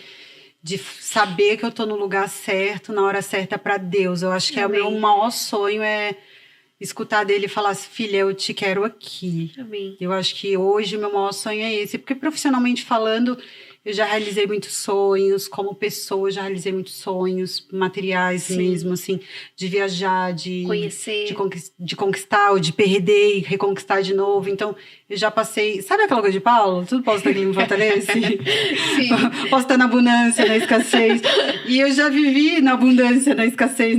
de saber que eu tô no lugar certo, na hora certa para Deus. Eu acho que o meu maior sonho é escutar dele falar assim, filha, eu te quero aqui.
Amém.
Eu acho que hoje o meu maior sonho é esse, porque profissionalmente falando, eu já realizei muitos sonhos, como pessoa, eu já realizei muitos sonhos materiais mesmo, assim, de viajar, de
conhecer,
de conquistar, ou de perder e reconquistar de novo. Então, eu já passei... Sabe aquela coisa de Paulo? Tudo posso estar aqui me fortalece?
Sim.
Posso estar na abundância, na escassez. E eu já vivi na abundância, na escassez,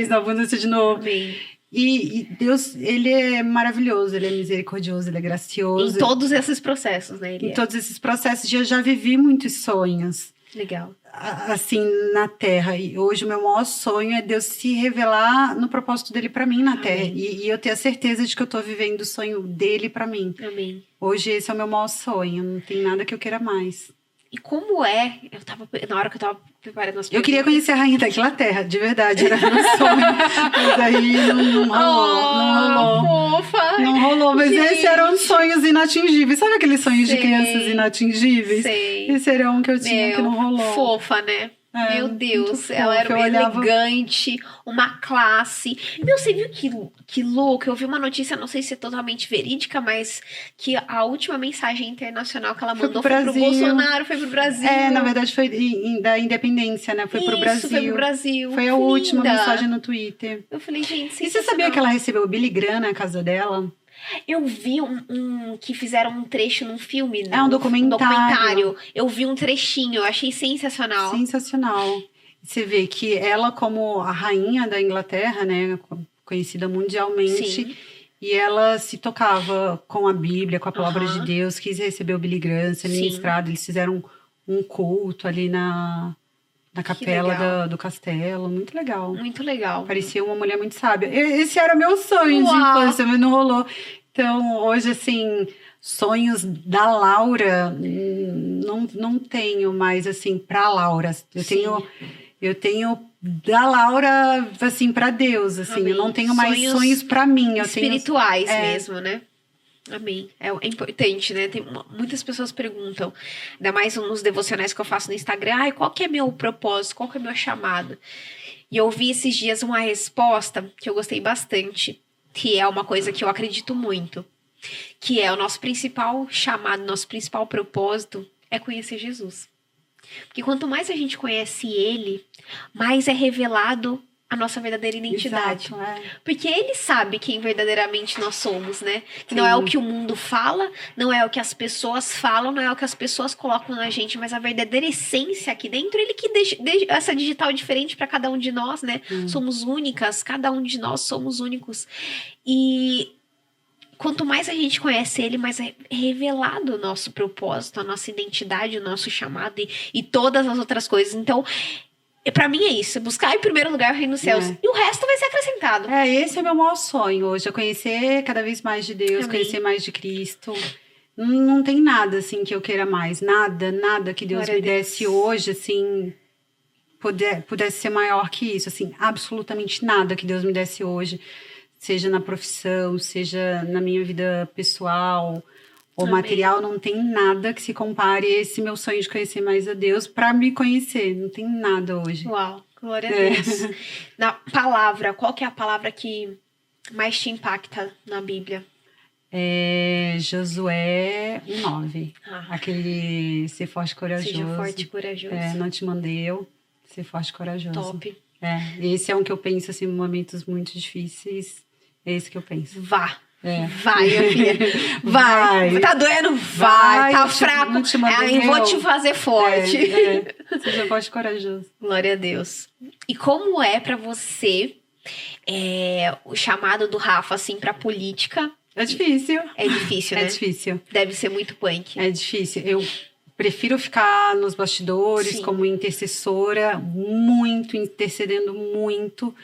na abundância de novo.
Amém.
E Deus, ele é maravilhoso, ele é misericordioso, ele é gracioso.
Em todos esses processos, né?
Todos esses processos, eu já vivi muitos sonhos.
Legal.
Assim, na Terra. E hoje o meu maior sonho é Deus se revelar no propósito dele para mim na Terra. E eu ter a certeza de que eu tô vivendo o sonho dele para mim.
Amém.
Hoje esse é o meu maior sonho, não tem nada que eu queira mais.
E como é, na hora que eu tava preparando as perguntas...
Eu queria conhecer a rainha da Inglaterra, de verdade, era meu sonho. Mas aí não rolou.
Fofa!
Não rolou, mas esses eram sonhos inatingíveis. Sabe aqueles sonhos de crianças inatingíveis?
Sei.
Esse era um que eu tinha que não rolou.
Fofa, né? Meu Deus, ela
fofa,
era elegante, uma classe. Meu, você viu que louco? Eu vi uma notícia, não sei se é totalmente verídica, mas que a última mensagem internacional que ela mandou foi pro Bolsonaro, foi pro Brasil.
Na verdade foi da independência, né? Foi pro Brasil.
Foi pro Brasil.
Foi a última mensagem no Twitter.
Eu falei, gente,
e você sabia que ela recebeu o Billy Graham na casa dela?
Eu vi que fizeram um trecho num filme, né?
Um documentário.
Eu vi um trechinho, eu achei sensacional.
Sensacional. Você vê que ela, como a rainha da Inglaterra, né? Conhecida mundialmente. Sim. E ela se tocava com a Bíblia, com a palavra de Deus, quis receber o Billy Graham, ser ministrado. Eles fizeram um culto ali na capela do castelo. Muito legal.
Muito legal.
Parecia uma mulher muito sábia. Esse era meu sonho de infância, mas não rolou. Então, hoje, assim, sonhos da Laura, não tenho mais, assim, pra Laura. Eu tenho da Laura, assim, pra Deus, assim. Amém. Eu não tenho mais sonhos pra mim.
Espirituais mesmo, né? Amém. É importante, né? Muitas pessoas perguntam, ainda mais nos devocionais que eu faço no Instagram, qual que é meu propósito, qual que é meu chamado? E eu vi esses dias uma resposta que eu gostei bastante, que é uma coisa que eu acredito muito, que é o nosso principal chamado, nosso principal propósito é conhecer Jesus. Porque quanto mais a gente conhece Ele, mais é revelado a nossa verdadeira identidade.
Exato,
Porque Ele sabe quem verdadeiramente nós somos, né? Que não é o que o mundo fala, não é o que as pessoas falam, não é o que as pessoas colocam na gente, mas a verdadeira essência aqui dentro, Ele que deixa essa digital diferente para cada um de nós, né? Somos únicas, cada um de nós somos únicos. E quanto mais a gente conhece Ele, mais é revelado o nosso propósito, a nossa identidade, o nosso chamado e todas as outras coisas. Então, pra mim é isso, buscar em primeiro lugar o reino dos céus. E o resto vai ser acrescentado.
Esse é meu maior sonho hoje, é conhecer cada vez mais de Deus, conhecer mais de Cristo. Não tem nada, assim, que eu queira mais. Nada que Deus me desse hoje, assim, pudesse ser maior que isso. Assim, absolutamente nada que Deus me desse hoje. Seja na profissão, seja na minha vida pessoal ou material, não tem nada que se compare a esse meu sonho de conhecer mais a Deus para me conhecer. Não tem nada hoje.
Uau, glória a Deus. Na palavra, qual que é a palavra que mais te impacta na Bíblia?
Josué 9. Aquele ser forte e corajoso.
Seja forte e corajoso.
Não te mandei eu, ser forte e corajoso.
Top.
Esse é um que eu penso, assim, em momentos muito difíceis. É esse que eu penso.
Vai, minha filha. Vai. Tá doendo? Vai. Tá fraco? Eu vou te fazer forte.
Seja forte e corajoso.
Glória a Deus. E como é pra você o chamado do Rafa, assim, pra política?
É difícil.
É difícil, né?
É difícil.
Deve ser muito punk.
É difícil. Eu prefiro ficar nos bastidores como intercessora, intercedendo muito,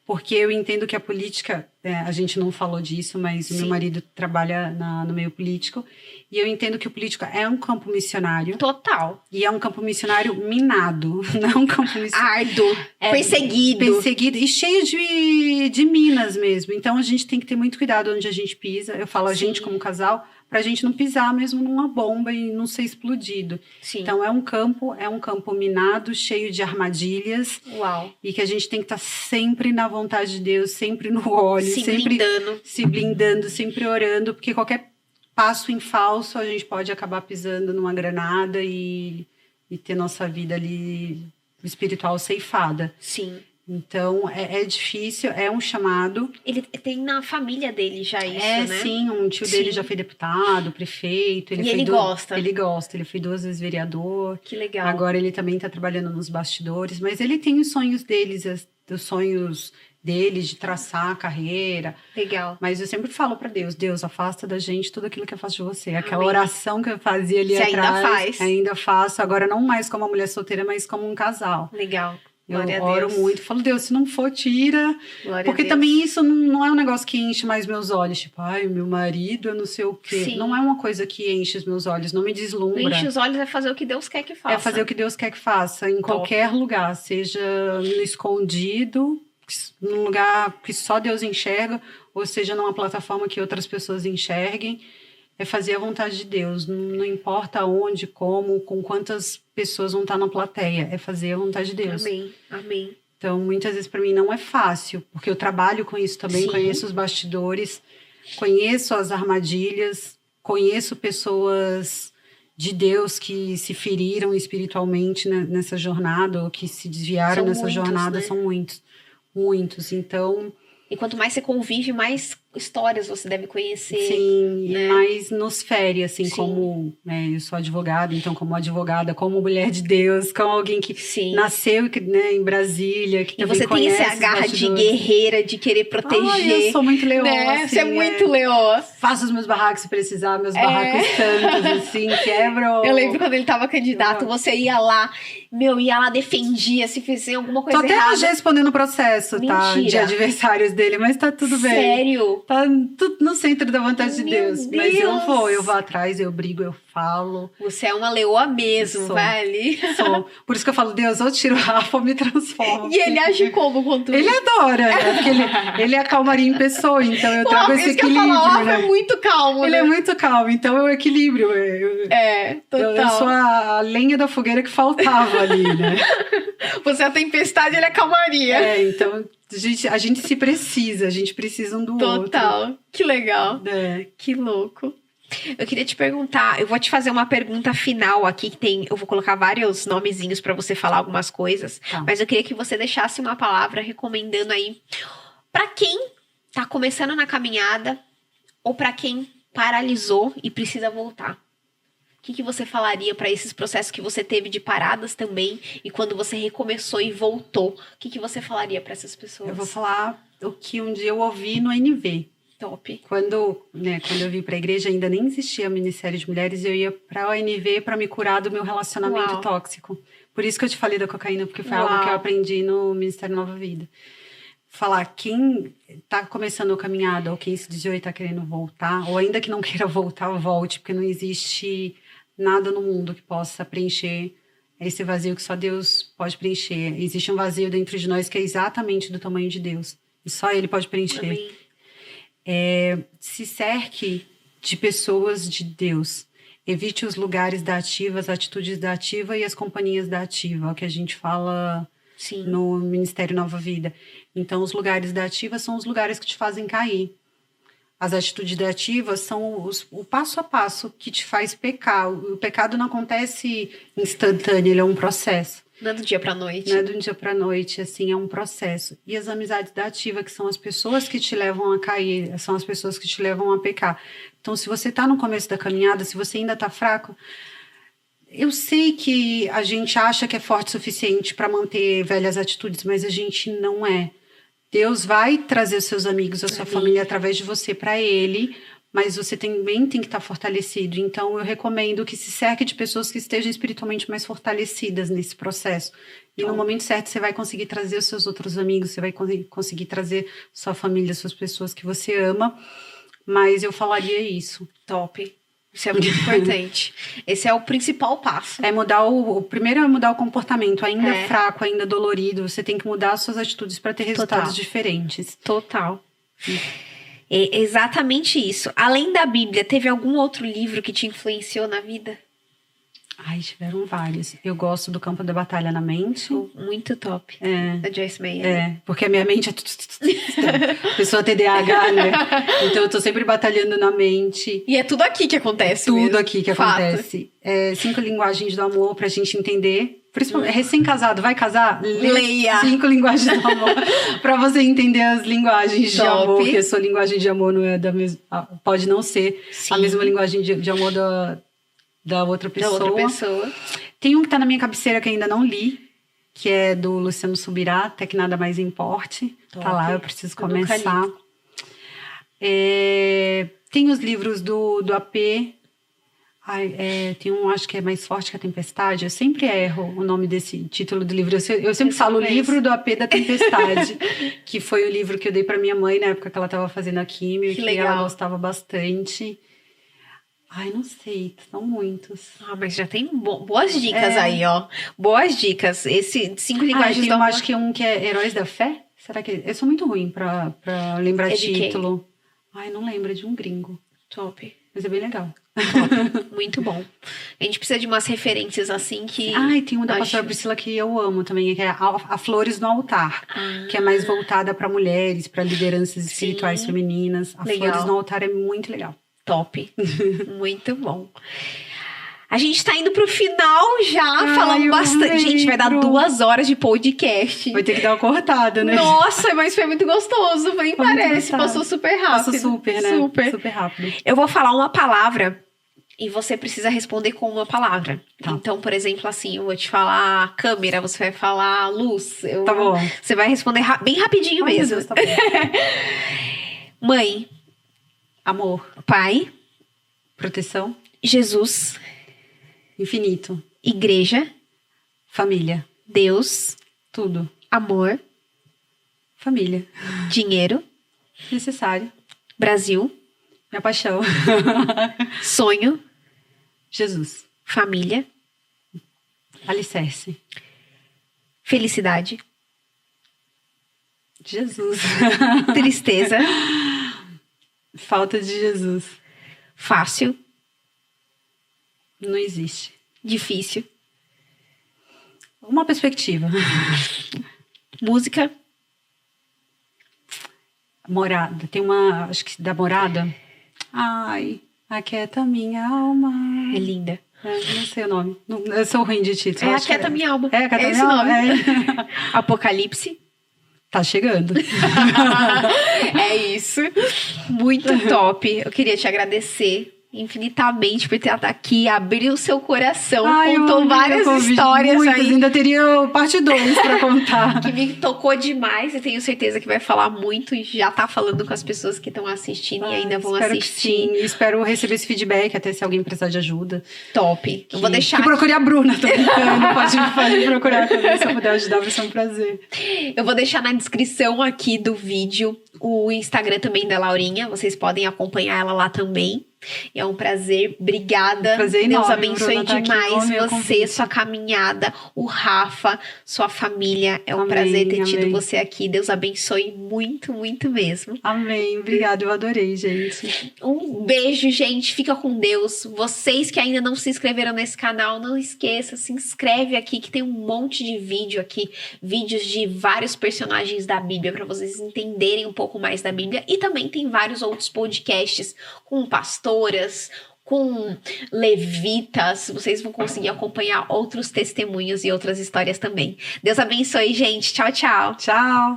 porque eu entendo que a política, a gente não falou disso, mas o meu marido trabalha no meio político, e eu entendo que o político é um campo missionário.
Total.
E é um campo missionário minado, não é um campo missionário...
Árduo, perseguido
e cheio de minas mesmo. Então, a gente tem que ter muito cuidado onde a gente pisa. Eu falo a gente como casal, pra gente não pisar mesmo numa bomba e não ser explodido.
Sim.
Então, é um campo minado, cheio de armadilhas.
Uau.
E que a gente tem que estar sempre na vontade de Deus, sempre no óleo. Se blindando, sempre orando, porque qualquer passo em falso, a gente pode acabar pisando numa granada e ter nossa vida ali espiritual ceifada.
Sim.
Então, é difícil, é um chamado.
Ele tem na família dele já isso, né?
Sim, um tio dele já foi deputado, prefeito.
Ele gosta.
Ele gosta, ele foi 2 vezes vereador.
Que legal.
Agora ele também está trabalhando nos bastidores, mas ele tem os sonhos os sonhos dele de traçar a carreira.
Legal.
Mas eu sempre falo para Deus, afasta da gente tudo aquilo que eu faço de você. Aquela oração que eu fazia ali atrás.
Ainda faz.
Ainda faço, agora não mais como uma mulher solteira, mas como um casal.
Legal.
Eu oro muito, falo, Deus, se não for, tira.
Glória
porque
a Deus.
também isso não é um negócio que enche mais meus olhos. Tipo, ai, meu marido, eu não sei o quê.
Sim.
Não é uma coisa que enche os meus olhos, não me deslumbra.
Enche os olhos é fazer o que Deus quer que faça.
É fazer o que Deus quer que faça, em qualquer lugar. Seja no escondido, num lugar que só Deus enxerga, ou seja, numa plataforma que outras pessoas enxerguem. É fazer a vontade de Deus, não importa onde, como, com quantas pessoas vão estar na plateia, é fazer a vontade de Deus.
Amém, amém.
Então, muitas vezes para mim não é fácil, porque eu trabalho com isso também,
Sim.
Conheço os bastidores, conheço as armadilhas, conheço pessoas de Deus que se feriram espiritualmente nessa jornada, ou que se desviaram nessa jornada, né? São muitos. Então...
E quanto mais você convive, mais histórias você deve conhecer.
Sim,
né?
E mais nos fere, assim,
Sim.
como... Né, eu sou advogada, então como advogada, como mulher de Deus, como alguém que nasceu, né, em Brasília, que também
você tem essa garra de guerreira, de querer proteger.
Eu sou muito leoa,
né?
assim,
você é muito leoa.
Faço os meus barracos se precisar, meus barracos santos, assim, quebro.
Eu lembro quando ele tava candidato, você ia lá, ia lá, defendia, se fizesse alguma coisa errada.
Tô até hoje respondendo o processo,
Mentira.
Tá? De adversários dele, mas tá tudo bem.
Sério?
Tá tudo no centro da vontade de Deus. Mas eu vou atrás, eu brigo, eu falo.
Você é uma leoa mesmo, vale?
Sou. Por isso que eu falo, Deus, eu tiro o Rafa, eu me transformo.
E ele age como com tudo?
Ele adora, né? Porque ele é a calmaria em pessoa, então eu trago esse equilíbrio.
O Rafa é muito calmo,
Ele é muito calmo, então eu equilíbrio.
Total.
Eu sou a lenha da fogueira que faltava ali, né?
Você é a tempestade, ele é a calmaria.
Então... A gente se precisa, a gente precisa um do outro.
Total. Que legal. Que louco. Eu queria te perguntar, eu vou te fazer uma pergunta final aqui, eu vou colocar vários nomezinhos pra você falar algumas coisas, mas eu queria que você deixasse uma palavra recomendando aí pra quem tá começando na caminhada ou pra quem paralisou e precisa voltar. O que você falaria para esses processos que você teve de paradas também e quando você recomeçou e voltou? O que você falaria para essas pessoas? Eu
vou falar o que um dia eu ouvi no NV.
Top.
Quando eu vim para a igreja, ainda nem existia Ministério de Mulheres, eu ia para o NV para me curar do meu relacionamento tóxico. Por isso que eu te falei da cocaína, porque foi algo que eu aprendi no Ministério Nova Vida. Falar, quem tá começando a caminhada ou quem se desviou e tá querendo voltar, ou ainda que não queira voltar, volte, porque não existe nada no mundo que possa preencher esse vazio que só Deus pode preencher. Existe um vazio dentro de nós que é exatamente do tamanho de Deus. E só Ele pode preencher.
Amém.
Se cerque de pessoas de Deus. Evite os lugares da ativa, as atitudes da ativa e as companhias da ativa, o que a gente fala no Ministério Nova Vida. Então, os lugares da ativa são os lugares que te fazem cair. As atitudes da ativa são o passo a passo que te faz pecar. O pecado não acontece instantâneo, ele é um processo.
Não é do dia pra noite.
Não é do dia pra noite, assim, é um processo. E as amizades da ativa, que são as pessoas que te levam a cair, são as pessoas que te levam a pecar. Então, se você tá no começo da caminhada, se você ainda tá fraco, eu sei que a gente acha que é forte o suficiente para manter velhas atitudes, mas a gente não é. Deus vai trazer os seus amigos, a sua família através de você para Ele, mas você também tem que estar fortalecido. Então, eu recomendo que se cerque de pessoas que estejam espiritualmente mais fortalecidas nesse processo. E no momento certo, você vai conseguir trazer os seus outros amigos, você vai conseguir trazer sua família, suas pessoas que você ama. Mas eu falaria isso.
Top. Isso é muito importante. Esse é o principal passo.
O primeiro é mudar o comportamento. Ainda fraco, ainda dolorido. Você tem que mudar as suas atitudes para ter resultados diferentes.
Total. É exatamente isso. Além da Bíblia, teve algum outro livro que te influenciou na vida?
Ai, tiveram vários. Eu gosto do Campo da Batalha na Mente.
Muito top. Da Joyce Meyer.
Porque a minha mente é... Pessoa TDAH, né? Então eu tô sempre batalhando na mente.
E é tudo aqui que acontece
Tudo aqui que acontece. 5 linguagens do amor pra gente entender. Principalmente, recém-casado, vai casar?
Leia!
5 linguagens do amor. Pra você entender as linguagens de amor. Porque a sua linguagem de amor não é da mesma... Pode não ser a mesma linguagem de amor da outra pessoa. Tem um que tá na minha cabeceira que ainda não li, que é do Luciano Subirá, Até que Nada Mais Importe. Top. Tá lá, eu preciso começar. Tem os livros do AP, Tem acho que é Mais Forte que a Tempestade. Eu sempre erro o nome desse título do livro. Eu sempre falo o livro do AP da Tempestade, que foi o livro que eu dei para minha mãe na época que ela estava fazendo a químio, que ela gostava bastante. Não sei, são muitos.
Mas já tem boas dicas aí, ó. Boas dicas. Esse 5 linguagens
do amor. Acho que um que é Heróis da Fé. Será que eu sou muito ruim pra lembrar título. Não lembro, de um gringo.
Top.
Mas é bem legal.
Top. Muito bom. A gente precisa de umas referências assim que...
tem um da pastora Priscila que eu amo também, que é a Flores no Altar. Que é mais voltada para mulheres, para lideranças espirituais femininas. A Flores no Altar é muito legal.
Top. Muito bom. A gente tá indo pro final já, falando bastante. Gente, vai dar 2 horas de podcast.
Vai ter que dar uma cortada, né?
Nossa, mas foi muito gostoso. Nem parece. Passou super rápido.
Passou super, né? Super rápido.
Eu vou falar uma palavra e você precisa responder com uma palavra.
Tá.
Então, por exemplo, assim, eu vou te falar câmera, você vai falar luz.
Tá bom.
Você vai responder bem rapidinho mesmo.
Deus, tá bom.
Mãe.
Amor.
Pai.
Proteção.
Jesus.
Infinito.
Igreja.
Família.
Deus.
Tudo.
Amor.
Família.
Dinheiro.
Necessário.
Brasil.
Minha paixão.
Sonho.
Jesus.
Família.
Alicerce.
Felicidade.
Jesus.
Tristeza.
Falta de Jesus.
Fácil.
Não existe.
Difícil.
Uma perspectiva.
Música.
Morada. Tem uma, acho que da Morada. Aquieta minha alma.
É linda.
Não sei o nome. Eu sou ruim de título.
Aquieta minha alma.
Aquieta
esse
minha
nome.
alma.
Apocalipse.
Tá chegando.
É isso. Muito top. Eu queria te agradecer infinitamente por estar aqui, abrir o seu coração, contou várias histórias
muitas,
aí.
Ainda teria parte 2 pra contar.
Que me tocou demais e tenho certeza que vai falar muito e já tá falando com as pessoas que estão assistindo e ainda vão assistir.
Que sim. Espero receber esse feedback, até se alguém precisar de ajuda.
Top. Eu vou deixar.
Que procure a Bruna, tô brincando. Pode procurar também, se eu puder ajudar, vai ser um prazer.
Eu vou deixar na descrição aqui do vídeo o Instagram também da Laurinha. Vocês podem acompanhar ela lá também. É um prazer, obrigada.
Prazer
Deus
enorme,
abençoe
Bruna,
demais você,
convite.
sua caminhada, o Rafa, sua família. É um
Amém,
prazer ter tido
amém.
você aqui. Deus abençoe muito, muito mesmo.
Amém, obrigada, eu adorei, gente.
Um beijo, gente. Fica com Deus. Vocês que ainda não se inscreveram nesse canal, não esqueça, se inscreve aqui que tem um monte de vídeo aqui, vídeos de vários personagens da Bíblia para vocês entenderem um pouco mais da Bíblia, e também tem vários outros podcasts com pastoras, com levitas. Vocês vão conseguir acompanhar outros testemunhos e outras histórias também. Deus abençoe, gente. Tchau, tchau.
Tchau.